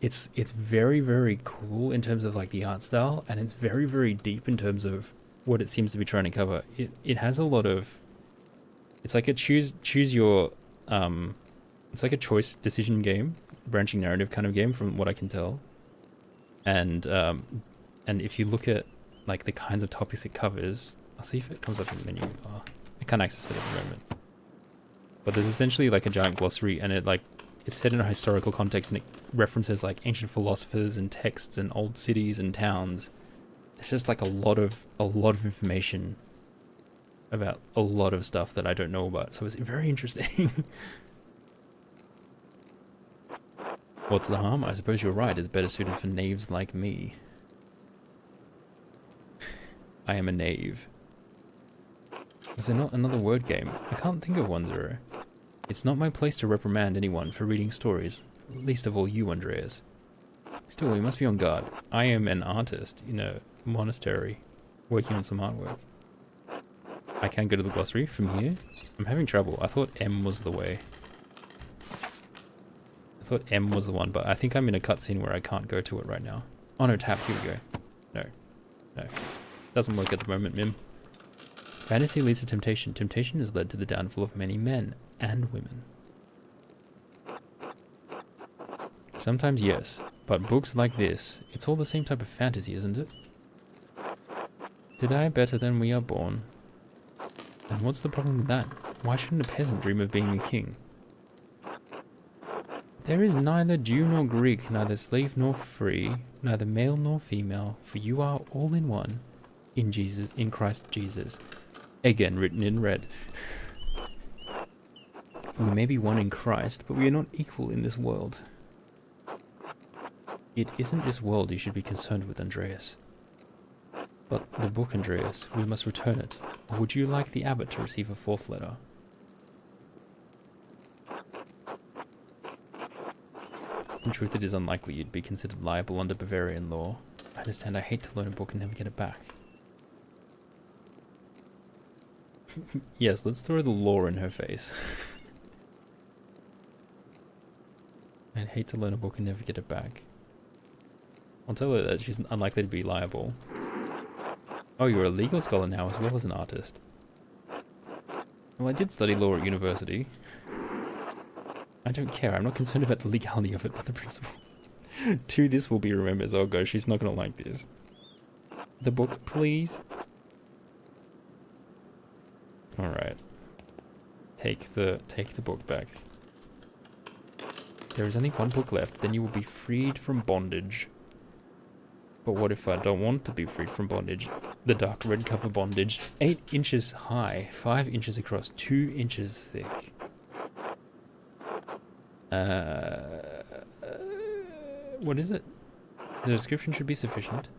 It's very, very cool in terms of like the art style, and it's very, very deep in terms of what it seems to be trying to cover. It has a lot of... It's like a choose your... it's like a choice decision game, branching narrative kind of game from what I can tell. And if you look at like the kinds of topics it covers... I'll see if it comes up in the menu. Oh, I can't access it at the moment. But there's essentially like a giant glossary, and it's set in a historical context, and it references like ancient philosophers and texts and old cities and towns. There's just like a lot of information about a lot of stuff that I don't know about. So it's very interesting. What's the harm? I suppose you're right. It's better suited for knaves like me. I am a knave. Is there not another word game? I can't think of one, Zero. It's not my place to reprimand anyone for reading stories, least of all you, Andreas. Still, we must be on guard. I am an artist in a monastery, working on some artwork. I can't go to the glossary from here. I'm having trouble. I thought M was the way. I thought M was the one, but I think I'm in a cutscene where I can't go to it right now. Oh no, tab, here we go. No. No. Doesn't work at the moment, Mim. Fantasy leads to temptation. Temptation has led to the downfall of many men and women. Sometimes yes, but books like this, it's all the same type of fantasy, isn't it? To die better than we are born. And what's the problem with that? Why shouldn't a peasant dream of being a king? There is neither Jew nor Greek, neither slave nor free, neither male nor female, for you are all in one, in Jesus, in Christ Jesus. Again, written in red. We may be one in Christ, but we are not equal in this world. It isn't this world you should be concerned with, Andreas. But the book, Andreas, we must return it. Or would you like the abbot to receive a fourth letter? In truth, it is unlikely you'd be considered liable under Bavarian law. I understand I hate to loan a book and never get it back. Yes, let's throw the law in her face. I'd hate to loan a book and never get it back. I'll tell her that she's unlikely to be liable. Oh, you're a legal scholar now as well as an artist. Well, I did study law at university. I don't care, I'm not concerned about the legality of it, but the principle. To this will be remembered. Oh gosh, she's not gonna like this. The book, please. Alright. Take the book back. There is only one book left, then you will be freed from bondage. But what if I don't want to be freed from bondage? The dark red cover bondage. 8 inches high, 5 inches across, 2 inches thick. What is it? The description should be sufficient.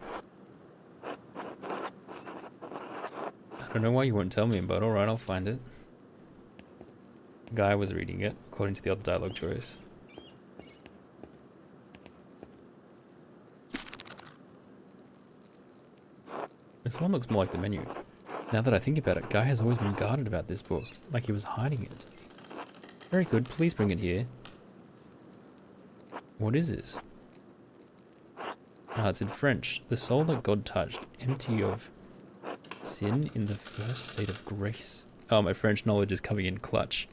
I don't know why you won't tell me, but alright, I'll find it. Guy was reading it, according to the other dialogue choice. This one looks more like the menu. Now that I think about it, Guy has always been guarded about this book, like he was hiding it. Very good, please bring it here. What is this? Ah, it's in French. The soul that God touched, empty of sin in the first state of grace. Oh, my French knowledge is coming in clutch.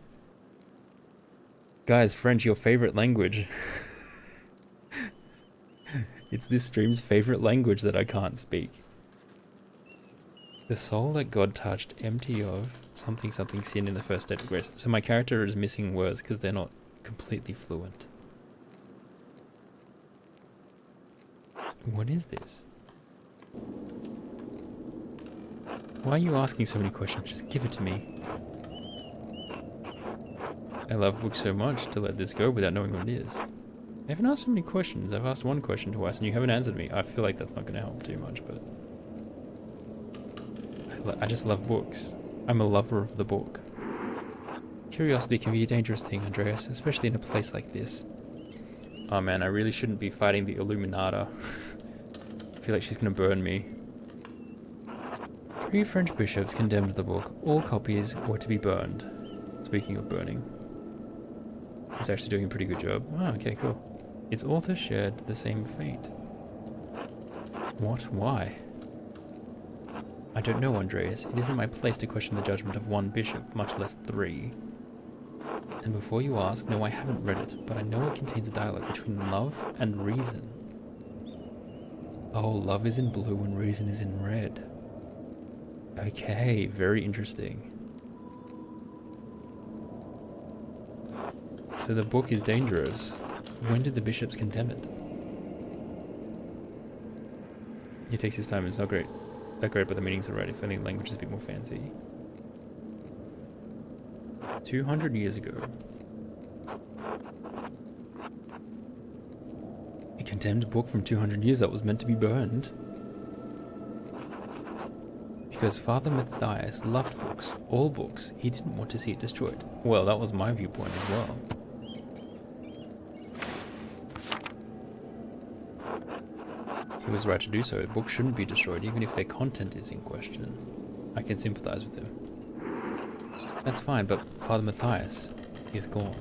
Guys, French, your favorite language. It's this stream's favorite language that I can't speak. The soul that God touched, empty of something sin in the first state of grace. So my character is missing words because they're not completely fluent. What is this? Why are you asking so many questions? Just give it to me. I love books so much to let this go without knowing what it is. I haven't asked so many questions. I've asked one question twice and you haven't answered me. I feel like that's not going to help too much, but... I just love books. I'm a lover of the book. Curiosity can be a dangerous thing, Andreas, especially in a place like this. Oh man, I really shouldn't be fighting the Illuminata. I feel like she's gonna burn me. 3 French bishops condemned the book. All copies were to be burned. Speaking of burning. He's actually doing a pretty good job. Oh, okay, cool. Its author shared the same fate. What? Why? I don't know, Andreas. It isn't my place to question the judgment of one bishop, much less 3. And before you ask, no, I haven't read it, but I know it contains a dialogue between love and reason. Oh, love is in blue and reason is in red. Okay, very interesting. So the book is dangerous. When did the bishops condemn it? He takes his time, it's not great. That great, but the meaning's alright, if only the language is a bit more fancy. 200 years ago. A condemned book from 200 years that was meant to be burned. Because Father Matthias loved books, all books. He didn't want to see it destroyed. Well, that was my viewpoint as well. He was right to do so. Books shouldn't be destroyed, even if their content is in question. I can sympathize with him. That's fine, but Father Matthias is gone.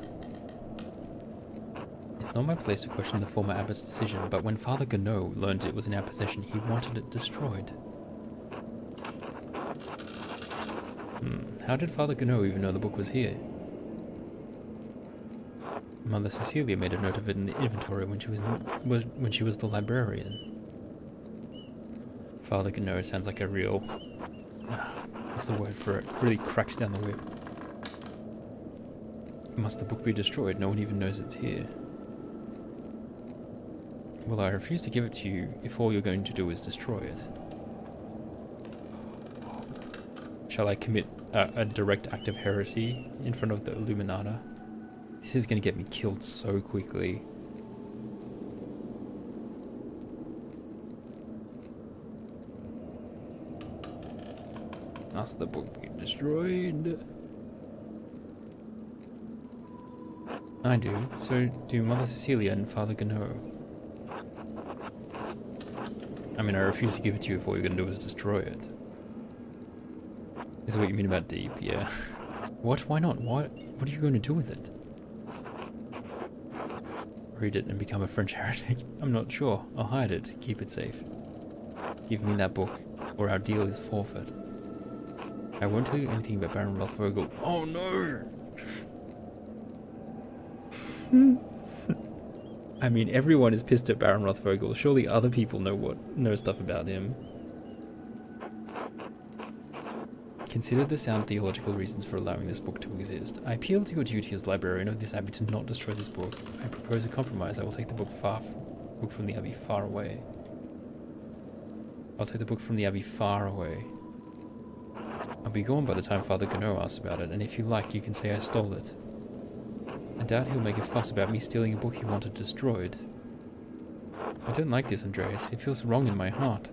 It's not my place to question the former abbot's decision, but when Father Gano learned it was in our possession, he wanted it destroyed. How did Father Gano even know the book was here? Mother Cecilia made a note of it in the inventory when she was the librarian. Father Gano sounds like a real... what's the word for it? Really cracks down the whip. Must the book be destroyed? No one even knows it's here. Well, I refuse to give it to you if all you're going to do is destroy it. Shall I commit a direct act of heresy in front of the Illuminata? This is going to get me killed so quickly. Must the book be destroyed? I do. So do Mother Cecilia and Father Gano. I mean, I refuse to give it to you if all you're going to do is destroy it. Is what you mean about deep, yeah. What? Why not? What are you going to do with it? Read it and become a French heretic? I'm not sure. I'll hide it. Keep it safe. Give me that book, or our deal is forfeit. I won't tell you anything about Baron Rothvogel. Oh no! I mean, everyone is pissed at Baron Rothvogel. Surely other people know stuff about him. Consider the sound theological reasons for allowing this book to exist. I appeal to your duty as librarian of this abbey to not destroy this book. I propose a compromise. I will take the book from the abbey far away. I'll take the book from the abbey far away. I'll be gone by the time Father Gano asks about it, and if you like, you can say I stole it. I doubt he'll make a fuss about me stealing a book he wanted destroyed. I don't like this, Andreas. It feels wrong in my heart.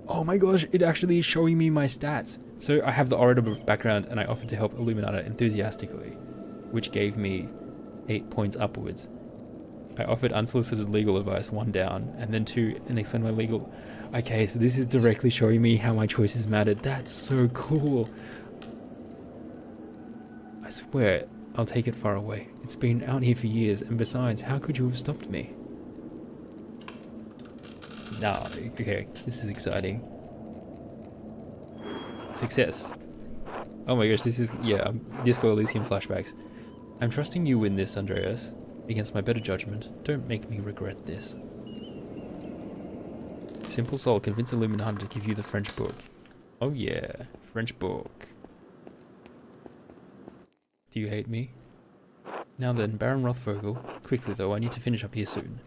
Oh my gosh, it actually is showing me my stats. So I have the Orator background and I offered to help Illuminata enthusiastically, which gave me 8 points upwards. I offered unsolicited legal advice, 1 down, and then 2, and explained my legal... Okay, so this is directly showing me how my choices mattered. That's so cool. I swear, I'll take it far away. It's been out here for years, and besides, how could you have stopped me? Nah, okay, this is exciting. Success. Oh my gosh, this is... Yeah, Disco Elysium flashbacks. I'm trusting you in this, Andreas. Against my better judgment, don't make me regret this. Simple soul, convince Illuminati to give you the French book. Oh yeah, French book. Do you hate me? Now then, Baron Rothvogel. Quickly though, I need to finish up here soon.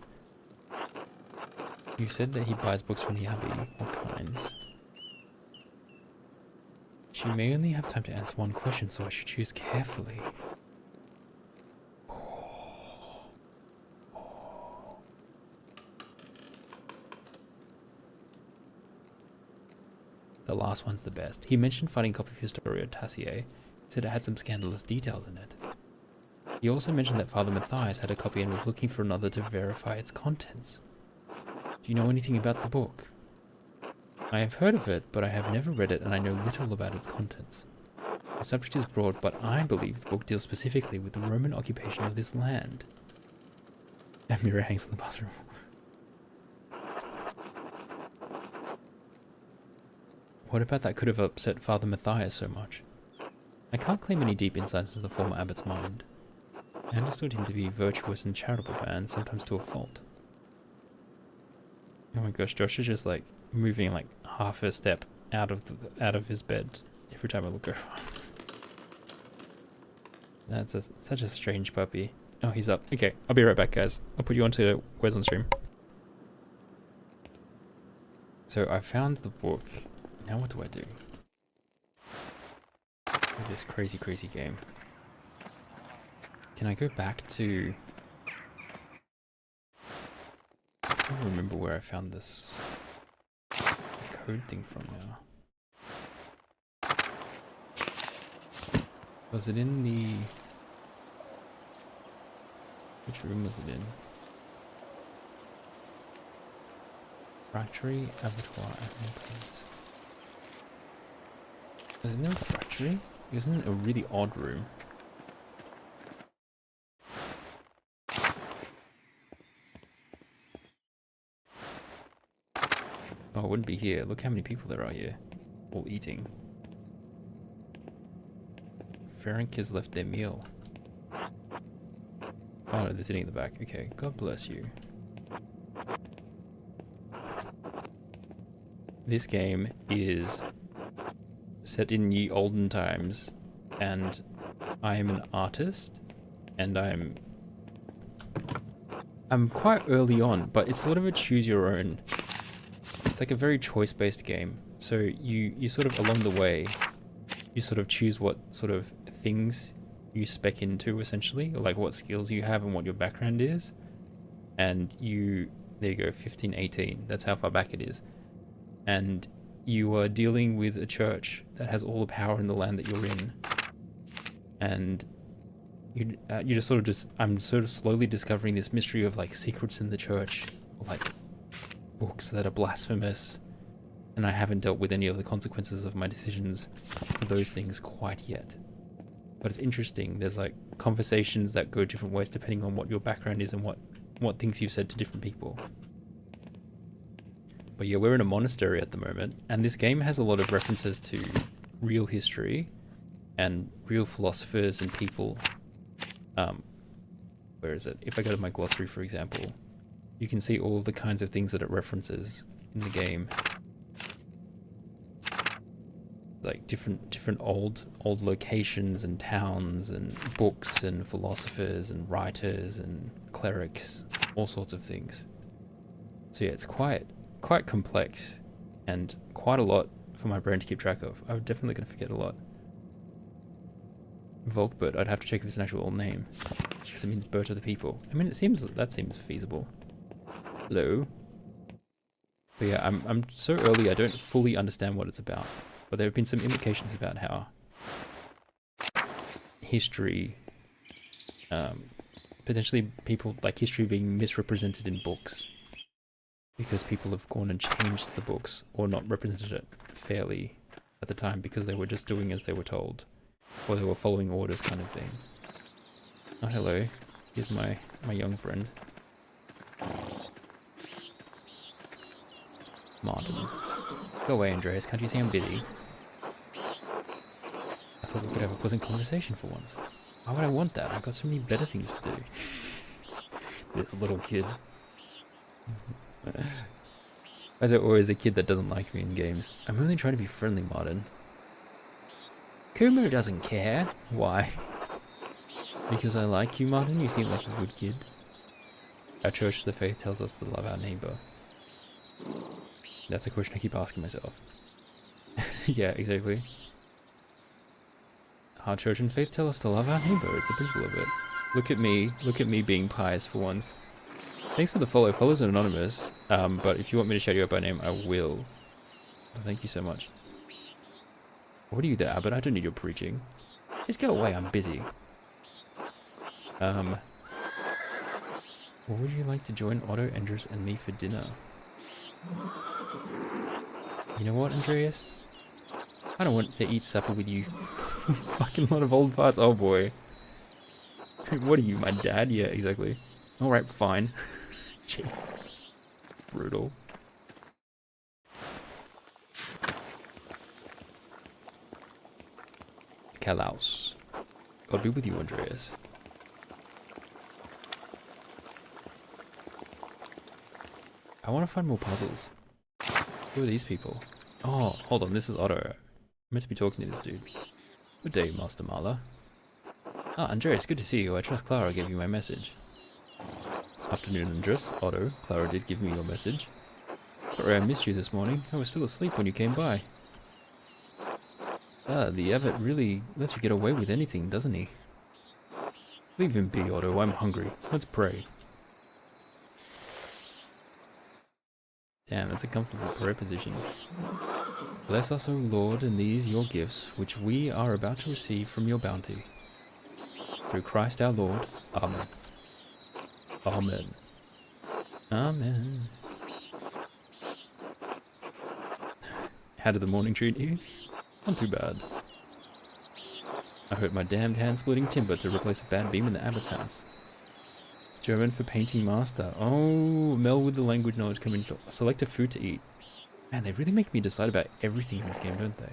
You said that he buys books from the Abbey. What kinds? She may only have time to answer one question, so I should choose carefully. The last one's the best. He mentioned finding a copy of Historia Tassier. He said it had some scandalous details in it. He also mentioned that Father Matthias had a copy and was looking for another to verify its contents. Do you know anything about the book? I have heard of it, but I have never read it and I know little about its contents. The subject is broad, but I believe the book deals specifically with the Roman occupation of this land. A mirror hangs in the bathroom. What about that could have upset Father Matthias so much? I can't claim any deep insights into the former abbot's mind. I understood him to be a virtuous and charitable man, sometimes to a fault. Oh my gosh, Josh is just like moving like half a step out of his bed every time I look over. That's such a strange puppy. Oh, he's up. Okay, I'll be right back, guys. I'll put you onto Where's on stream. So I found the book. Now what do I do? With this crazy, crazy game. Can I go back to... I don't remember where I found this code thing from now. Was it in the... Which room was it in? Factory, abattoir, admin place. Was it in the factory? It was in a really odd room. Oh, it wouldn't be here. Look how many people there are here. All eating. Ferenc has left their meal. Oh no, they're sitting in the back. Okay, God bless you. This game is set in ye olden times, and I am an artist, and I'm quite early on, but it's sort of a choose your own. It's like a very choice-based game. So you sort of along the way, you sort of choose what sort of things you spec into essentially, or like what skills you have and what your background is. And there you go, 1518, that's how far back it is. And you are dealing with a church that has all the power in the land that you're in. And you I'm sort of slowly discovering this mystery of like secrets in the church, or like books that are blasphemous. And I haven't dealt with any of the consequences of my decisions for those things quite yet. But it's interesting, there's like conversations that go different ways depending on what your background is and what things you've said to different people. But yeah, we're in a monastery at the moment, and this game has a lot of references to real history and real philosophers and people. Where is it? If I go to my glossary, for example, you can see all of the kinds of things that it references in the game. Like different old locations and towns and books and philosophers and writers and clerics, all sorts of things. So yeah, it's quite complex and quite a lot for my brain to keep track of. I'm definitely going to forget a lot. Volkbert, I'd have to check if it's an actual name, because it means Bert of the people. I mean, that seems feasible. Hello. But yeah, I'm so early I don't fully understand what it's about. But there have been some indications about how history, potentially people like history being misrepresented in books because people have gone and changed the books or not represented it fairly at the time because they were just doing as they were told, or they were following orders kind of thing. Oh, hello. Here's my young friend. Martin. Go away, Andreas. Can't you see I'm busy? I thought we could have a pleasant conversation for once. Why would I want that? I've got so many better things to do. This little kid. As there always a kid that doesn't like me in games. I'm only trying to be friendly, Martin. Kumu doesn't care. Why? Because I like you, Martin? You seem like a good kid. Our church of the faith tells us to love our neighbour. That's a question I keep asking myself. Yeah, exactly. Our church and faith tell us to love our neighbour. It's the principle of it. Look at me being pious for once. Thanks for the follow. Follow's anonymous, but if you want me to shout you out by name, I will. Thank you so much. What are you there, Abbott? I don't need your preaching. Just go away, I'm busy. What would you like to join Otto, Andres, and me for dinner? You know what, Andreas? I don't want to eat supper with you. Fucking lot of old farts. Oh boy. What are you, my dad? Yeah, exactly. Alright, fine. Jeez. Brutal. Kalaus. God be with you, Andreas. I want to find more puzzles. Who are these people? Oh, hold on, this is Otto. I'm meant to be talking to this dude. Good day, Master Marla. Ah, Andreas, good to see you. I trust Clara gave you my message. Afternoon, Andreas. Otto, Clara did give me your message. Sorry I missed you this morning. I was still asleep when you came by. Ah, the abbot really lets you get away with anything, doesn't he? Leave him be, Otto. I'm hungry. Let's pray. Damn, that's a comfortable prayer position. Bless us, O Lord, and these your gifts, which we are about to receive from your bounty. Through Christ our Lord. Amen. Amen. Amen. How did the morning treat you? Not too bad. I hurt my damned hand splitting timber to replace a bad beam in the abbot's house. German for painting master. Oh, Mel with the language knowledge coming. Select a food to eat. Man, they really make me decide about everything in this game, don't they?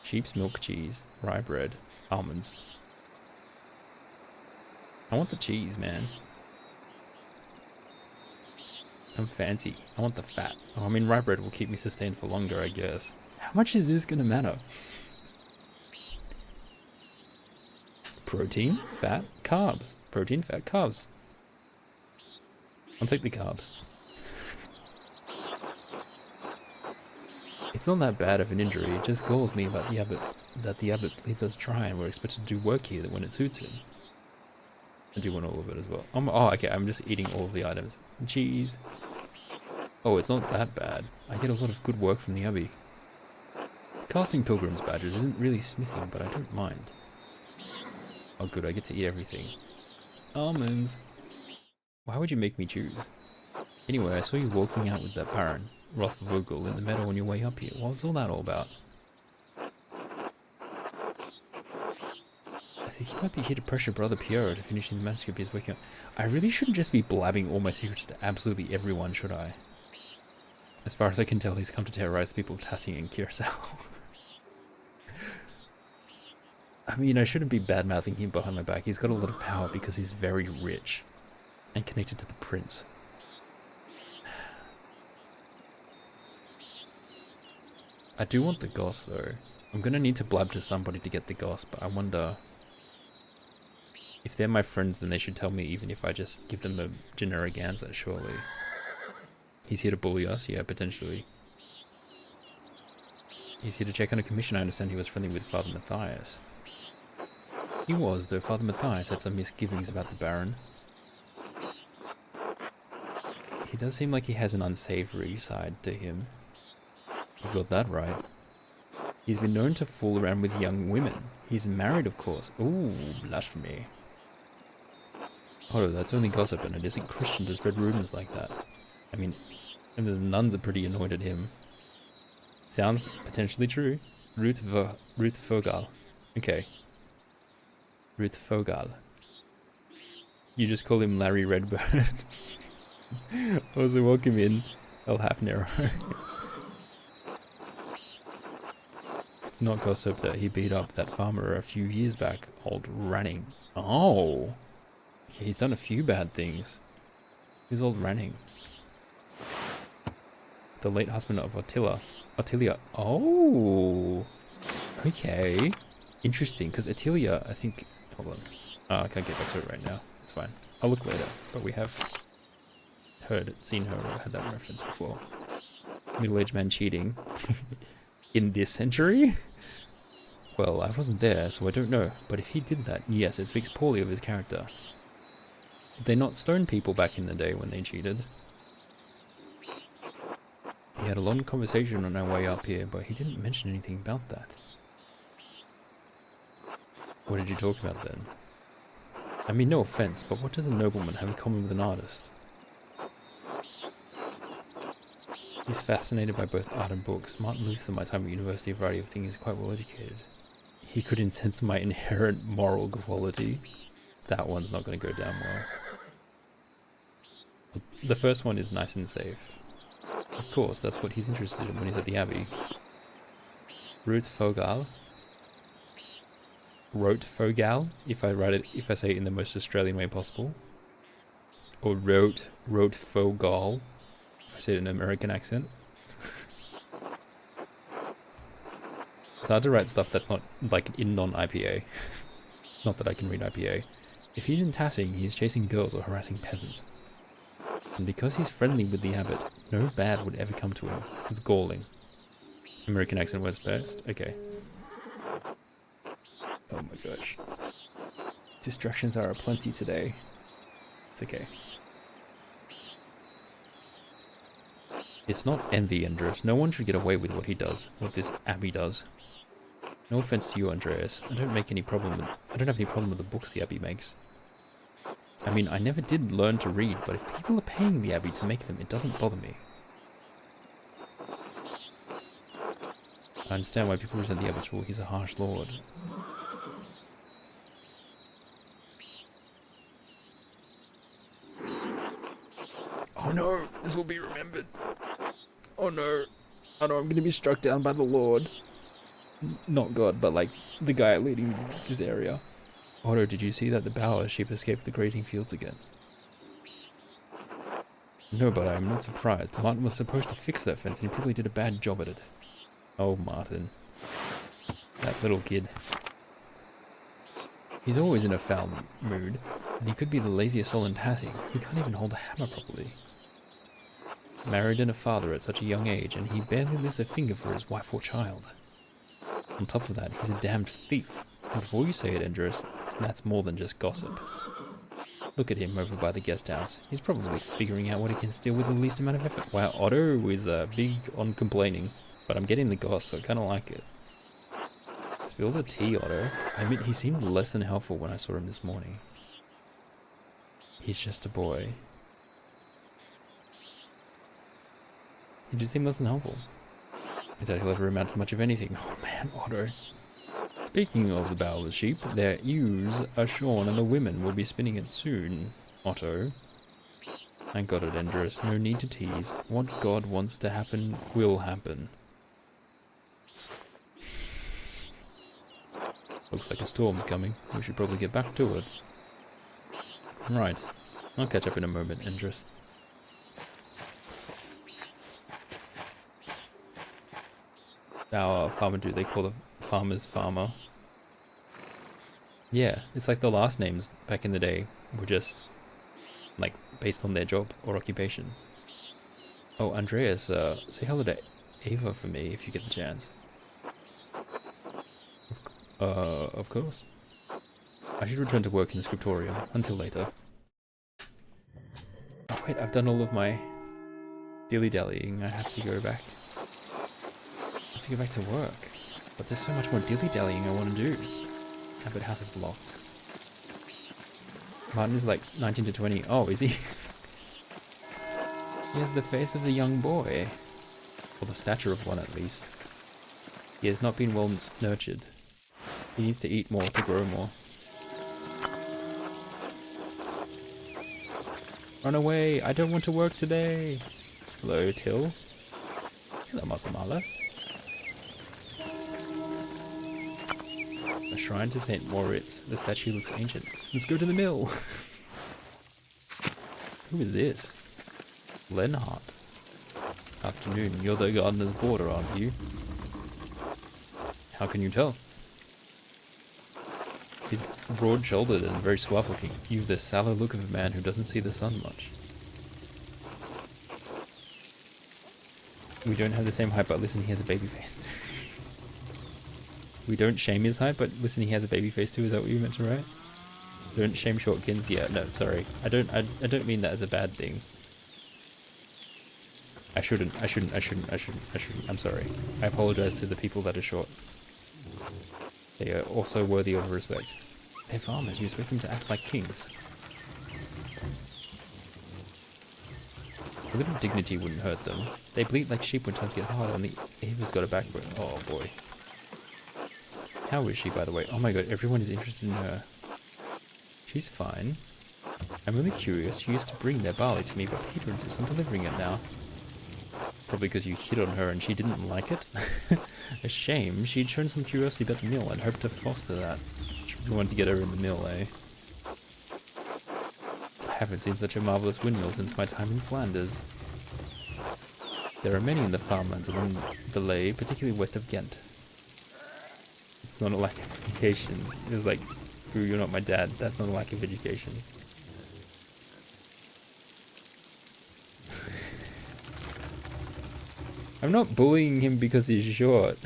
Sheep's milk cheese, rye bread, almonds. I want the cheese, man. I'm fancy. I want the fat. Oh, I mean, rye bread will keep me sustained for longer, I guess. How much is this gonna matter? Protein, fat, carbs. Protein, fat, carbs. I'll take the carbs. It's not that bad of an injury, it just galls me about that the abbot leads us dry and we're expected to do work here when it suits him. I do want all of it as well. Oh, okay, I'm just eating all of the items. Cheese. Oh, it's not that bad. I get a lot of good work from the abbey. Casting pilgrims badges isn't really smithing, but I don't mind. Oh good, I get to eat everything. Almonds. Why would you make me choose? Anyway, I saw you walking out with that Baron, Rothvogel, in the meadow on your way up here. What's all that all about? I think you might be here to pressure Brother Piero to finish the manuscript he's working on. I really shouldn't just be blabbing all my secrets to absolutely everyone, should I? As far as I can tell, he's come to terrorize the people of Tassing and Curacao. I mean, I shouldn't be bad-mouthing him behind my back. He's got a lot of power because he's very rich and connected to the prince. I do want the goss, though. I'm gonna need to blab to somebody to get the goss, but I wonder... if they're my friends, then they should tell me, even if I just give them a generic answer, surely. He's here to bully us? Yeah, potentially. He's here to check on a commission. I understand he was friendly with Father Matthias. He was, though Father Matthias had some misgivings about the Baron. He does seem like he has an unsavory side to him. You've got that right. He's been known to fool around with young women. He's married, of course. Ooh, blasphemy. Oh, that's only gossip, and it isn't Christian to spread rumors like that. I mean, the nuns are pretty annoyed at him. Sounds potentially true. Ruth Vogel. Okay. Ruth Vogel. You just call him Larry Redbird. Also, welcome in, El Hafnero. It's not gossip that he beat up that farmer a few years back, old Ranning. Oh! Okay, he's done a few bad things. Who's old Ranning? The late husband of Ottilia. Oh! Okay. Interesting, because Ottilia, I think... Hold on. Oh, I can't get back to it right now. It's fine. I'll look later, but we have seen her, or had that reference before. Middle-aged man cheating. In this century? Well, I wasn't there, so I don't know. But if he did that, yes, it speaks poorly of his character. Did they not stone people back in the day when they cheated? We had a long conversation on our way up here, but he didn't mention anything about that. What did you talk about then? I mean, no offense, but what does a nobleman have in common with an artist? He's fascinated by both art and books. Martin Luther, my time at university, a variety of things, is quite well educated. He could incense my inherent moral quality. That one's not going to go down well. The first one is nice and safe. Of course, that's what he's interested in when he's at the Abbey. Ruth Vogel. Rote Vogel, if I say it in the most Australian way possible. Or Rote Vogel, if I say it in an American accent. It's hard to write stuff that's not, like, in non-IPA. Not that I can read IPA. If he's in Tassing, he's chasing girls or harassing peasants. And because he's friendly with the abbot, no bad would ever come to him. It's galling. American accent was best? Okay. Oh my gosh. Distractions are aplenty today. It's okay. It's not envy, Andreas. No one should get away with what he does, what this Abbey does. No offense to you, Andreas. I don't have any problem with the books the Abbey makes. I mean, I never did learn to read, but if people are paying the Abbey to make them, it doesn't bother me. I understand why people resent the Abbot's rule. He's a harsh lord. Oh no, this will be remembered. Oh no. Oh no, I'm gonna be struck down by the Lord. Not God, but like the guy leading this area. Otto, did you see that the Bower sheep escaped the grazing fields again? No, but I'm not surprised. Martin was supposed to fix that fence and he probably did a bad job at it. Oh, Martin. That little kid. He's always in a foul mood, and he could be the laziest soul in Tassie. He can't even hold a hammer properly. Married and a father at such a young age, and he barely lifts a finger for his wife or child. On top of that, he's a damned thief. And before you say it, Andreas, that's more than just gossip. Look at him over by the guest house. He's probably figuring out what he can steal with the least amount of effort. Wow, Otto is big on complaining, but I'm getting the goss, so I kind of like it. Spill the tea, Otto. I admit he seemed less than helpful when I saw him this morning. He's just a boy. He just seemed less than helpful. I doubt he'll ever amount to much of anything. Oh man, Otto. Speaking of the Bower's sheep, their ewes are shorn and the women will be spinning it soon, Otto. I got it, Andreas. No need to tease. What God wants to happen will happen. Looks like a storm's coming. We should probably get back to it. Right. I'll catch up in a moment, Andreas. Our farmer, do they call the farmers farmer? Yeah, it's like the last names back in the day were just like based on their job or occupation. Oh, Andreas, say hello to Ava for me if you get the chance. Of course. I should return to work in the scriptorium. Until later. Oh wait, I've done all of my dilly-dallying. I have to go back. I have to go back to work. But there's so much more dilly-dallying I want to do. Abbott House is locked. Martin is like 19 to 20. Oh, is he? He has the face of a young boy. Or the stature of one, at least. He has not been well nurtured. He needs to eat more to grow more. Run away! I don't want to work today! Hello, Till. Hello, Master Marlowe. A shrine to St. Moritz. The statue looks ancient. Let's go to the mill! Who is this? Lenhart. Afternoon. You're the gardener's boarder, aren't you? How can you tell? He's broad-shouldered and very suave looking. You've the sallow look of a man who doesn't see the sun much. We don't have the same height, but listen, he has a baby face. We don't shame his height, but listen, he has a baby face too. Is that what you meant to write? Don't shame shortkins. Yeah, no, sorry. I don't mean that as a bad thing. I shouldn't. I'm sorry. I apologize to the people that are short. They are also worthy of respect. They're farmers. You expect them to act like kings. A little dignity wouldn't hurt them. They bleat like sheep when times get hard, and the Ava's got a backbone. Oh boy. How is she, by the way? Oh my god, everyone is interested in her. She's fine. I'm really curious. She used to bring their barley to me, but Peter insists on delivering it now. Probably because you hit on her and she didn't like it. A shame. She'd shown some curiosity about the mill and hoped to foster that. She really wanted to get her in the mill, eh? I haven't seen such a marvellous windmill since my time in Flanders. There are many in the farmlands along the Lay, particularly west of Ghent. It's not a lack of education. It was like, ooh, you're not my dad. That's not a lack of education. I'm not bullying him because he's short.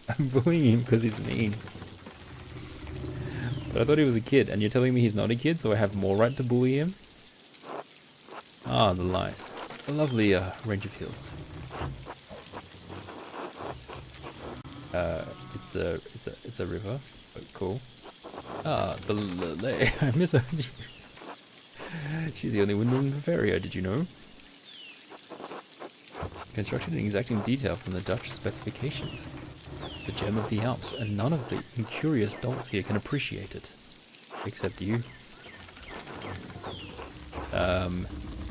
I'm bullying him because he's mean. But I thought he was a kid, and you're telling me he's not a kid, so I have more right to bully him? Ah, the lies. a lovely range of hills. It's a river. Oh, cool. Ah, the Lele. I misheard you. She's the only window in Bavaria, did you know? Constructed in exacting detail from the Dutch specifications. The gem of the Alps, and none of the incurious dolts here can appreciate it. Except you.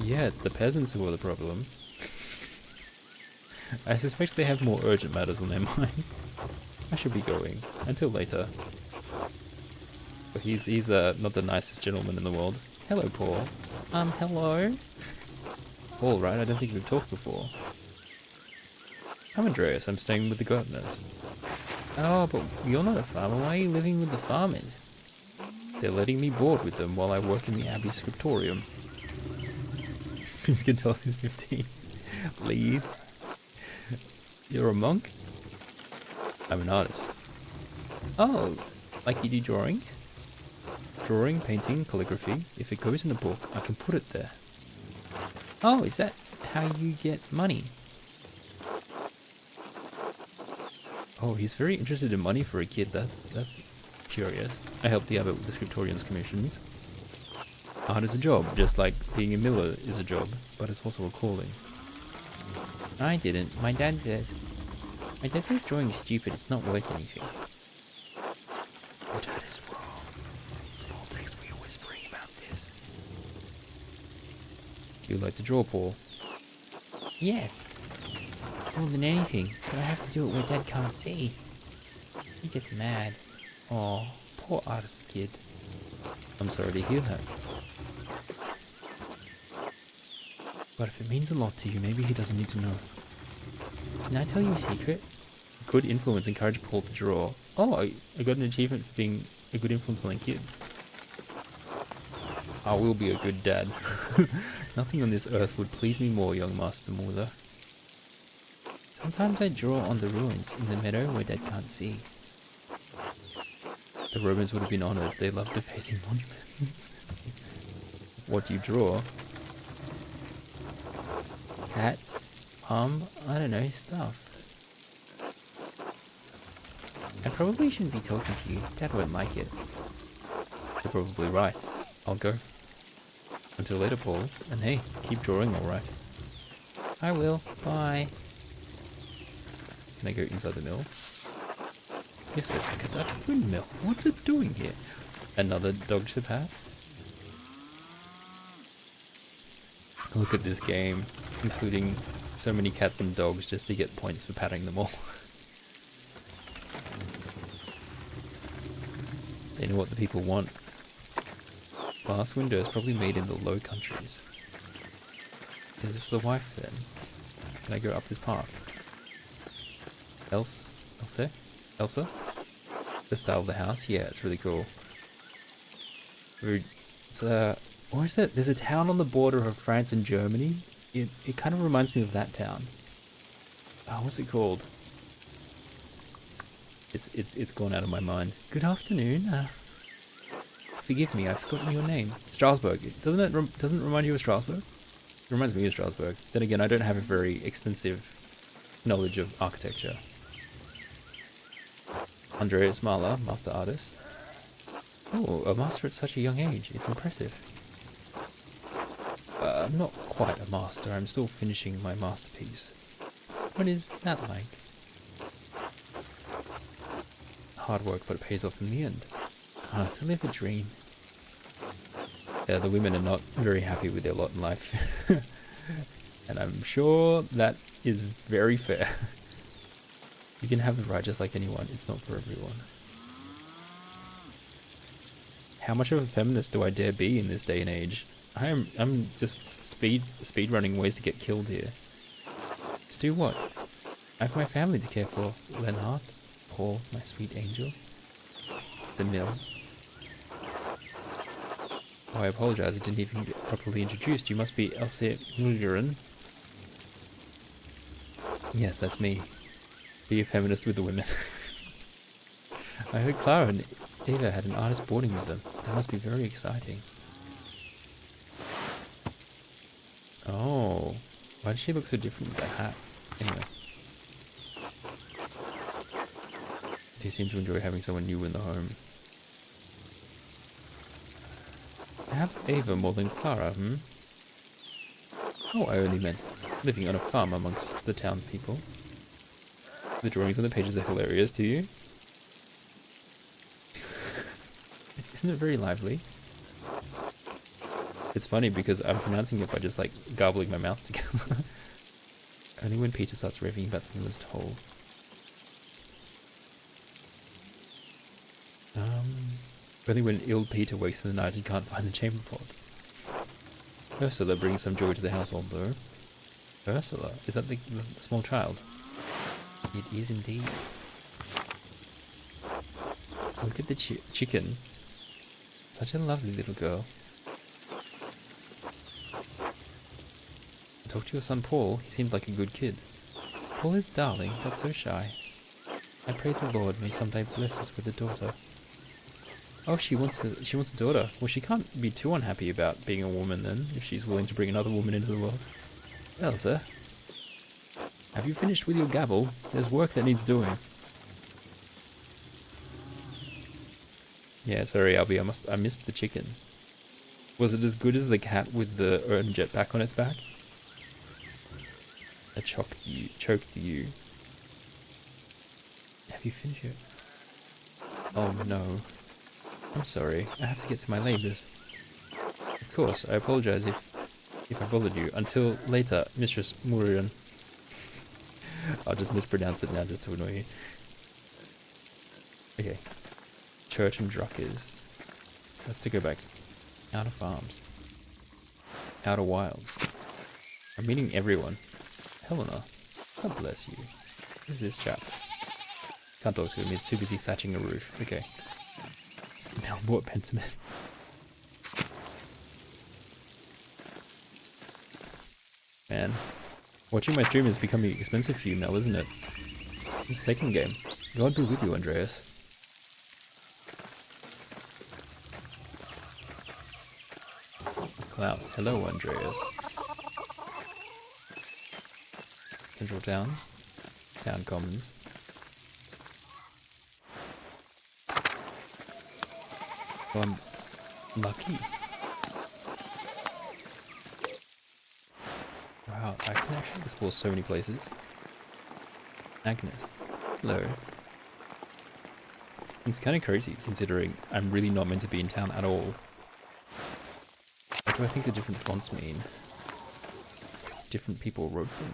Yeah, it's the peasants who are the problem. I suspect they have more urgent matters on their mind. I should be going. Until later. But he's not the nicest gentleman in the world. Hello, Paul. Hello? Paul, right? I don't think we've talked before. I'm Andreas. I'm staying with the gardeners. Oh, but you're not a farmer. Why are you living with the farmers? They're letting me board with them while I work in the Abbey scriptorium. You can tell he's 15. Please. You're a monk? I'm an artist. Oh, like you do drawings? Drawing, painting, calligraphy. If it goes in a book, I can put it there. Oh, is that how you get money? Oh, he's very interested in money for a kid. That's curious. I help the abbot with the scriptorium's commissions. Art is a job, just like being a miller is a job, but it's also a calling. I didn't. My dad says drawing is stupid, it's not worth anything. Your dad is wrong. In small text we are whispering about this. Do you like to draw, Paul? Yes. More than anything, but I have to do it where Dad can't see. He gets mad. Aw, poor artist kid. I'm sorry to hear that. But if it means a lot to you, maybe he doesn't need to know. Can I tell you a secret? Good influence encouraged Paul to draw. Oh, I got an achievement for being a good influence on a kid. I will be a good dad. Nothing on this earth would please me more, young Master Morza. Sometimes I draw on the ruins in the meadow where Dad can't see. The Romans would have been honoured. They loved defacing monuments. What do you draw? Cats, I don't know, stuff. I probably shouldn't be talking to you. Dad won't like it. You're probably right. I'll go. Until later, Paul. And hey, keep drawing alright. I will. Bye. Can I go inside the mill? Yes, it's a Dutch windmill. What's it doing here? Another dog chip hat? Look at this game, including so many cats and dogs just to get points for patting them all. They know what the people want. Glass windows probably made in the Low Countries. Is this the wife then? Can I go up this path? Elsa? The style of the house? Yeah, it's really cool. It's what is that? There's a town on the border of France and Germany. It kind of reminds me of that town. Oh, what's it called? It's gone out of my mind. Good afternoon. Forgive me, I've forgotten your name. Strasbourg. Doesn't it remind you of Strasbourg? It reminds me of Strasbourg. Then again, I don't have a very extensive knowledge of architecture. Andreas Mahler, master artist. Oh, a master at such a young age. It's impressive. I'm not quite a master. I'm still finishing my masterpiece. What is that like? Hard work, but it pays off in the end. To live a dream. Yeah, the women are not very happy with their lot in life. And I'm sure that is very fair. You can have it right just like anyone. It's not for everyone. How much of a feminist do I dare be in this day and age? I'm just speed running ways to get killed here. To do what? I have my family to care for. Lenhart, Paul, my sweet angel. The mill. Oh, I apologize, I didn't even get properly introduced. You must be Elsa Mulgerin. Yes, that's me. Be a feminist with the women. I heard Clara and Eva had an artist boarding with them. That must be very exciting. Oh, Why does she look so different with that hat? Anyway. You seem to enjoy having someone new in the home. Perhaps Ava more than Clara, hmm? Oh, I only meant living on a farm amongst the town people. The drawings on the pages are hilarious to you. Isn't it very lively? It's funny because I'm pronouncing it by just like garbling my mouth together. Only when Peter starts raving about the miller's toll. Only when ill Peter wakes in the night and can't find the chamber pot. Ursula brings some joy to the household though. Ursula? Is that the small child? It is indeed. Look at the chicken. Such a lovely little girl. Talk to your son Paul. He seemed like a good kid. Paul is darling, but so shy. I pray the Lord may someday bless us with a daughter. Oh, she wants a daughter. Well, she can't be too unhappy about being a woman then, if she's willing to bring another woman into the world. Well, sir. Have you finished with your gabble? There's work that needs doing. Yeah, sorry, Albie, I missed the chicken. Was it as good as the cat with the urn jetpack on its back? I choked you. Have you finished it? Oh no. I'm sorry, I have to get to my labours. Of course, I apologise if I bothered you. Until later, Mistress Murian. I'll just mispronounce it now just to annoy you. Okay. Church and Druckers. Let's to go back. Outer Farms. Outer Wilds. I'm meeting everyone. Helena. God bless you. Who's this chap? Can't talk to him, he's too busy thatching a roof. Okay. Melbourne Pentiment. Man. Watching my stream is becoming expensive for you, Mel, isn't it? The second game. God be with you, Andreas. Klaus. Hello, Andreas. Central Town. Town Commons. So I'm lucky. Wow, I can actually explore so many places. Agnes. Hello. It's kind of crazy considering I'm really not meant to be in town at all. What do I think the different fonts mean? Different people wrote them.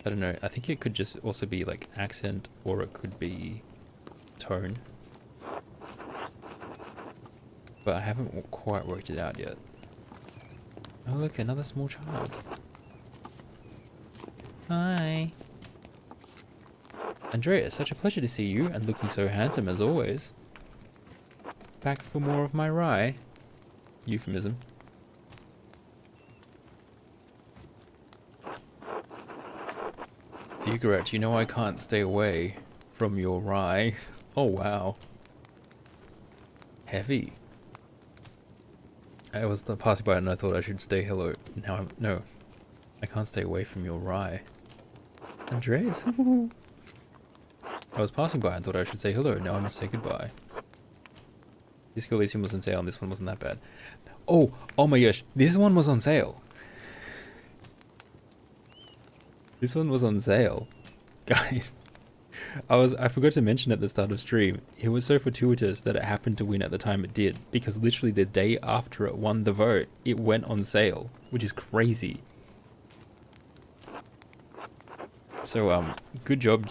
I don't know, I think it could just also be like accent or it could be tone. But I haven't quite worked it out yet. Oh look, another small child. Hi. Andreas, such a pleasure to see you, and looking so handsome as always. Back for more of my rye. Euphemism. Digret, you know I can't stay away from your rye. Oh wow. Heavy. I was passing by and I thought I should say hello. Now no. I can't stay away from your rye. Andreas. I was passing by and thought I should say hello. Now I must say goodbye. Disco Elysium was on sale and this one wasn't that bad. Oh my gosh. This one was on sale. This one was on sale. Guys. I forgot to mention at the start of stream, it was so fortuitous that it happened to win at the time it did, because literally the day after it won the vote, it went on sale, which is crazy. So good job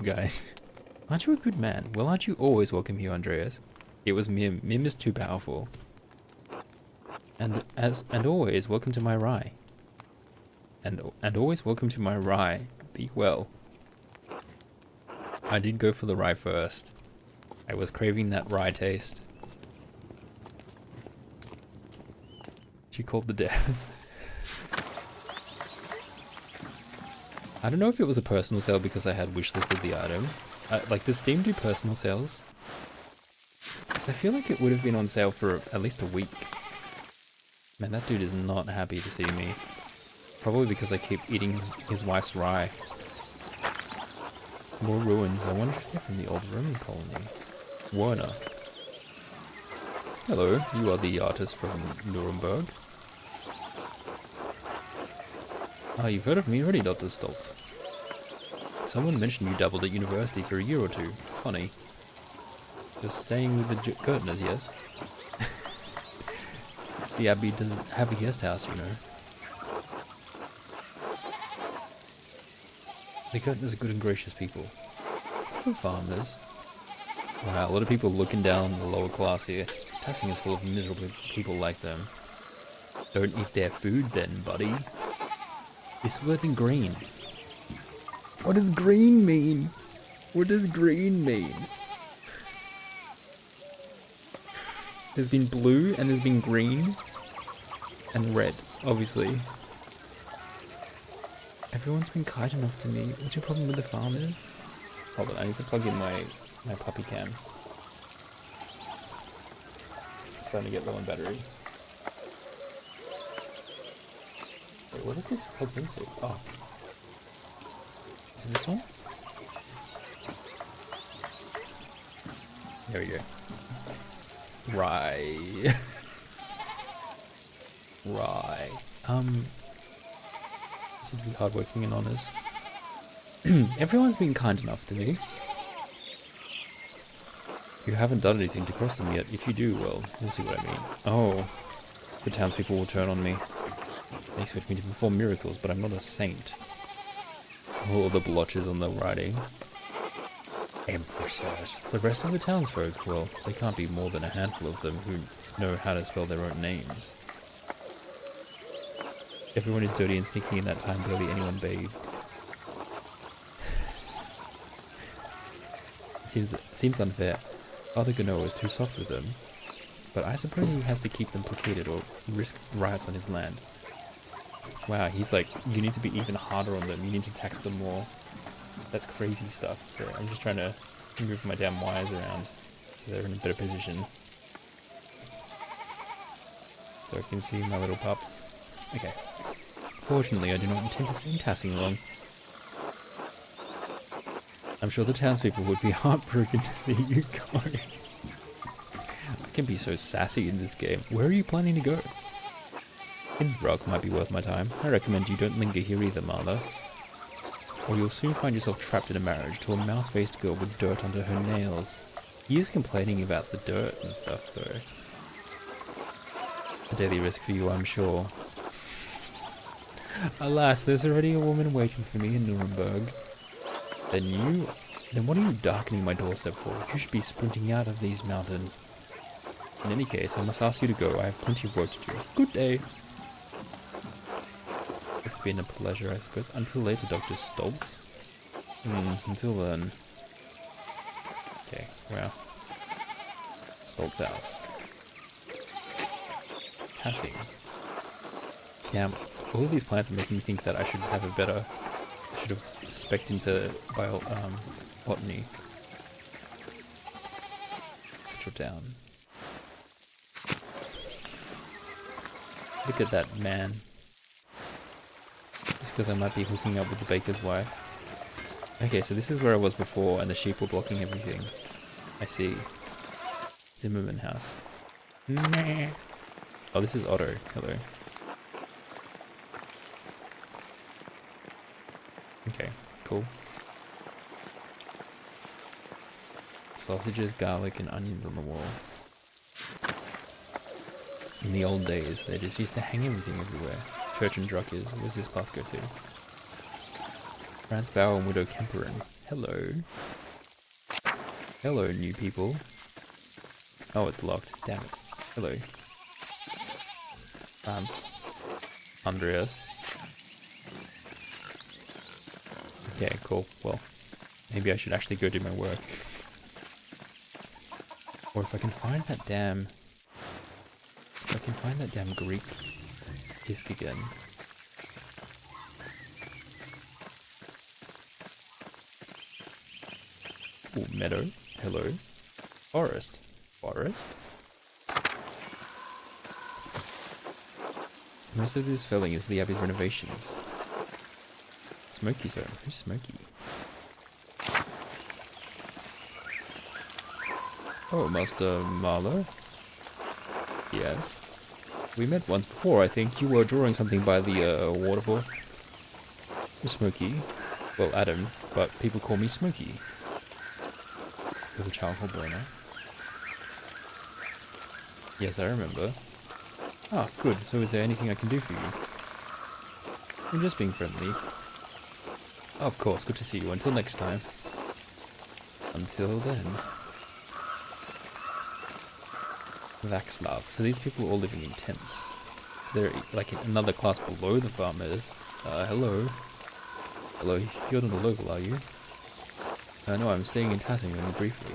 guys. Aren't you a good man? Well, aren't you always welcome here, Andreas? It was Mim. Mim is too powerful. And always welcome to my rye. And always welcome to my rye. Be well. I did go for the rye first. I was craving that rye taste. She called the devs. I don't know if it was a personal sale because I had wishlisted the item. Like, does Steam do personal sales? Because I feel like it would have been on sale for at least a week. Man, that dude is not happy to see me. Probably because I keep eating his wife's rye. More ruins. I wonder if they're from the old Roman colony. Werner. Hello, you are the artist from Nuremberg. Ah, you've heard of me already, Dr. Stoltz. Someone mentioned you dabbled at university for a year or two. Funny. Just staying with the Gertners, yes? The Abbey does have a guest house, you know. The Gertners are good and gracious people. For farmers. Wow, a lot of people looking down on the lower class here. Tassing is full of miserable people like them. Don't eat their food then, buddy. This word's in green. What does green mean? What does green mean? There's been blue and there's been green and red, obviously. Everyone's been kind enough to me. What's your problem with the farmers? Hold on, I need to plug in my puppy cam. It's starting to get low on battery. Wait, what is this plugged into? Oh. Is it this one? There we go. Right. Right. Should be hardworking and honest. Everyone's been kind enough to me. You haven't done anything to cross them yet. If you do, well, you'll see what I mean. Oh, the townspeople will turn on me. They expect me to perform miracles, but I'm not a saint. Oh, the blotches on the writing. Emphasize. The rest of the townsfolk, well, they can't be more than a handful of them who know how to spell their own names. Everyone is dirty and stinky in that time barely anyone bathed. Seems unfair. Father Gano is too soft with them. But I suppose he has to keep them placated or risk riots on his land. Wow, he's like, you need to be even harder on them. You need to tax them more. That's crazy stuff. So I'm just trying to move my damn wires around so they're in a better position. So I can see my little pup. Okay. Fortunately, I do not intend to stay tassing long. I'm sure the townspeople would be heartbroken to see you go. I can be so sassy in this game. Where are you planning to go? Innsbruck might be worth my time. I recommend you don't linger here either, Martha. Or you'll soon find yourself trapped in a marriage to a mouse-faced girl with dirt under her nails. He is complaining about the dirt and stuff, though. A daily risk for you, I'm sure. Alas, there's already a woman waiting for me in Nuremberg. Then what are you darkening my doorstep for? You should be sprinting out of these mountains. In any case, I must ask you to go. I have plenty of work to do. Good day. It's been a pleasure, I suppose. Until later, Dr. Stoltz. Until then. Okay, wow. Stoltz house. Tassing. Damn, all of these plants are making me think that I should have a better... I should have spec'd into botany. Put down. Look at that man. Just because I might be hooking up with the baker's wife. Okay, so this is where I was before and the sheep were blocking everything. I see. Zimmerman house. Nah. Oh, this is Otto. Hello. Okay, cool. Sausages, garlic, and onions on the wall. In the old days, they just used to hang everything everywhere. Church and Druckers, where's this path go to? Franz Bauer and Widow Kemperin. Hello. Hello, new people. Oh, it's locked. Damn it. Hello. Franz. Andreas. Okay, cool. Well, maybe I should actually go do my work. Or if I can find that damn... If I can find that damn Greek disc again. Ooh, meadow. Hello. Forest. Forest? Most of this felling is for the Abbey's renovations. Smoky Zone. Who's Smoky? Oh, Master Marlowe? Yes. We met once before, I think. You were drawing something by the waterfall. Smoky. Well, Adam, but people call me Smoky. Little charcoal burner. Yes, I remember. Ah, good. So is there anything I can do for you? I'm just being friendly. Of course, good to see you. Until next time. Until then. Vaxlav. So these people are all living in tents. So they're like another class below the farmers. Hello. Hello, you're not a local, are you? No, I'm staying in Tassing only briefly.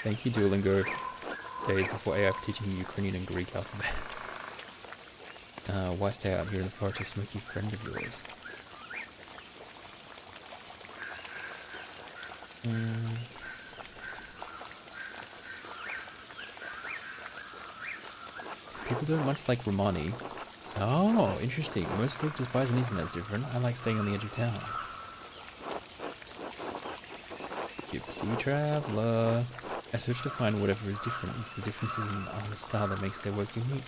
Thank you, Duolingo. Days before AI for teaching you Ukrainian and Greek alphabet. Why stay out here in the forest, a smoky friend of yours? People don't much like Romani. Oh, interesting. Most folk despise anything that's different. I like staying on the edge of town. Gypsy Traveller. I search to find whatever is different. It's the differences in the style that makes their work unique.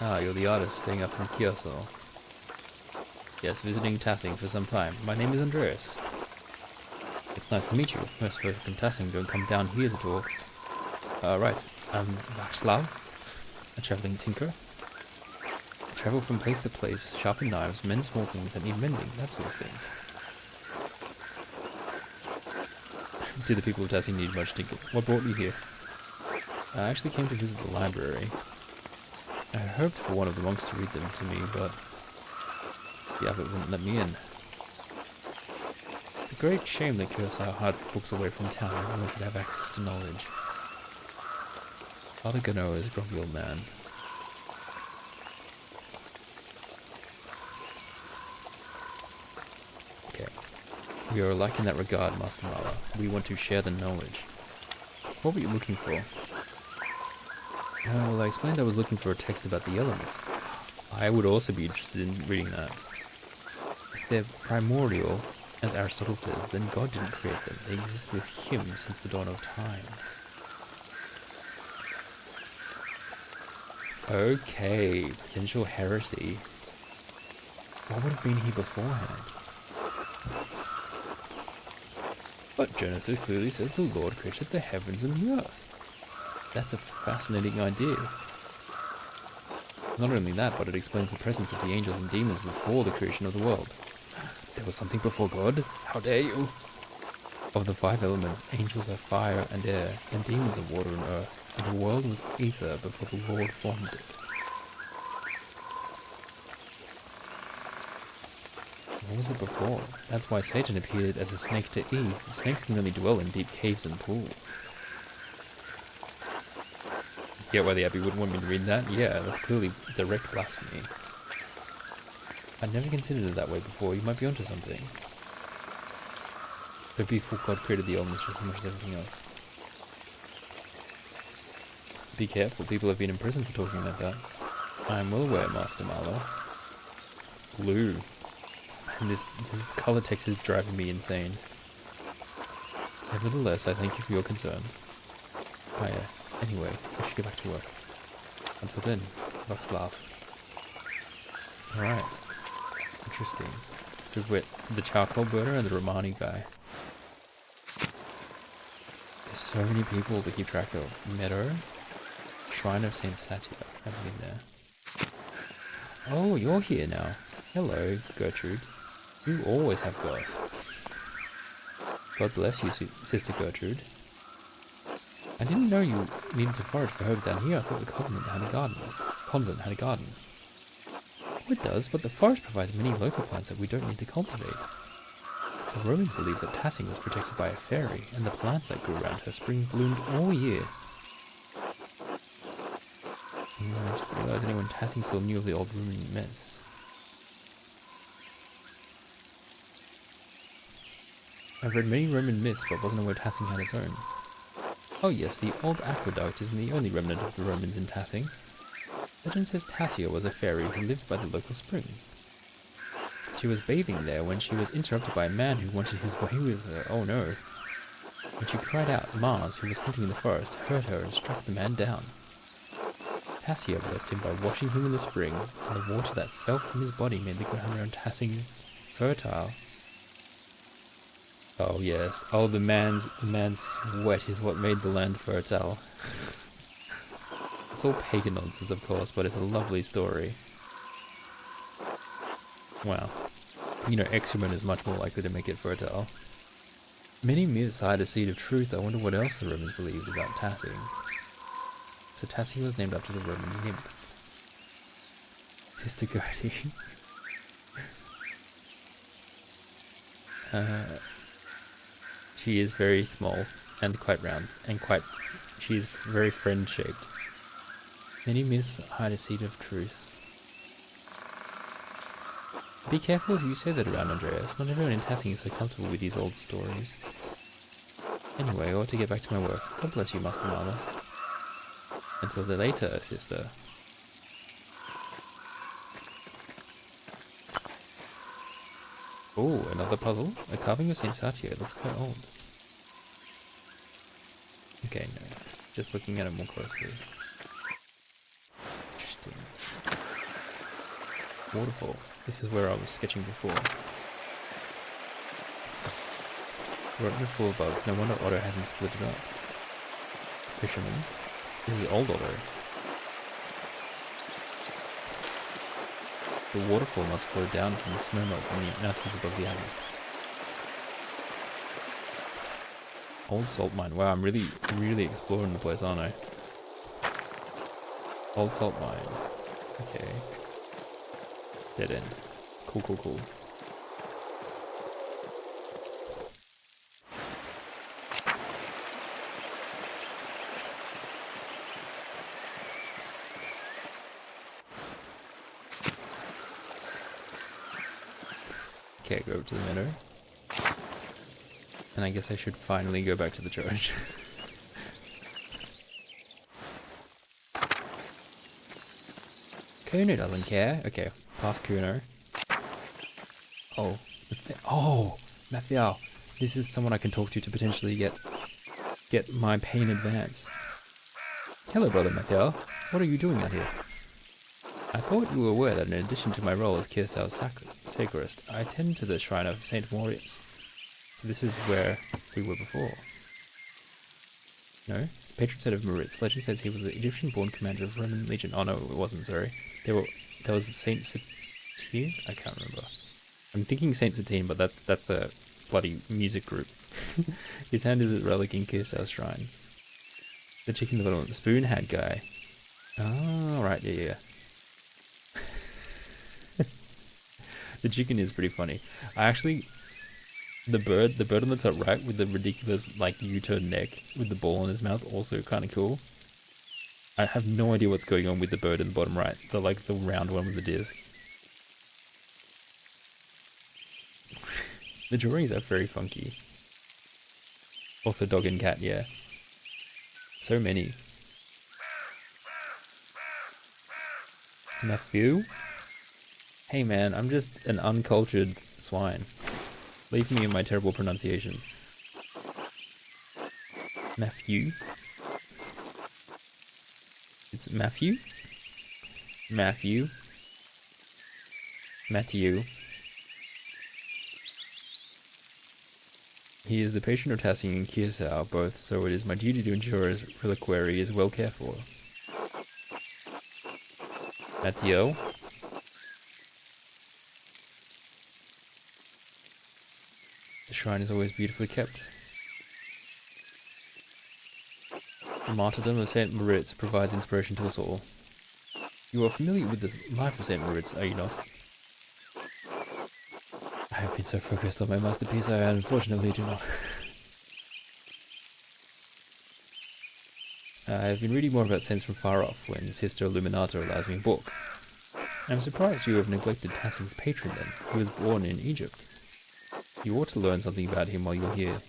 Ah, you're the artist staying up in Kyoto. Yes, visiting Tassing for some time. My name is Andreas. It's nice to meet you. Most folk from Tassing don't come down here to talk. Right. I'm Vaxlav, a travelling tinker. I travel from place to place, sharpen knives, mend small things that need mending, that sort of thing. Do the people of Tassing need much tinker? What brought you here? I actually came to visit the library. I hoped for one of the monks to read them to me, but the abbot wouldn't let me in. It's a great shame they curse our hides the books away from town. Everyone should have access to knowledge. Father Gano is a grumpy old man. Okay. We are alike in that regard, Master Mala. We want to share the knowledge. What were you looking for? Well, I explained I was looking for a text about the elements. I would also be interested in reading that. If they're primordial, as Aristotle says, then God didn't create them. They exist with him since the dawn of time. Okay, potential heresy. What would have been he beforehand? But Genesis clearly says the Lord created the heavens and the earth. That's a fascinating idea. Not only that, but it explains the presence of the angels and demons before the creation of the world. There was something before God? How dare you? Of the 5 elements, angels are fire and air, and demons are water and earth, and the world was ether before the Lord formed it. What was it before? That's why Satan appeared as a snake to Eve. Snakes can only dwell in deep caves and pools. Get why the Abbey wouldn't want me to read that? Yeah, that's clearly direct blasphemy. I'd never considered it that way before. You might be onto something. But before God created the elements just as much as everything else. Be careful, people have been in prison for talking like that. I am well aware, Master Marlowe. Blue. And this colour text is driving me insane. Nevertheless, I thank you for your concern. Anyway, I should get back to work. Until then, Vaxlav. Alright. Interesting. So we've got the charcoal burner and the Romani guy. There's so many people to keep track of. Meadow. Shrine of Saint Satya. I haven't been there. Oh, you're here now. Hello, Gertrude. You always have girls. God bless you, Sister Gertrude. I didn't know you needed to forage for herbs down here. I thought the convent had a garden. Oh, it does, but the forest provides many local plants that we don't need to cultivate. The Romans believed that Tassing was protected by a fairy, and the plants that grew around her spring bloomed all year. I didn't realize anyone in Tassing still knew of the old Roman myths. I've read many Roman myths, but wasn't aware Tassing had its own. Oh yes, the old aqueduct isn't the only remnant of the Romans in Tassing. Legend says Tassia was a fairy who lived by the local spring. She was bathing there when she was interrupted by a man who wanted his way with her. Oh no. When she cried out, Mars, who was hunting in the forest, heard her and struck the man down. Tassia blessed him by washing him in the spring, and the water that fell from his body made the ground around Tassing fertile. Oh yes. Oh, the man's sweat is what made the land fertile. It's all pagan nonsense, of course, but it's a lovely story. Wow. You know, excrement is much more likely to make it fertile. Many myths hide a seed of truth. I wonder what else the Romans believed about Tassing. So Tassing was named after the Roman nymph. Sister Gertie. She is very small and quite round and she is very friend-shaped. Many myths hide a seed of truth. Be careful who you say that around, Andreas. Not everyone in Tassing is so comfortable with these old stories. Anyway, I ought to get back to my work. God bless you, Master Mother. Until later, sister. Oh, another puzzle? A carving of Saint Satya. It looks quite old. Okay, no. Just looking at it more closely. Interesting. Waterfall. This is where I was sketching before. Rotten full of bugs. No wonder Otto hasn't split it up. Fisherman. This is old Otto. The waterfall must flow down from the snowmelt in the mountains above the island. Old salt mine. Wow, I'm really exploring the place, aren't I? Old salt mine. Okay. Dead end. Cool, cool, cool. Okay, go over to the meadow. And I guess I should finally go back to the church. Kuno doesn't care. Okay, past Kuno. Oh, Mathiel. This is someone I can talk to potentially get my pain advance. Hello, brother Mathiel. What are you doing out here? I thought you were aware that in addition to my role as Kirsau's sacrist, I attend to the shrine of Saint Moritz. So this is where we were before. No? Patron saint of Moritz. Legend says he was the Egyptian-born commander of Roman Legion. Oh no, it wasn't, sorry. There was Saint Satine? I can't remember. I'm thinking Saint Satine, but that's a bloody music group. His hand is a relic in Kirsau's shrine. The chicken little the spoon hat guy. Oh, right, yeah. The chicken is pretty funny. The bird on the top right with the ridiculous like U-turn neck with the ball in his mouth, also kind of cool. I have no idea what's going on with the bird in the bottom right, the round one with the disc. The drawings are very funky. Also dog and cat, yeah. So many. Nephew? Hey man, I'm just an uncultured swine. Leave me in my terrible pronunciations. Matthew? It's Matthew? Matthew? Matthew. He is the patron of Tassing and Kirsau both, so it is my duty to ensure his reliquary is well cared for. Matthew? The shrine is always beautifully kept. The martyrdom of Saint Moritz provides inspiration to us all. You are familiar with the life of Saint Moritz, are you not? I have been so focused on my masterpiece, I unfortunately do not. I have been reading more about saints from far off when Sister Illuminata allows me a book. I am surprised you have neglected Tassing's patron then, who was born in Egypt. You ought to learn something about him while you're here.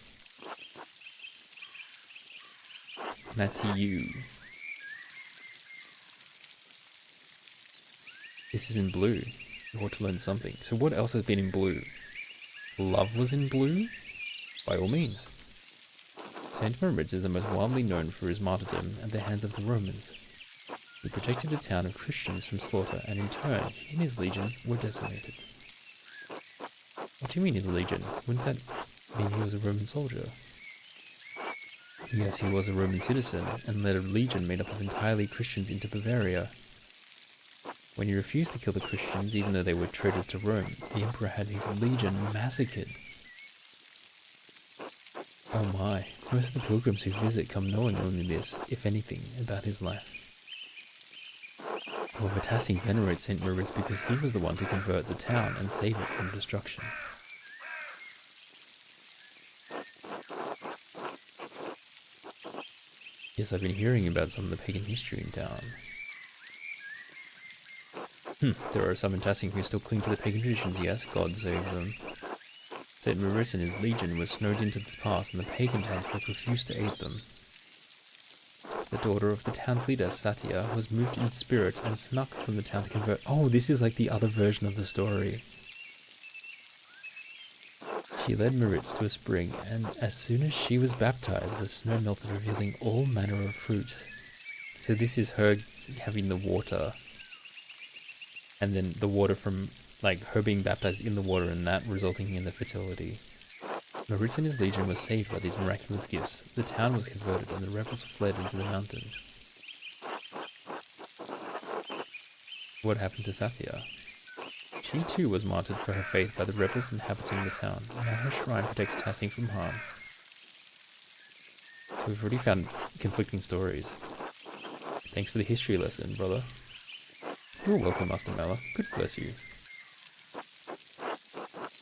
Matthew. This is in blue. You ought to learn something. So what else has been in blue? Love was in blue? By all means. Saint Moritz is the most widely known for his martyrdom at the hands of the Romans. He protected a town of Christians from slaughter, and in turn, he and his legion were decimated. What do you mean his legion? Wouldn't that mean he was a Roman soldier? Yes, he was a Roman citizen, and led a legion made up of entirely Christians into Bavaria. When he refused to kill the Christians, even though they were traitors to Rome, the emperor had his legion massacred. Oh my, most of the pilgrims who visit come knowing only this, if anything, about his life. However, Tassing venerates St. Moritz because he was the one to convert the town and save it from destruction. Yes, I've been hearing about some of the pagan history in town. There are some in Tassing who still cling to the pagan traditions, yes, God save them. St. Moritz and his legion were snowed into this past, and the pagan townsfolk refused to aid them. The daughter of the town's leader, Satya, was moved in spirit and snuck from the town to convert. Oh, this is like the other version of the story. She led Moritz to a spring, and as soon as she was baptized, the snow melted, revealing all manner of fruit. So this is her having the water, and then the water from, like, her being baptized in the water and that resulting in the fertility. Moritz and his legion were saved by these miraculous gifts. The town was converted, and the rebels fled into the mountains. What happened to Satya? She too was martyred for her faith by the rebels inhabiting the town, and now her shrine protects Tassing from harm. So we've already found conflicting stories. Thanks for the history lesson, brother. You're welcome, Master Mela. Good bless you.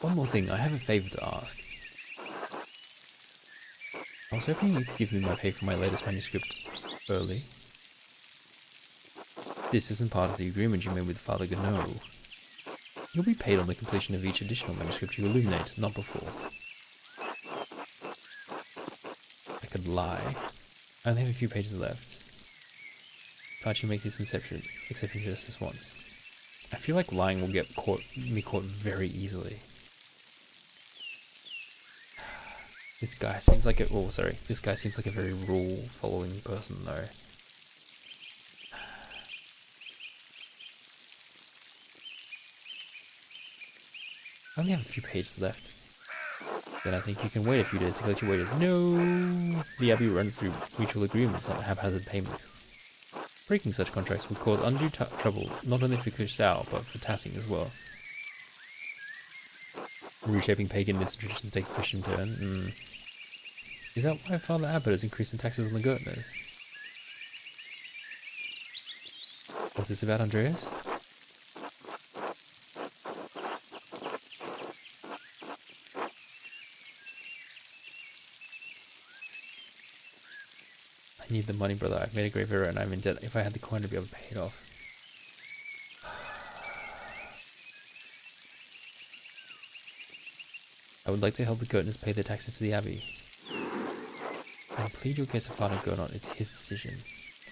One more thing, I have a favour to ask. I was hoping you could give me my pay for my latest manuscript early. This isn't part of the agreement you made with Father Gano. You'll be paid on the completion of each additional manuscript you illuminate, not before. I could lie. I only have a few pages left. Can't you make this exception just this once? I feel like lying will get me caught very easily. This guy seems like this guy seems like a very rule-following person, though. I only have a few pages left. Then I think you can wait a few days to collect your wages. No! The Abbey runs through mutual agreements, not haphazard payments. Breaking such contracts would cause undue trouble, not only for Kursao, but for Tassing as well. Reshaping pagan myths and traditions take a Christian turn. Is that why Father Abbot has increased the taxes on the Gertners? What's this about, Andreas? I need the money, brother. I've made a grave error and I'm in debt. If I had the coin, I'd be able to pay it off. I would like to help the Gertners pay their taxes to the Abbey. I plead your case to Father Gernot. It's his decision.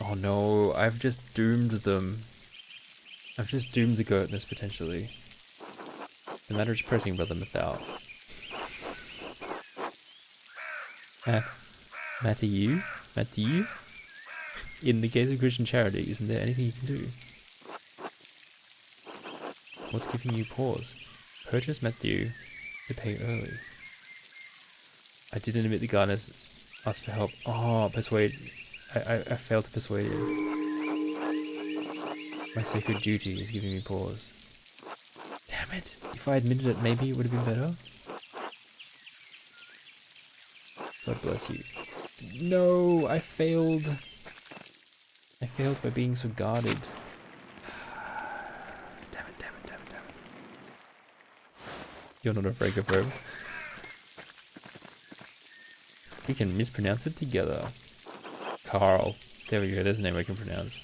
Oh no, I've just doomed them. I've just doomed the Gertners, potentially. The matter is pressing, Brother Mathau. Matthew? In the case of Christian charity, isn't there anything you can do? What's giving you pause? Purchase Matthew to pay early. I didn't admit the gardeners asked for help. Oh, persuade. I failed to persuade him. My sacred duty is giving me pause. Damn it! If I admitted it, maybe it would have been better. God bless you. No, I failed. I failed by being so guarded. Damn it. You're not afraid of Rome. We can mispronounce it together. Carl. There we go, there's a name I can pronounce.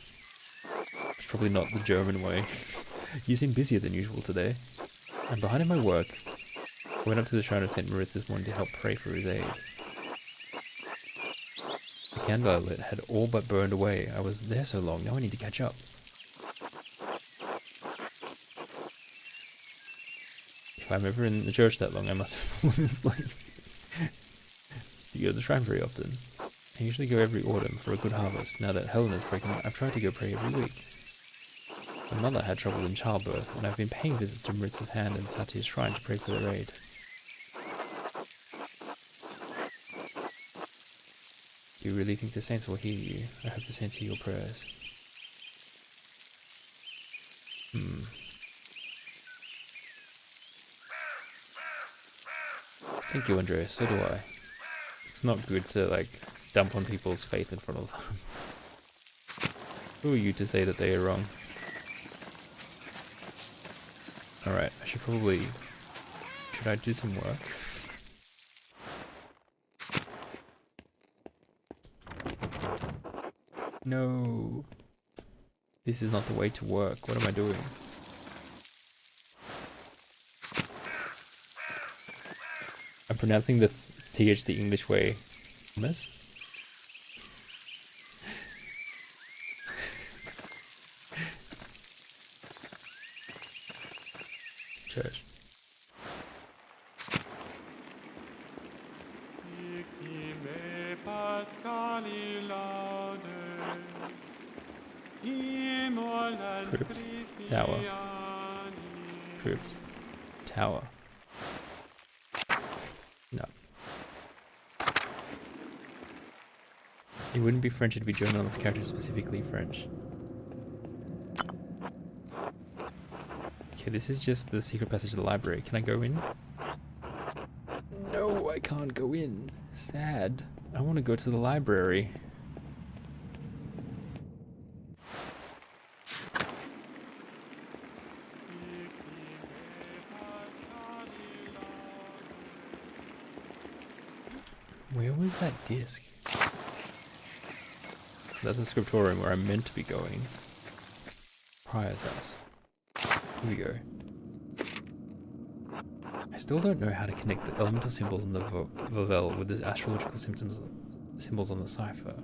It's probably not the German way. You seem busier than usual today. I'm behind in my work. I went up to the shrine of St. Moritz this morning to help pray for his aid. candle I lit had all but burned away. I was there so long, now I need to catch up. If I'm ever in the church that long, I must have fallen asleep. Do you go to the shrine very often? I usually go every autumn for a good harvest. Now that Helen is pregnant, I've tried to go pray every week. My mother had trouble in childbirth, and I've been paying visits to Maritz's hand and Satya's shrine to pray for their aid. Do you really think the saints will hear you? I hope the saints hear your prayers. Thank you, Andreas. So do I. It's not good to, like, dump on people's faith in front of them. Who are you to say that they are wrong? Alright, I should probably... Should I do some work? No. This is not the way to work. What am I doing? I'm pronouncing the TH the English way. Miss? Church. Victime Pascali laude, Crypt. Tower. Crypt. Tower. No. It wouldn't be French, it'd be German on this character, specifically French. Okay, this is just the secret passage to the library. Can I go in? No, I can't go in. Sad. I want to go to the library. Where was that disc? That's the scriptorium where I'm meant to be going. Prior's house. Here we go. I still don't know how to connect the elemental symbols in the Vowel with the astrological symbols on the cipher.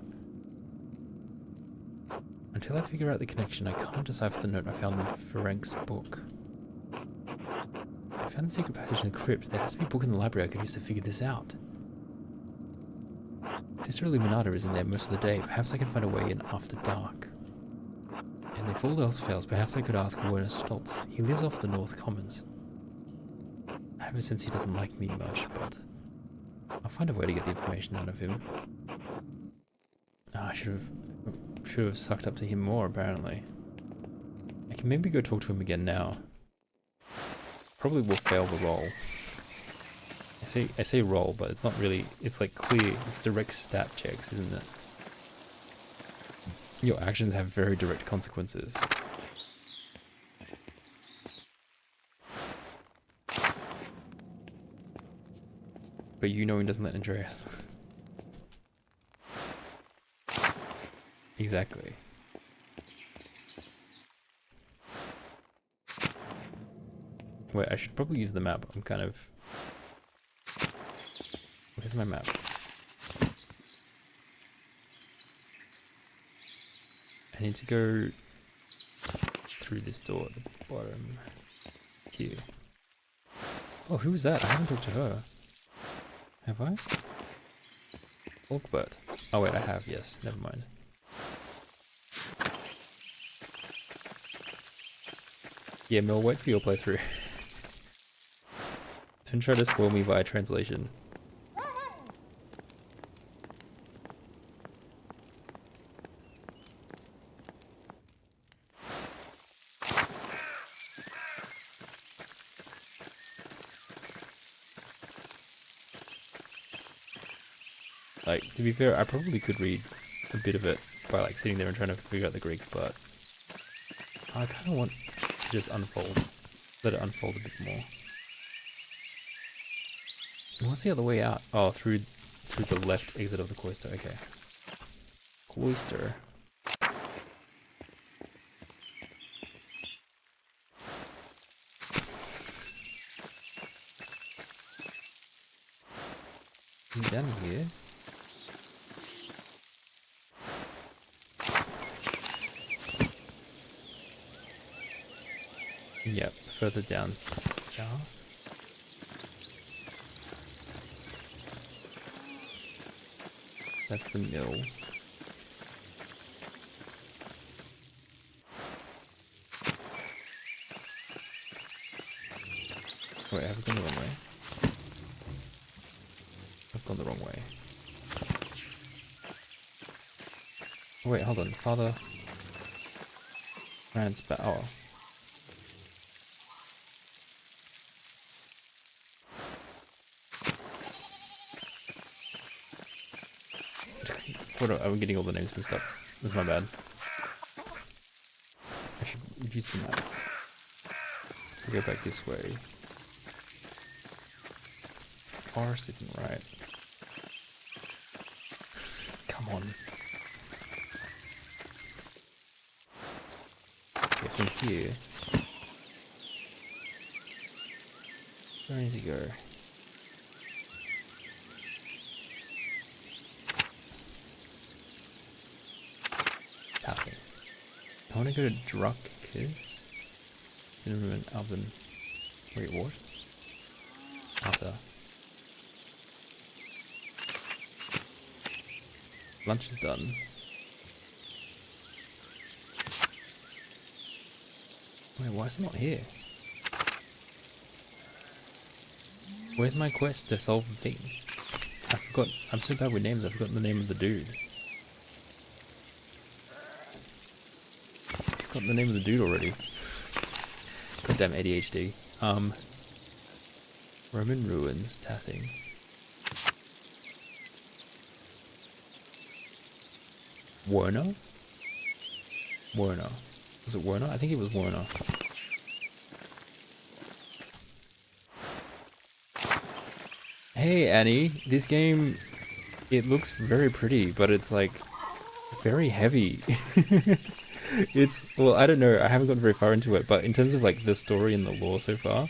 Until I figure out the connection, I can't decipher the note I found in Ferenc's book. I found the secret passage in the crypt. There has to be a book in the library I could use to figure this out. Sister Illuminata is in there most of the day. Perhaps I can find a way in after dark. And if all else fails, perhaps I could ask Werner Stoltz. He lives off the North Commons. I have a sense he doesn't like me much, but I'll find a way to get the information out of him. Oh, I should have sucked up to him more, apparently. I can maybe go talk to him again now. Probably will fail the roll. I say roll, but it's not really, it's like clear, it's direct stat checks, isn't it? Your actions have very direct consequences. But you knowing doesn't let Andreas. Exactly. Wait, I should probably use the map. I'm kind of... Where's my map? I need to go through this door at the bottom here. Oh, who was that? I haven't talked to her. Have I? Orkbert. Oh wait, I have, yes. Never mind. Yeah, Mel, wait for your playthrough. Don't try to spoil me via translation. Like, to be fair, I probably could read a bit of it by like sitting there and trying to figure out the Greek, but I kind of want to just let it unfold a bit more. And what's the other way out? Oh, through the left exit of the cloister. Okay. Cloister. Down here. Yep, further down south. That's the mill. Wait, have I gone the wrong way? I've gone the wrong way. Oh, wait, hold on. Father Grant's Bower. What are we getting all the names mixed up? That's my bad. I should use the map. Go back this way. Forest isn't right. Come on. Okay, from here. Where does he go? Passing. I want to go to Druckers. Cinnamon oven. Wait, what? Outer. Lunch is done. Wait, why is it not here? Where's my quest to solve the thing? I forgot. I'm so bad with names. I forgot the name of the dude. I forgot the name of the dude already. Goddamn ADHD. Roman ruins. Tassing. Werner? Werner. Was it Werner? I think it was Werner. Hey Annie, this game, it looks very pretty, but it's like very heavy. It's, well, I don't know, I haven't gotten very far into it, but in terms of like the story and the lore so far,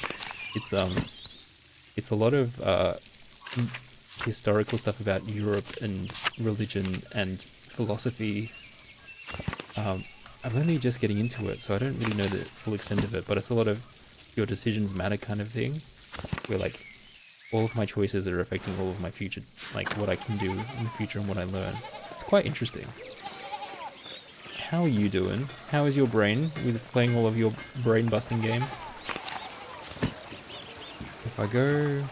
it's a lot of historical stuff about Europe and religion and philosophy. I'm only just getting into it, so I don't really know the full extent of it, but it's a lot of your decisions matter kind of thing, where like all of my choices are affecting all of my future, like what I can do in the future and what I learn. It's quite interesting. How are you doing? How is your brain with playing all of your brain busting games? If I go,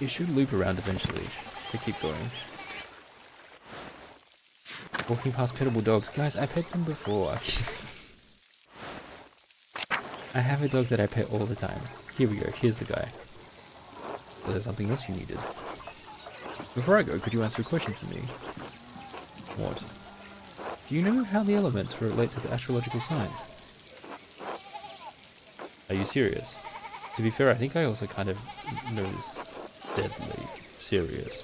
it should loop around eventually. If I keep going. Walking past petable dogs. Guys, I pet them before. I have a dog that I pet all the time. Here we go. Here's the guy. Was there something else you needed? Before I go, could you answer a question for me? What? Do you know how the elements relate to the astrological signs? Are you serious? To be fair, I think I also kind of know this. Deadly serious.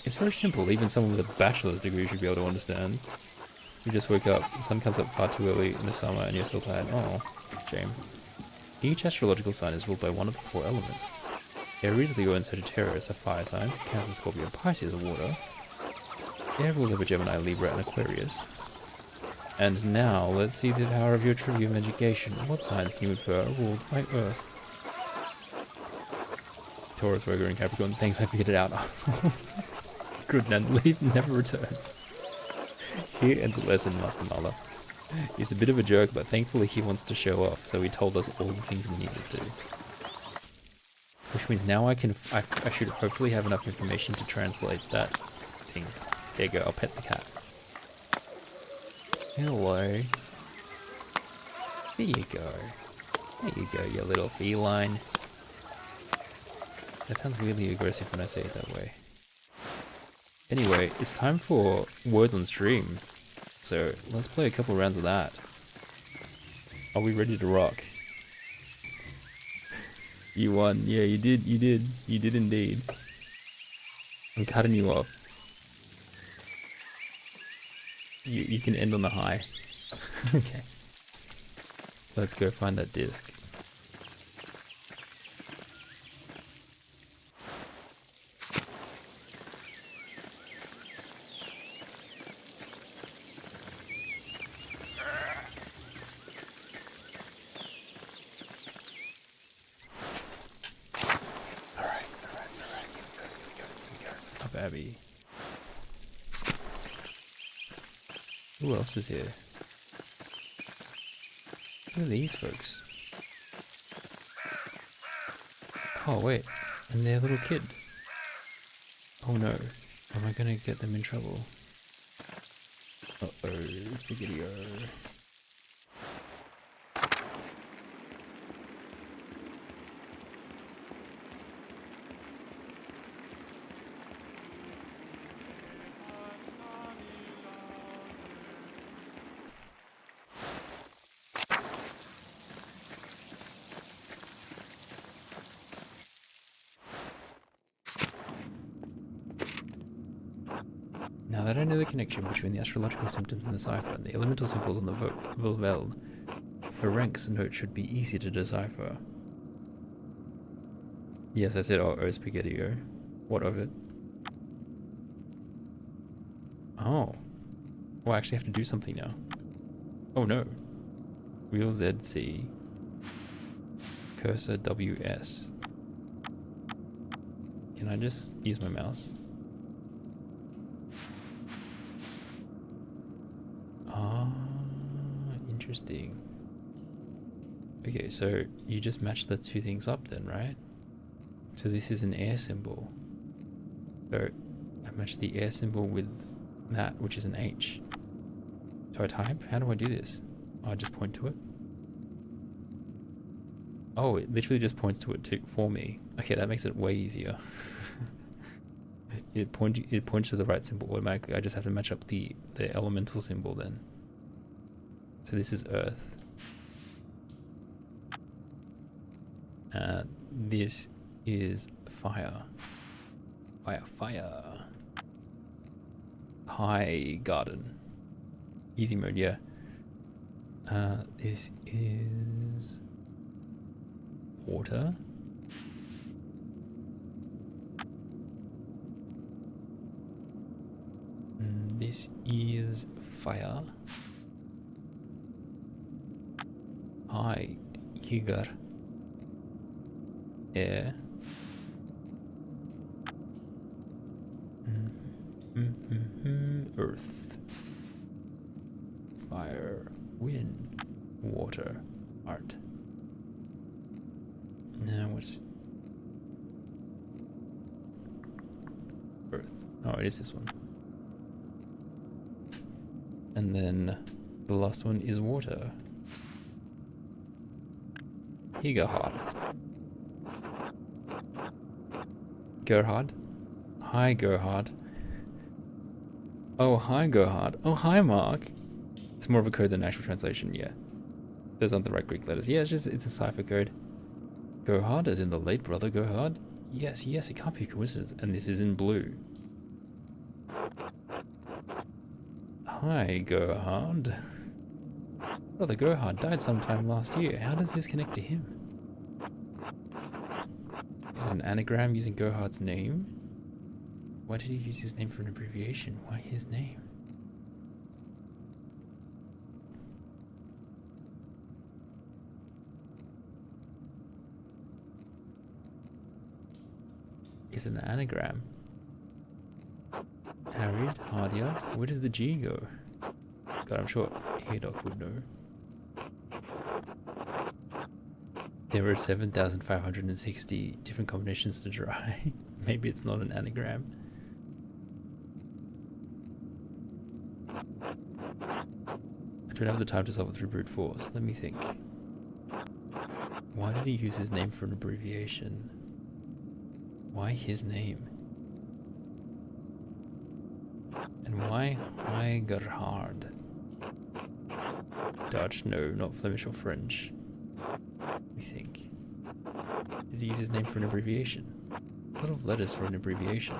It's very simple, even someone with a bachelor's degree should be able to understand. You just woke up, the sun comes up far too early in the summer and you're still tired. Oh, shame. Each astrological sign is ruled by one of the 4 elements. Aries, Leo, and Sagittarius are fire signs. Cancer, Scorpio, and Pisces are water. Air rules over Gemini, Libra, and Aquarius. And now, let's see the power of your trivium education. What signs can you infer are ruled by Earth? Taurus, Virgo, and Capricorn. Thanks, I figured it out. Good, now leave, never return. Here ends the lesson, Master Mala. He's a bit of a jerk, but thankfully he wants to show off, so he told us all the things we needed to. Which means now I should hopefully have enough information to translate that thing. There you go, I'll pet the cat. Hello. There you go. There you go, you little feline. That sounds really aggressive when I say it that way. Anyway, it's time for Words on Stream. So, let's play a couple rounds of that. Are we ready to rock? You won. Yeah, you did. You did. You did indeed. I'm cutting you off. You can end on a high. Okay. Let's go find that disc. babby. Who else is here? Who are these folks? Oh wait, and their little kid. Oh no, am I gonna get them in trouble? Uh-oh, spaghetti-o. Now that I know the connection between the astrological symptoms in the cipher and the elemental symbols on the Volvel, Ferenc's note should be easy to decipher. Yes, I said spaghetti-o. What of it? Oh. Well, I actually have to do something now. Oh no. Wheel ZC. Cursor WS. Can I just use my mouse? Interesting. Okay, so you just match the two things up then, right? So this is an air symbol. So I match the air symbol with that, which is an H. So I type? How do I do this? Oh, I just point to it? Oh, it literally just points to it for me. Okay, that makes it way easier. It points to the right symbol automatically. I just have to match up the elemental symbol then. So this is earth. This is fire. Fire. High garden. Easy mode, yeah. This is water. This is fire. High Higar. Air. Earth. Fire. Wind. Water. Art. Now what's Earth? Oh, it is this one. And then the last one is water. Higarhard. Gerhard? Hi, Gerhard. Oh, hi, Gerhard. Oh, hi, Mark. It's more of a code than actual translation, yeah. Those aren't the right Greek letters. Yeah, it's a cipher code. Gerhard, as in the late brother Gerhard? Yes, it can't be a coincidence. And this is in blue. Hi, Gerhard. Brother Gerhard died sometime last year. How does this connect to him? Is it an anagram using Gerhard's name? Why did he use his name for an abbreviation? Why his name? Is it an anagram? Harried, Hardier. Where does the G go? God, I'm sure Haydock would know. There are 7,560 different combinations to try. Maybe it's not an anagram. I don't have the time to solve it through brute force. Let me think. Why did he use his name for an abbreviation? Why his name? And why Gerhard? Dutch? No, not Flemish or French. Let me think. Did he use his name for an abbreviation? A lot of letters for an abbreviation.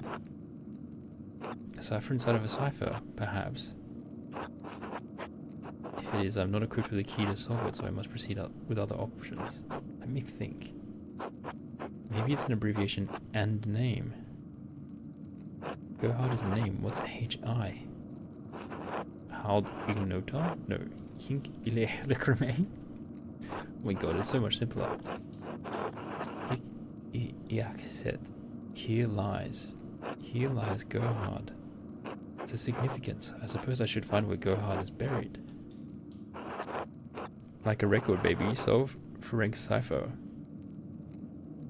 A cipher inside of a cipher, perhaps. If it is, I'm not equipped with a key to solve it, so I must proceed with other options. Let me think. Maybe it's an abbreviation and name. Gerhard is the name. What's H-I? Hald Ignota? No. Hink Ile Lecreme? Oh my god, it's so much simpler. Iakset. Here lies. Here lies Gerhard. It's a significance. I suppose I should find where Gerhard is buried. Like a record, baby. Solve Ferenc's cipher.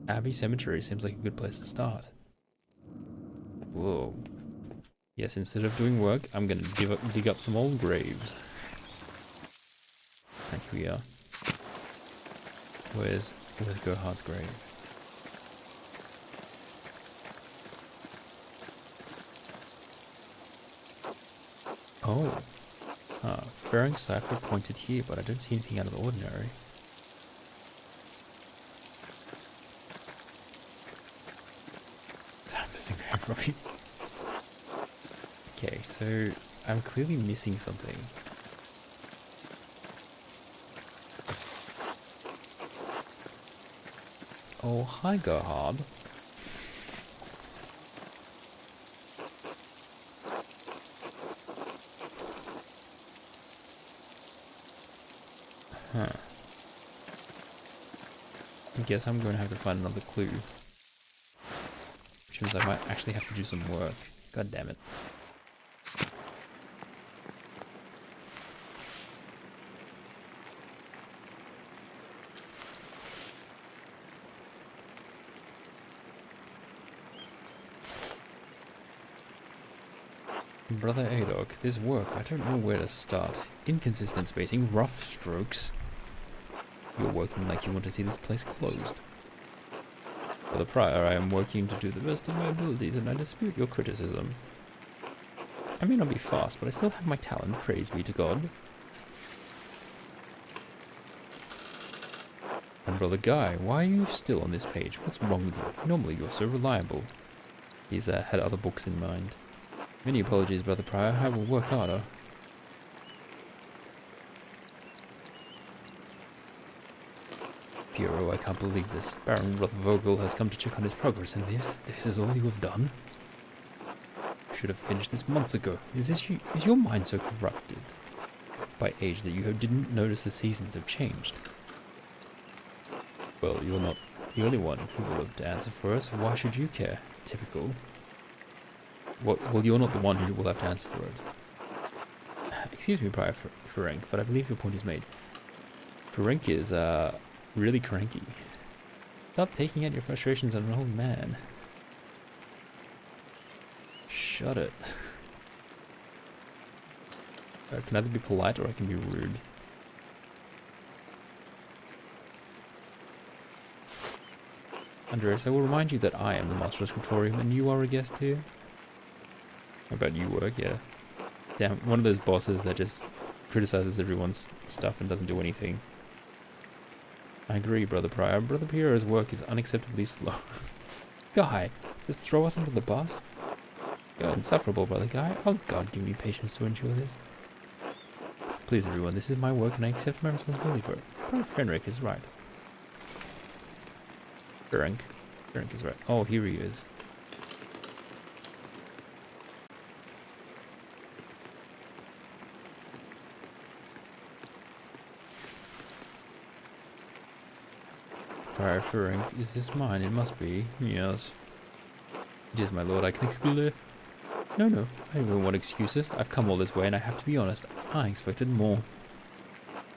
Abbey Cemetery seems like a good place to start. Whoa. Yes, instead of doing work, I'm gonna dig up some old graves. And here we are. Where's Gerhard's grave? Oh. Ferenc's cipher pointed here, but I don't see anything out of the ordinary. Time for grave robbing. Okay, so I'm clearly missing something. Oh, hi Gerhard. Huh. I guess I'm going to have to find another clue. Which means I might actually have to do some work. God damn it. Brother Adok, this work, I don't know where to start. Inconsistent spacing, rough strokes. You're working like you want to see this place closed. Brother Prior, I am working to do the best of my abilities and I dispute your criticism. I may not be fast, but I still have my talent, praise be to God. And Brother Guy, why are you still on this page? What's wrong with you? Normally you're so reliable. He's had other books in mind. Many apologies, Brother Prior. I will work harder. Piero, I can't believe this. Baron Rothvogel has come to check on his progress in this. This is all you have done? You should have finished this months ago. Is your mind so corrupted by age that you didn't notice the seasons have changed? Well, you're not the only one who will have to answer for us. Why should you care? Typical. Well, you're not the one who will have to answer for it. Excuse me, Prior Ferenc, but I believe your point is made. Ferenc is, really cranky. Stop taking out your frustrations on an old man. Shut it. I can either be polite or I can be rude. Andreas, I will remind you that I am the Master of Scriptorium and you are a guest here. How about you work, yeah. Damn, one of those bosses that just criticizes everyone's stuff and doesn't do anything. I agree, Brother Prior. Brother Piero's work is unacceptably slow. Guy, just throw us under the bus? You're insufferable, Brother Guy. Oh God, give me patience to endure this. Please, everyone, this is my work and I accept my responsibility for it. Brother Fenric is right. Ferenc is right. Oh, here he is. Prior Ferenc, is this mine? It must be. Yes. It is, my lord. I can excuse. No. I don't want excuses. I've come all this way and I have to be honest. I expected more.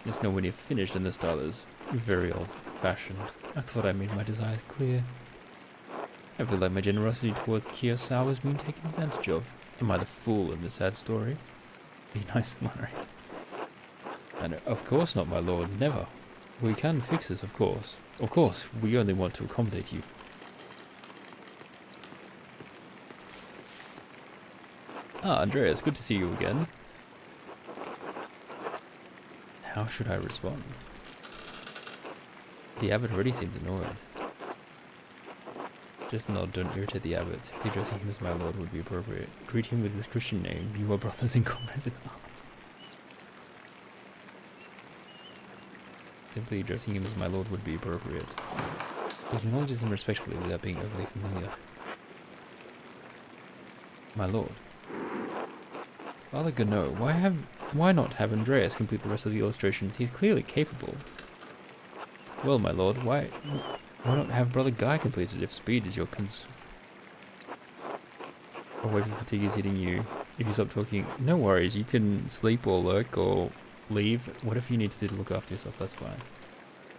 It's nowhere near finished and the style is very old-fashioned. I thought I made my desires clear. I feel like my generosity towards Kiyosao is being taken advantage of. Am I the fool in this sad story? Be nice, Larry. And of course not, my lord. Never. We can fix this, of course. Of course, we only want to accommodate you. Ah, Andreas, good to see you again. How should I respond? The abbot already seemed annoyed. Just nod, don't irritate the abbot. Simply addressing him as my lord would be appropriate. Greet him with his Christian name. You are brothers and comrades in arms. Simply addressing him as my lord would be appropriate. He acknowledges him respectfully without being overly familiar. My lord. Father Gano, why not have Andreas complete the rest of the illustrations? He's clearly capable. Well, my lord, why not have Brother Guy complete it if speed is your concern? Or if fatigue is hitting you, if you stop talking, no worries. You can sleep or lurk or leave. Whatever you need to do to look after yourself, that's fine.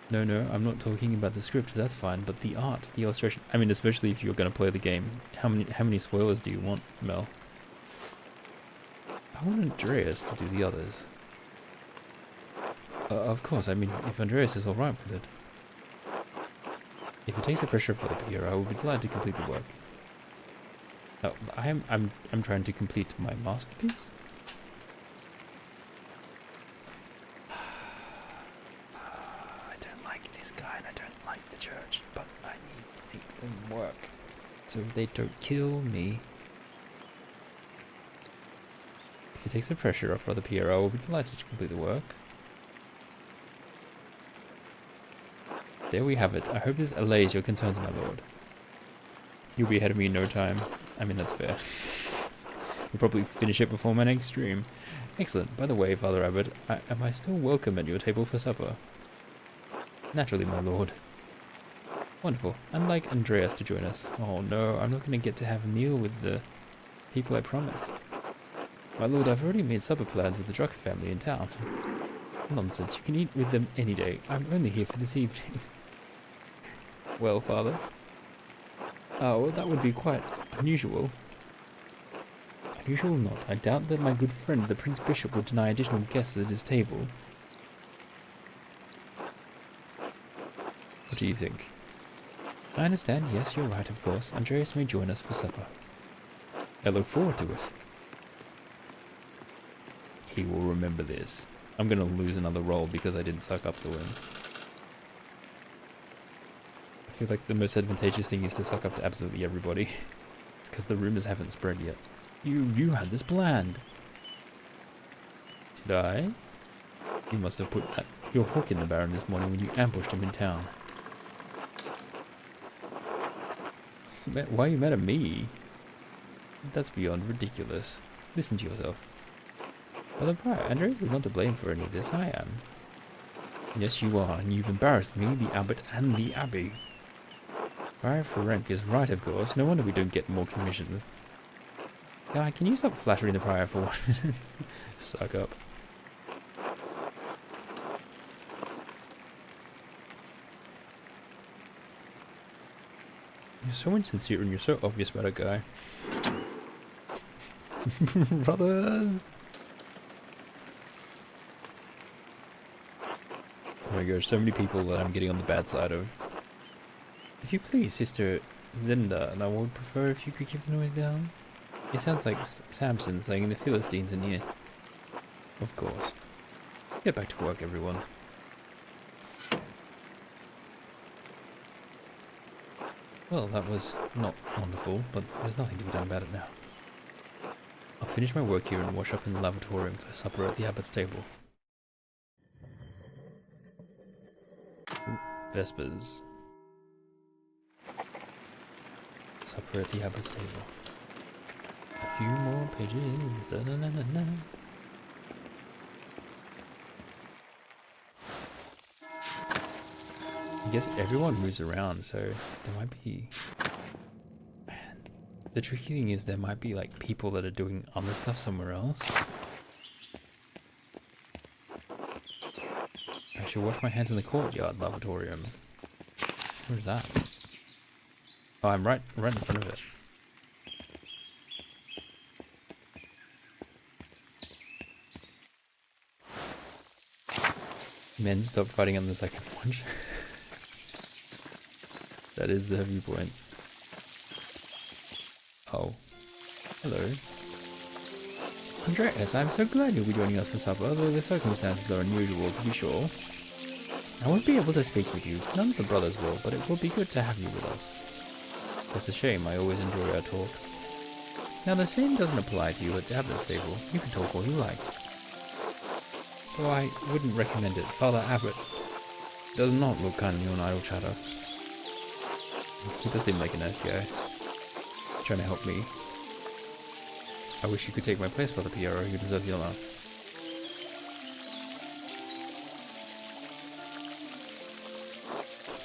No, I'm not talking about the script. That's fine, but the art, the illustration. I mean, especially if you're going to play the game. How many spoilers do you want, Mel? I want Andreas to do the others. Of course. I mean, if Andreas is all right with it. If it takes the pressure off other people, I will be glad to complete the work. Oh, I'm trying to complete my masterpiece. I don't like this guy and I don't like the church, but I need to make them work so they don't kill me. If it takes the pressure off Brother Piero, I will be delighted to complete the work. There we have it. I hope this allays your concerns, my lord. You'll be ahead of me in no time. I mean, that's fair. We'll probably finish it before my next stream. Excellent. By the way, Father Abbot, am I still welcome at your table for supper? Naturally, my lord. Wonderful. I'd like Andreas to join us. Oh no, I'm not going to get to have a meal with the people I promised. My lord, I've already made supper plans with the Drucker family in town. Nonsense, you can eat with them any day. I'm only here for this evening. Well, Father? Oh, well, that would be quite unusual. Unusual or not, I doubt that my good friend, the Prince Bishop, would deny additional guests at his table. What do you think? I understand, yes, you're right, of course. Andreas may join us for supper. I look forward to it. He will remember this. I'm gonna lose another roll because I didn't suck up to him. I feel like the most advantageous thing is to suck up to absolutely everybody. Because the rumors haven't spread yet. You had this planned. Did I? You must have put your hook in the Baron this morning when you ambushed him in town. Why are you mad at me? That's beyond ridiculous. Listen to yourself. Father Prior, Andreas is not to blame for any of this, I am. Yes, you are, and you've embarrassed me, the Abbot, and the Abbey. Prior Ferenc is right, of course. No wonder we don't get more commissions. Guy, can you stop flattering the Prior for 1 minute? Suck up. You're so insincere and you're so obvious about it, Guy. Brothers! Oh my gosh, so many people that I'm getting on the bad side of. If you please, Sister Zenda, and I would prefer if you could keep the noise down. It sounds like Samson saying the Philistines are near. Of course. Get back to work, everyone. Well, that was not wonderful, but there's nothing to be done about it now. I'll finish my work here and wash up in the lavatory for supper at the Abbot's table. Ooh, Vespers. Supper at the Abbot's table. A few more pages. Na, na, na, na. I guess everyone moves around, so there might be... Man. The tricky thing is there might be like people that are doing other stuff somewhere else. I should wash my hands in the courtyard lavatorium. Where's that? Oh, I'm right in front of it. Men stop fighting on the second watch. That is the viewpoint. Oh. Hello. Andreas, I'm so glad you'll be joining us for supper, though the circumstances are unusual, to be sure. I won't be able to speak with you. None of the brothers will, but it will be good to have you with us. That's a shame. I always enjoy our talks. Now, the same doesn't apply to you at the Abbot's table. You can talk all you like. Though I wouldn't recommend it. Father Abbot does not look kindly on idle chatter. He does seem like a nice guy. Trying to help me. I wish you could take my place, Father Piero. You deserve the honor.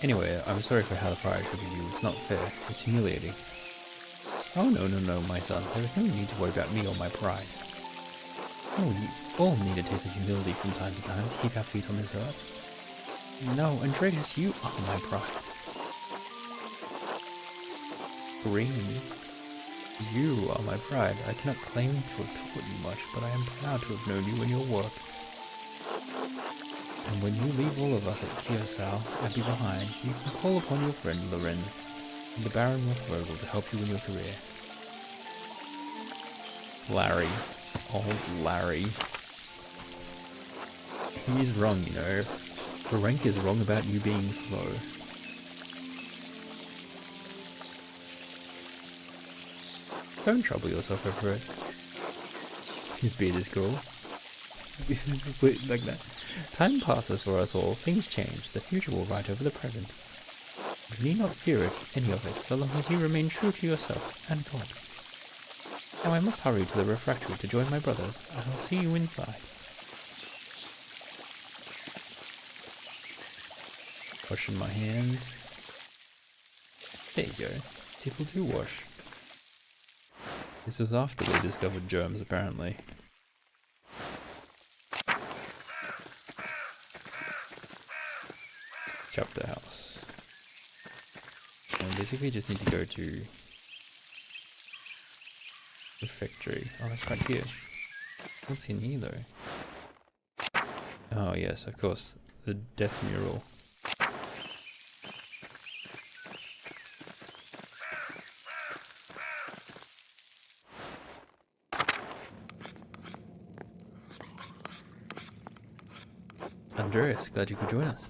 Anyway, I'm sorry for how the prior treated you. It's not fair. It's humiliating. Oh, no, my son. There is no need to worry about me or my pride. Oh, we all need a taste of humility from time to time to keep our feet on this earth. No, Andreas, you are my pride. Green, you are my pride. I cannot claim to have taught you much, but I am proud to have known you and your work. And when you leave all of us at Kiosau and be behind, you can call upon your friend Lorenz and the Baron Rothvogel to help you in your career. Larry. Oh, Larry. He's wrong, you know. Ferenc is wrong about you being slow. Don't trouble yourself over it. His beard is cool. Like that. Time passes for us all, things change, the future will write over the present. You need not fear it, any of it, so long as you remain true to yourself and God. Now I must hurry to the refectory to join my brothers, and I'll see you inside. Washing my hands. There you go. People do wash. This was after we discovered germs, apparently. Chapter house. And basically just need to go to refectory. Oh, that's right here. What's in here though? Oh yes, of course. The death mural. Andreas, glad you could join us.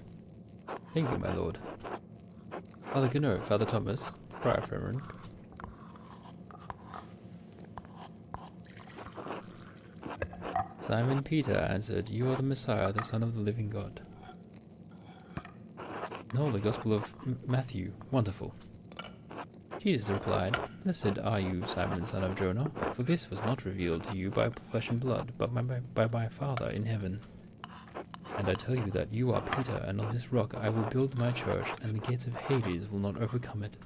Thank you, my lord. Father Gano, Father Thomas, Prior Ferenc. Simon Peter answered, You are the Messiah, the Son of the living God. No, the Gospel of Matthew. Wonderful. Jesus replied, Blessed are you, Simon, son of Jonah, for this was not revealed to you by flesh and blood, but by my Father in heaven. And I tell you that you are Peter, and on this rock I will build my church, and the gates of Hades will not overcome it.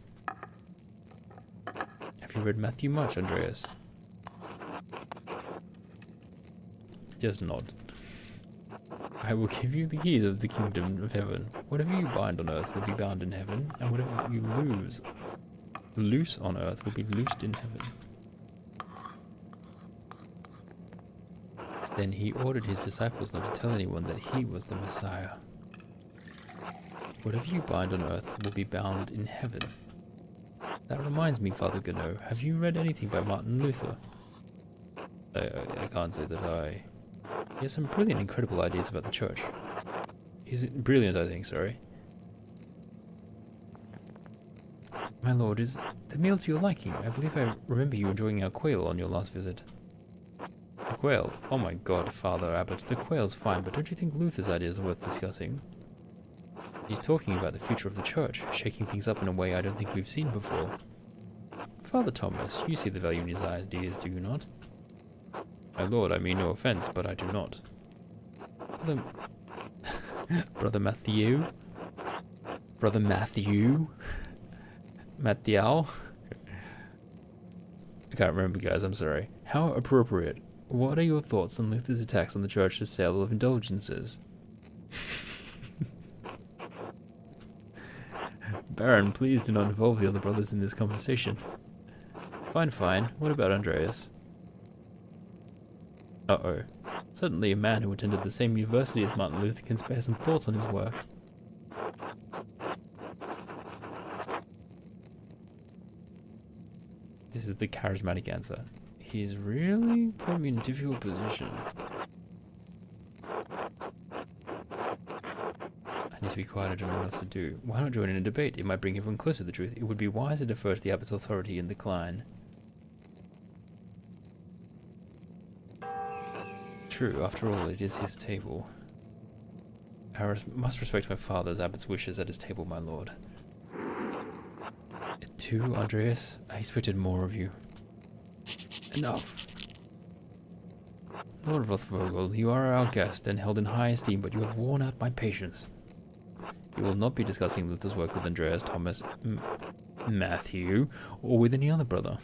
Have you read Matthew much, Andreas? Just nod. I will give you the keys of the kingdom of heaven. Whatever you bind on earth will be bound in heaven, and whatever you loose on earth will be loosed in heaven. Then he ordered his disciples not to tell anyone that he was the Messiah. Whatever you bind on earth will be bound in heaven. That reminds me, Father Gano, have you read anything by Martin Luther? I can't say that I... He has some brilliant, incredible ideas about the church. He's brilliant, I think, sorry. My lord, is the meal to your liking? I believe I remember you enjoying our quail on your last visit. The quail? Oh my god, Father Abbot, the quail's fine, but don't you think Luther's ideas are worth discussing? He's talking about the future of the church, shaking things up in a way I don't think we've seen before. Father Thomas, you see the value in his ideas, do you not? My lord, I mean no offense, but I do not. Brother Matthew? Brother Matthew? Matthew? I can't remember, guys, I'm sorry. How appropriate. What are your thoughts on Luther's attacks on the church's sale of indulgences? Baron, please do not involve the other brothers in this conversation. Fine. What about Andreas? Uh-oh. Certainly a man who attended the same university as Martin Luther can spare some thoughts on his work. This is the charismatic answer. He's really put me in a difficult position. I need to be quiet, I don't know what else to do. Why not join in a debate? It might bring everyone closer to the truth. It would be wise to defer to the abbot's authority and decline. True, after all, it is his table. I must respect my father's abbot's wishes at his table, my lord. Too, Andreas? I expected more of you. Enough. Lord Rothvogel, you are our guest and held in high esteem, but you have worn out my patience. You will not be discussing Luther's work with Andreas, Thomas, Matthew, or with any other brother.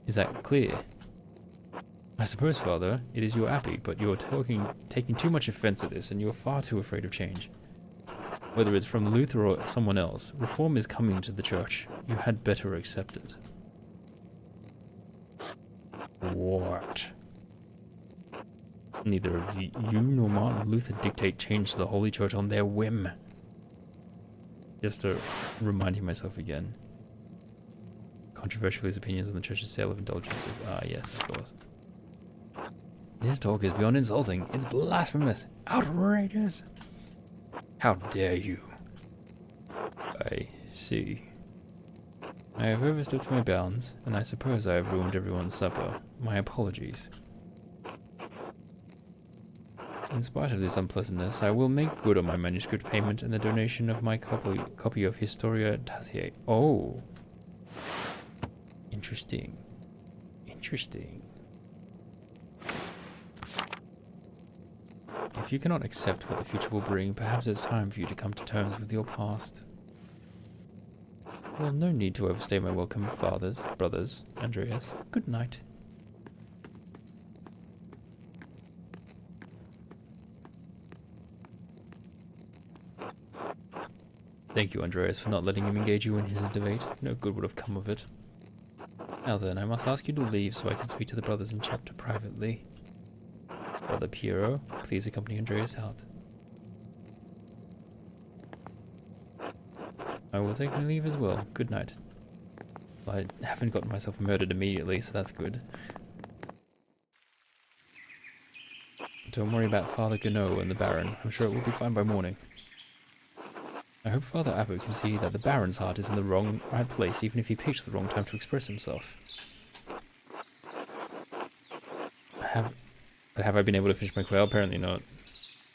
Is that clear? I suppose, Father, it is your abbey, but you're taking too much offense at this, and you're far too afraid of change. Whether it's from Luther or someone else, reform is coming to the church. You had better accept it. What? Neither of you nor Martin Luther dictate change to the Holy Church on their whim. Just to reminding myself again. Controversial his opinions on the church's sale of indulgences. Ah, yes, of course. This talk is beyond insulting. It's blasphemous. Outrageous. How dare you? I see. I have overstepped my bounds, and I suppose I have ruined everyone's supper. My apologies. In spite of this unpleasantness, I will make good on my manuscript payment and the donation of my copy of Historia Taciae. Oh. Interesting. Interesting. If you cannot accept what the future will bring, perhaps it's time for you to come to terms with your past. Well, no need to overstay my welcome, fathers, brothers, Andreas. Good night. Thank you, Andreas, for not letting him engage you in his debate. No good would have come of it. Now then, I must ask you to leave so I can speak to the brothers in chapter privately. Brother Piero, please accompany Andreas out. I will take my leave as well. Good night. I haven't gotten myself murdered immediately, so that's good. Don't worry about Father Gano and the Baron. I'm sure it will be fine by morning. I hope Father Abbot can see that the Baron's heart is in the right place, even if he picks the wrong time to express himself. But have I been able to finish my quail? Apparently not.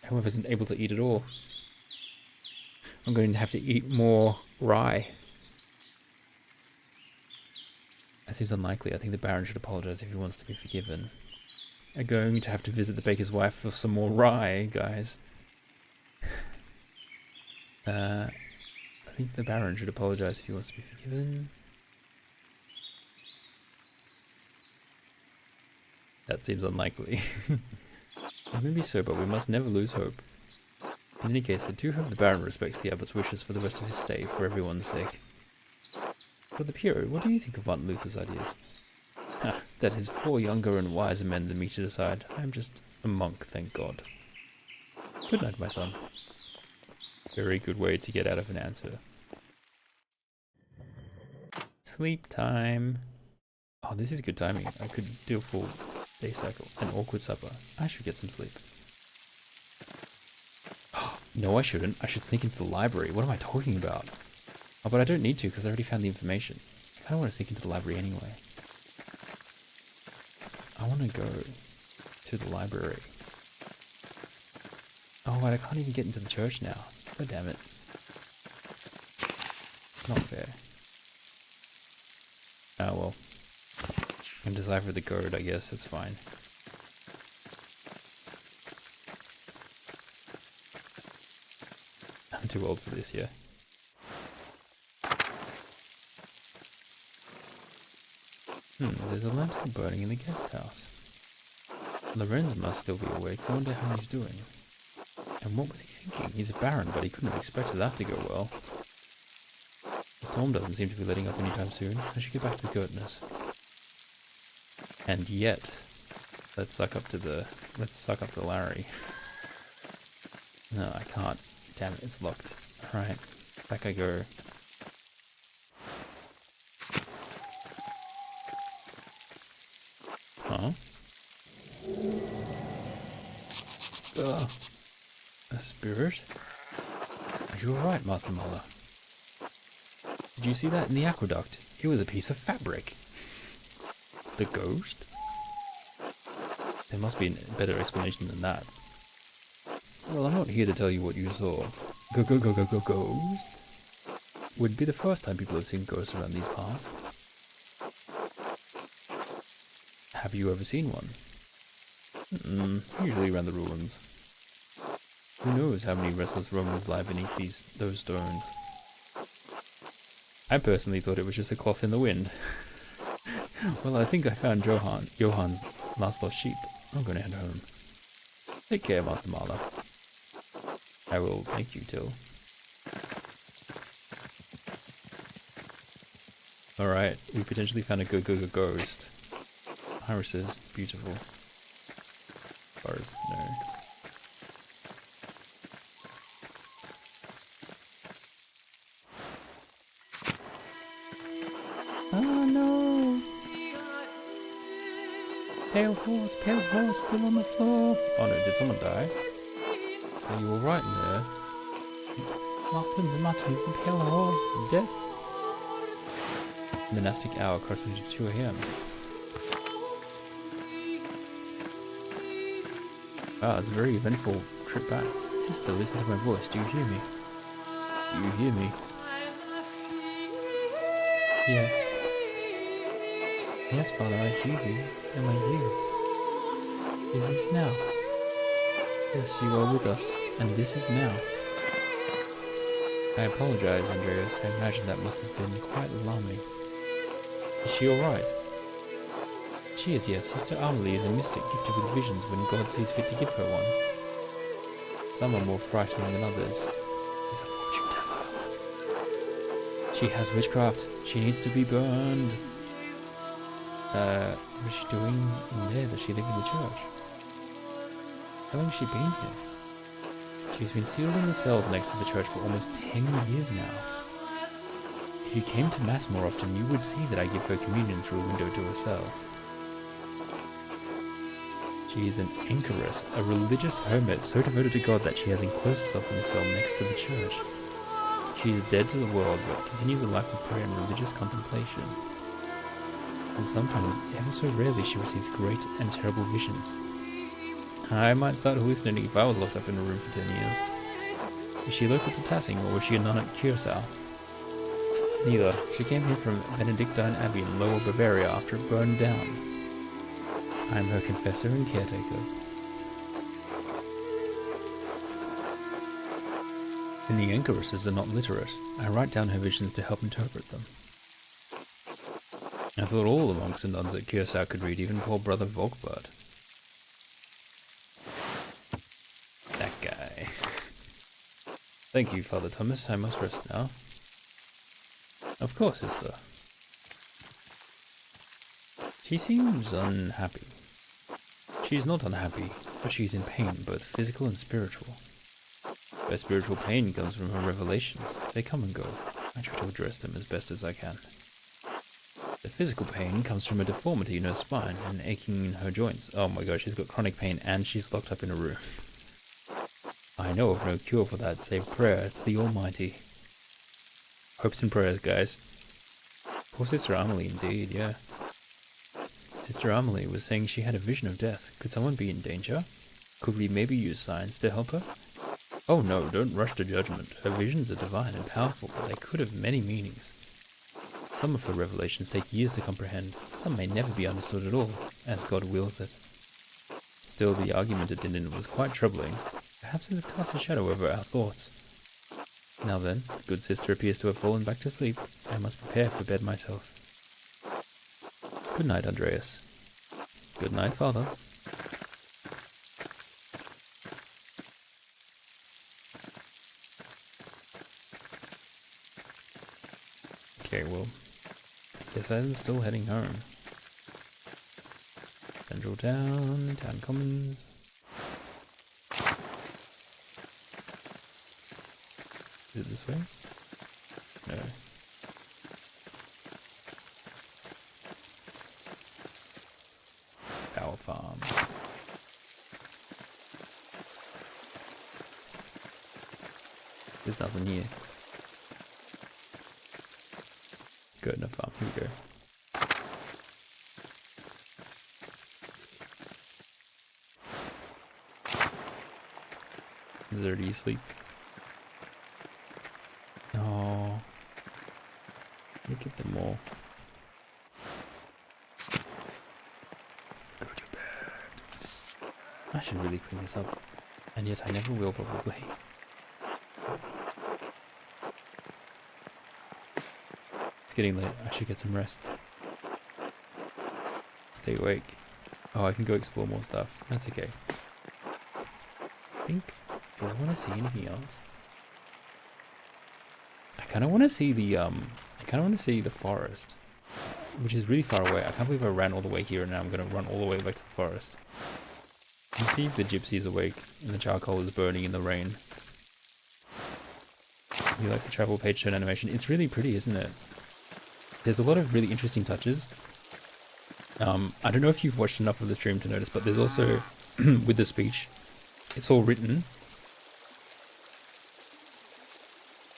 Whoever isn't able to eat at all. I'm going to have to eat more rye. That seems unlikely. I think the Baron should apologize if he wants to be forgiven. I'm going to have to visit the baker's wife for some more rye, guys. I think the Baron should apologize if he wants to be forgiven. That seems unlikely. Maybe so, but we must never lose hope. In any case, I do hope the Baron respects the Abbot's wishes for the rest of his stay, for everyone's sake. Brother Piero, what do you think of Martin Luther's ideas? That is for younger and wiser men than me to decide. I am just a monk, thank God. Good night, my son. Very good way to get out of an answer. Sleep time. Oh, this is good timing. I could do a full day cycle. An awkward supper. I should get some sleep. No, I shouldn't. I should sneak into the library. What am I talking about? Oh, but I don't need to because I already found the information. I kind of want to sneak into the library anyway. I want to go to the library. Oh, but I can't even get into the church now. God damn it. Not fair. Oh well. I can decipher the code, I guess. It's fine. I'm too old for this, yeah. There's a lamp still burning in the guest house. Lorenz must still be awake. I wonder how he's doing. And what was he thinking? He's a baron, but he couldn't have expected that to go well. The storm doesn't seem to be letting up anytime soon. I should get back to the goatness. And yet, let's suck up to Larry. No, I can't. Damn it, it's locked. Alright, back I go. Huh? Ugh. A spirit? Are you alright, Master Muller? Did you see that in the aqueduct? It was a piece of fabric. The ghost? There must be a better explanation than that. Well, I'm not here to tell you what you saw. Ghost? Would be the first time people have seen ghosts around these parts. Have you ever seen one? Usually around the ruins. Who knows how many restless Romans lie beneath those stones? I personally thought it was just a cloth in the wind. Well, I think I found Johan's last lost sheep. I'm gonna head home. Take care, Master Marla. I will thank you, Till. Alright, we potentially found a ghost. Iris is beautiful. Forest, no. Oh no! Pale horse, still on the floor. Oh no, did someone die? Are you alright in there? Martins and Martins, the pale horse, death. Monastic hour corresponding to 2 AM. Wow, it's a very eventful trip back. Sister, listen to my voice. Do you hear me? Do you hear me? Yes. Yes, Father, I hear you. Am I here? Is this now? Yes, you are with us, and this is now. I apologize, Andreas. I imagine that must have been quite alarming. Is she alright? She is, yes. Sister Amelie is a mystic gifted with visions when God sees fit to give her one. Some are more frightening than others. She's a fortune teller. She has witchcraft. She needs to be burned. What is she doing in there? Does she live in the church? How long has she been here? She's been sealed in the cells next to the church for almost 10 years now. If you came to Mass more often, you would see that I give her communion through a window to her cell. She is an anchoress, a religious hermit so devoted to God that she has enclosed herself in the cell next to the church. She is dead to the world, but continues a life of prayer and religious contemplation. And sometimes, ever so rarely, she receives great and terrible visions. I might start hallucinating if I was locked up in a room for 10 years. Is she local to Tassing, or was she a nun at Curacao? Neither. She came here from Benedictine Abbey in Lower Bavaria after it burned down. I am her confessor and caretaker. And the anchoresses are not literate. I write down her visions to help interpret them. I thought all the monks and nuns at Curacao could read, even poor brother Volkbart. That guy. Thank you, Father Thomas. I must rest now. Of course, sister. She seems unhappy. She is not unhappy, but she is in pain, both physical and spiritual. Her spiritual pain comes from her revelations. They come and go. I try to address them as best as I can. The physical pain comes from a deformity in her spine and aching in her joints. Oh my gosh, she's got chronic pain and she's locked up in a room. I know of no cure for that save prayer to the Almighty. Hopes and prayers, guys. Poor Sister Amelie, indeed, yeah. Sister Amelie was saying she had a vision of death. Could someone be in danger? Could we maybe use science to help her? Oh no, don't rush to judgment. Her visions are divine and powerful, but they could have many meanings. Some of her revelations take years to comprehend. Some may never be understood at all, as God wills it. Still, the argument at Dindon was quite troubling. Perhaps it has cast a shadow over our thoughts. Now then, the good sister appears to have fallen back to sleep. I must prepare for bed myself. Good night, Andreas. Good night, Father. Okay, well, I guess I'm still heading home. Central Town, Town Commons. Is it this way? No. Power Farm. There's nothing here. Good enough farm. Here we go. Is there any sleep? Oh, look at them all. Go to bed. I should really clean this up, and yet I never will, probably. It's getting late. I should get some rest. Stay awake. Oh, I can go explore more stuff. That's okay. I think... Do I want to see anything else? I kind of want to see the forest, which is really far away. I can't believe I ran all the way here and now I'm going to run all the way back to the forest. You can see if the gypsy is awake and the charcoal is burning in the rain. You like the travel page turn animation? It's really pretty, isn't it? There's a lot of really interesting touches. I don't know if you've watched enough of the stream to notice, but there's also, with the speech, it's all written.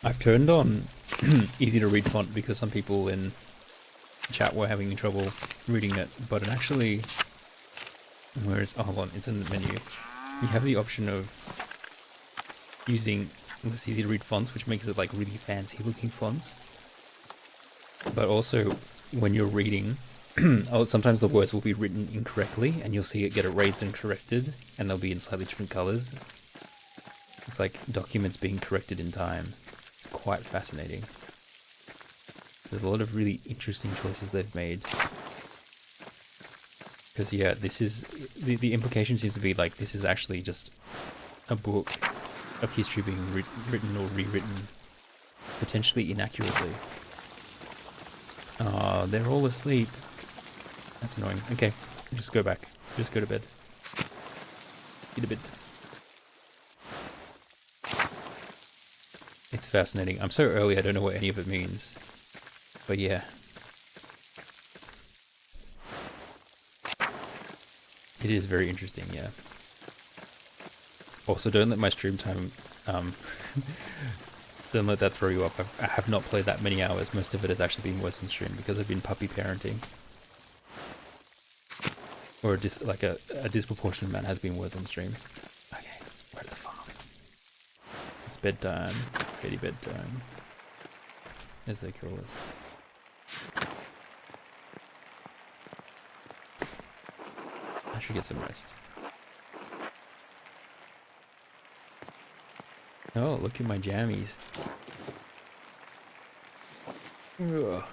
I've turned on easy to read font because some people in chat were having trouble reading it, but it actually, oh, hold on, it's in the menu. You have the option of using this easy to read fonts, which makes it like really fancy looking fonts. But also, when you're reading, sometimes the words will be written incorrectly and you'll see it get erased and corrected, and they'll be in slightly different colors. It's like documents being corrected in time. It's quite fascinating. There's a lot of really interesting choices they've made. Because yeah, this is, the implication seems to be like this is actually just a book of history being written or rewritten, potentially inaccurately. They're all asleep. That's annoying. Okay, just go back. Just go to bed. Get to bed. It's fascinating. I'm so early, I don't know what any of it means. But yeah. It is very interesting, yeah. Also, don't let my stream time, don't let that throw you up. I have not played that many hours. Most of it has actually been worse on stream because I've been puppy parenting. Or a disproportionate amount has been worse on stream. Okay, we're at the farm. It's bedtime. Kitty bedtime. As they call it. I should get some rest. Oh, look at my jammies. Ugh.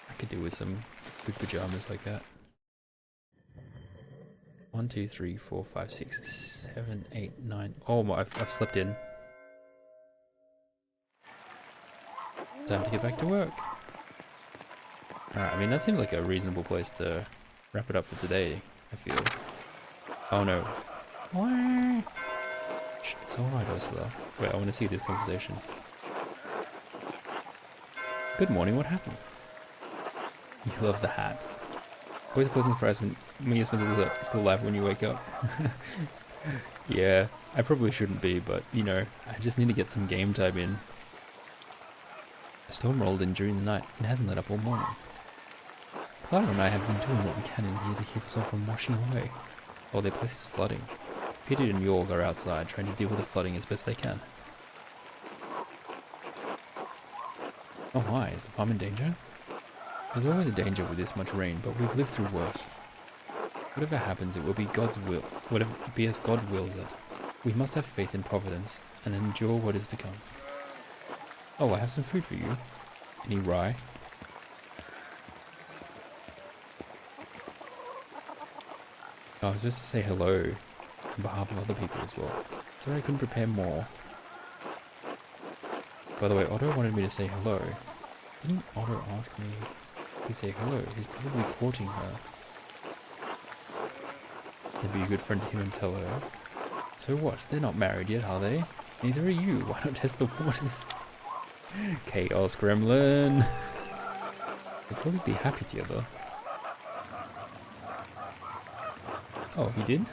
I could do with some good pajamas like that. 1, 2, 3, 4, 5, 6, 7, 8, 9. Oh my, I've slept in. Time to get back to work. Alright, I mean that seems like a reasonable place to wrap it up for today, I feel. Oh no. It's alright, Ursula. Wait, I want to see this conversation. Good morning, what happened? You love the hat. Always a pleasant surprise when Mia Smith is still alive when you wake up. Yeah, I probably shouldn't be, but you know, I just need to get some game time in. A storm rolled in during the night and hasn't let up all morning. Clara and I have been doing what we can in here to keep us all from washing away. Oh, their place is flooding. Peter and York are outside trying to deal with the flooding as best they can. Oh my, is the farm in danger? There's always a danger with this much rain, but we've lived through worse. Whatever happens, it will be God's will. Whatever be as God wills it. We must have faith in Providence and endure what is to come. Oh, I have some food for you. Any rye? Oh, I was supposed to say hello on behalf of other people as well. Sorry I couldn't prepare more. By the way, Otto wanted me to say hello. Didn't Otto ask me to say hello? He's probably courting her. I'd be a good friend to him and tell her. So what? They're not married yet, are they? Neither are you. Why not test the waters? Chaos Gremlin. They'll probably be happy together. Oh, he did?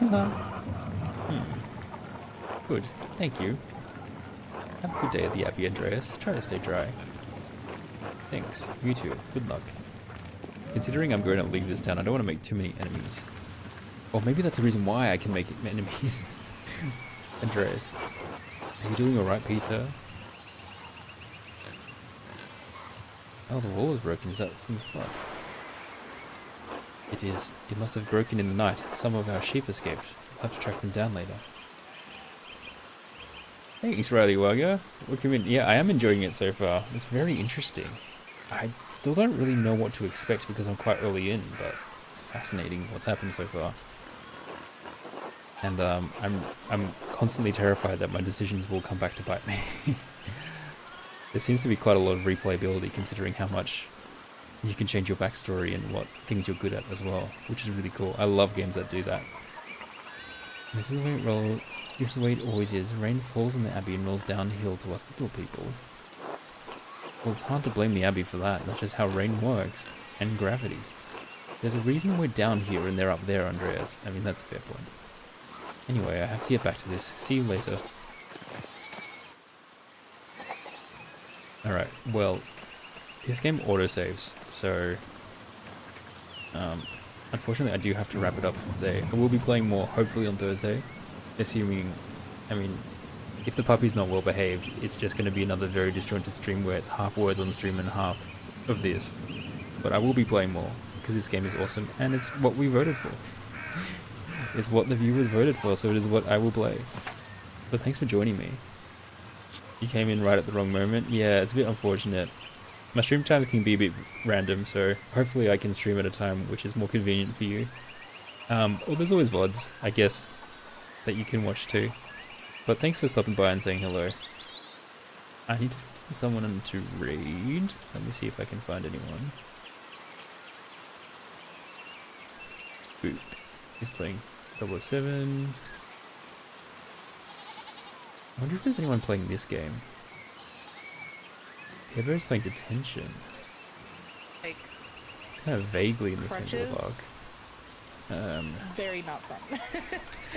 Good. Thank you. Have a good day at the Abbey, Andreas. Try to stay dry. Thanks. You too. Good luck. Considering I'm going to leave this town, I don't want to make too many enemies. Or maybe that's the reason why I can make enemies. Andreas. Are you doing alright, Peter? Oh, the wall is broken. Is that from the flood? It is. It must have broken in the night. Some of our sheep escaped. I'll have to track them down later. Thanks, Riley Wagger. Look, I mean, yeah, I am enjoying it so far. It's very interesting. I still don't really know what to expect because I'm quite early in, but it's fascinating what's happened so far. And I'm constantly terrified that my decisions will come back to bite me. There seems to be quite a lot of replayability considering how much you can change your backstory and what things you're good at as well, which is really cool. I love games that do that. This is the way it always is. Rain falls on the Abbey and rolls downhill to us little people. Well, it's hard to blame the Abbey for that. That's just how rain works. And gravity. There's a reason we're down here and they're up there, Andreas. I mean, that's a fair point. Anyway, I have to get back to this. See you later. Alright, well, this game autosaves, so unfortunately I do have to wrap it up for today. I will be playing more, hopefully on Thursday, assuming, I mean, if the puppy's not well behaved, it's just going to be another very disjointed stream where it's half words on stream and half of this. But I will be playing more, because this game is awesome, and it's what we voted for. It's what the viewers voted for, so it is what I will play. But thanks for joining me. You came in right at the wrong moment. Yeah, it's a bit unfortunate. My stream times can be a bit random, so hopefully I can stream at a time which is more convenient for you. Well, there's always VODs, I guess, that you can watch too. But thanks for stopping by and saying hello. I need to find someone to raid. Let me see if I can find anyone. Boop. He's playing 007. I wonder if there's anyone playing this game. Everyone's playing Detention. Like, kind of vaguely in this crutches? ballpark. Very not fun.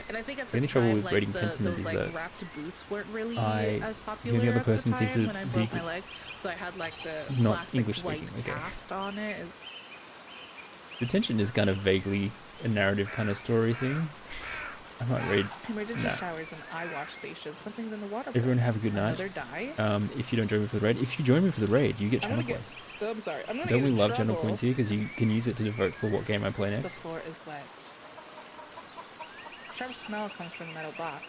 And I think at The the only time, trouble with like, rating Pentiment those is like that wrapped boots weren't really I- as the popular only other at person the seems time to when I be broke my leg. So I had like the not plastic English white speaking, okay. cast on it. Detention is kind of vaguely a narrative kind of story thing. I might read. Emergency Nah. showers and eye wash stations. Something's in the water. Everyone have a good night. Another die. If you don't join me for the raid, if you join me for the raid, you get I'm channel gonna points. Oh, I'm sorry. I'm gonna Don't get we in love channel trouble. points here because you can use it to vote for what game I play The next? floor is wet. Sharp smell comes from the metal box.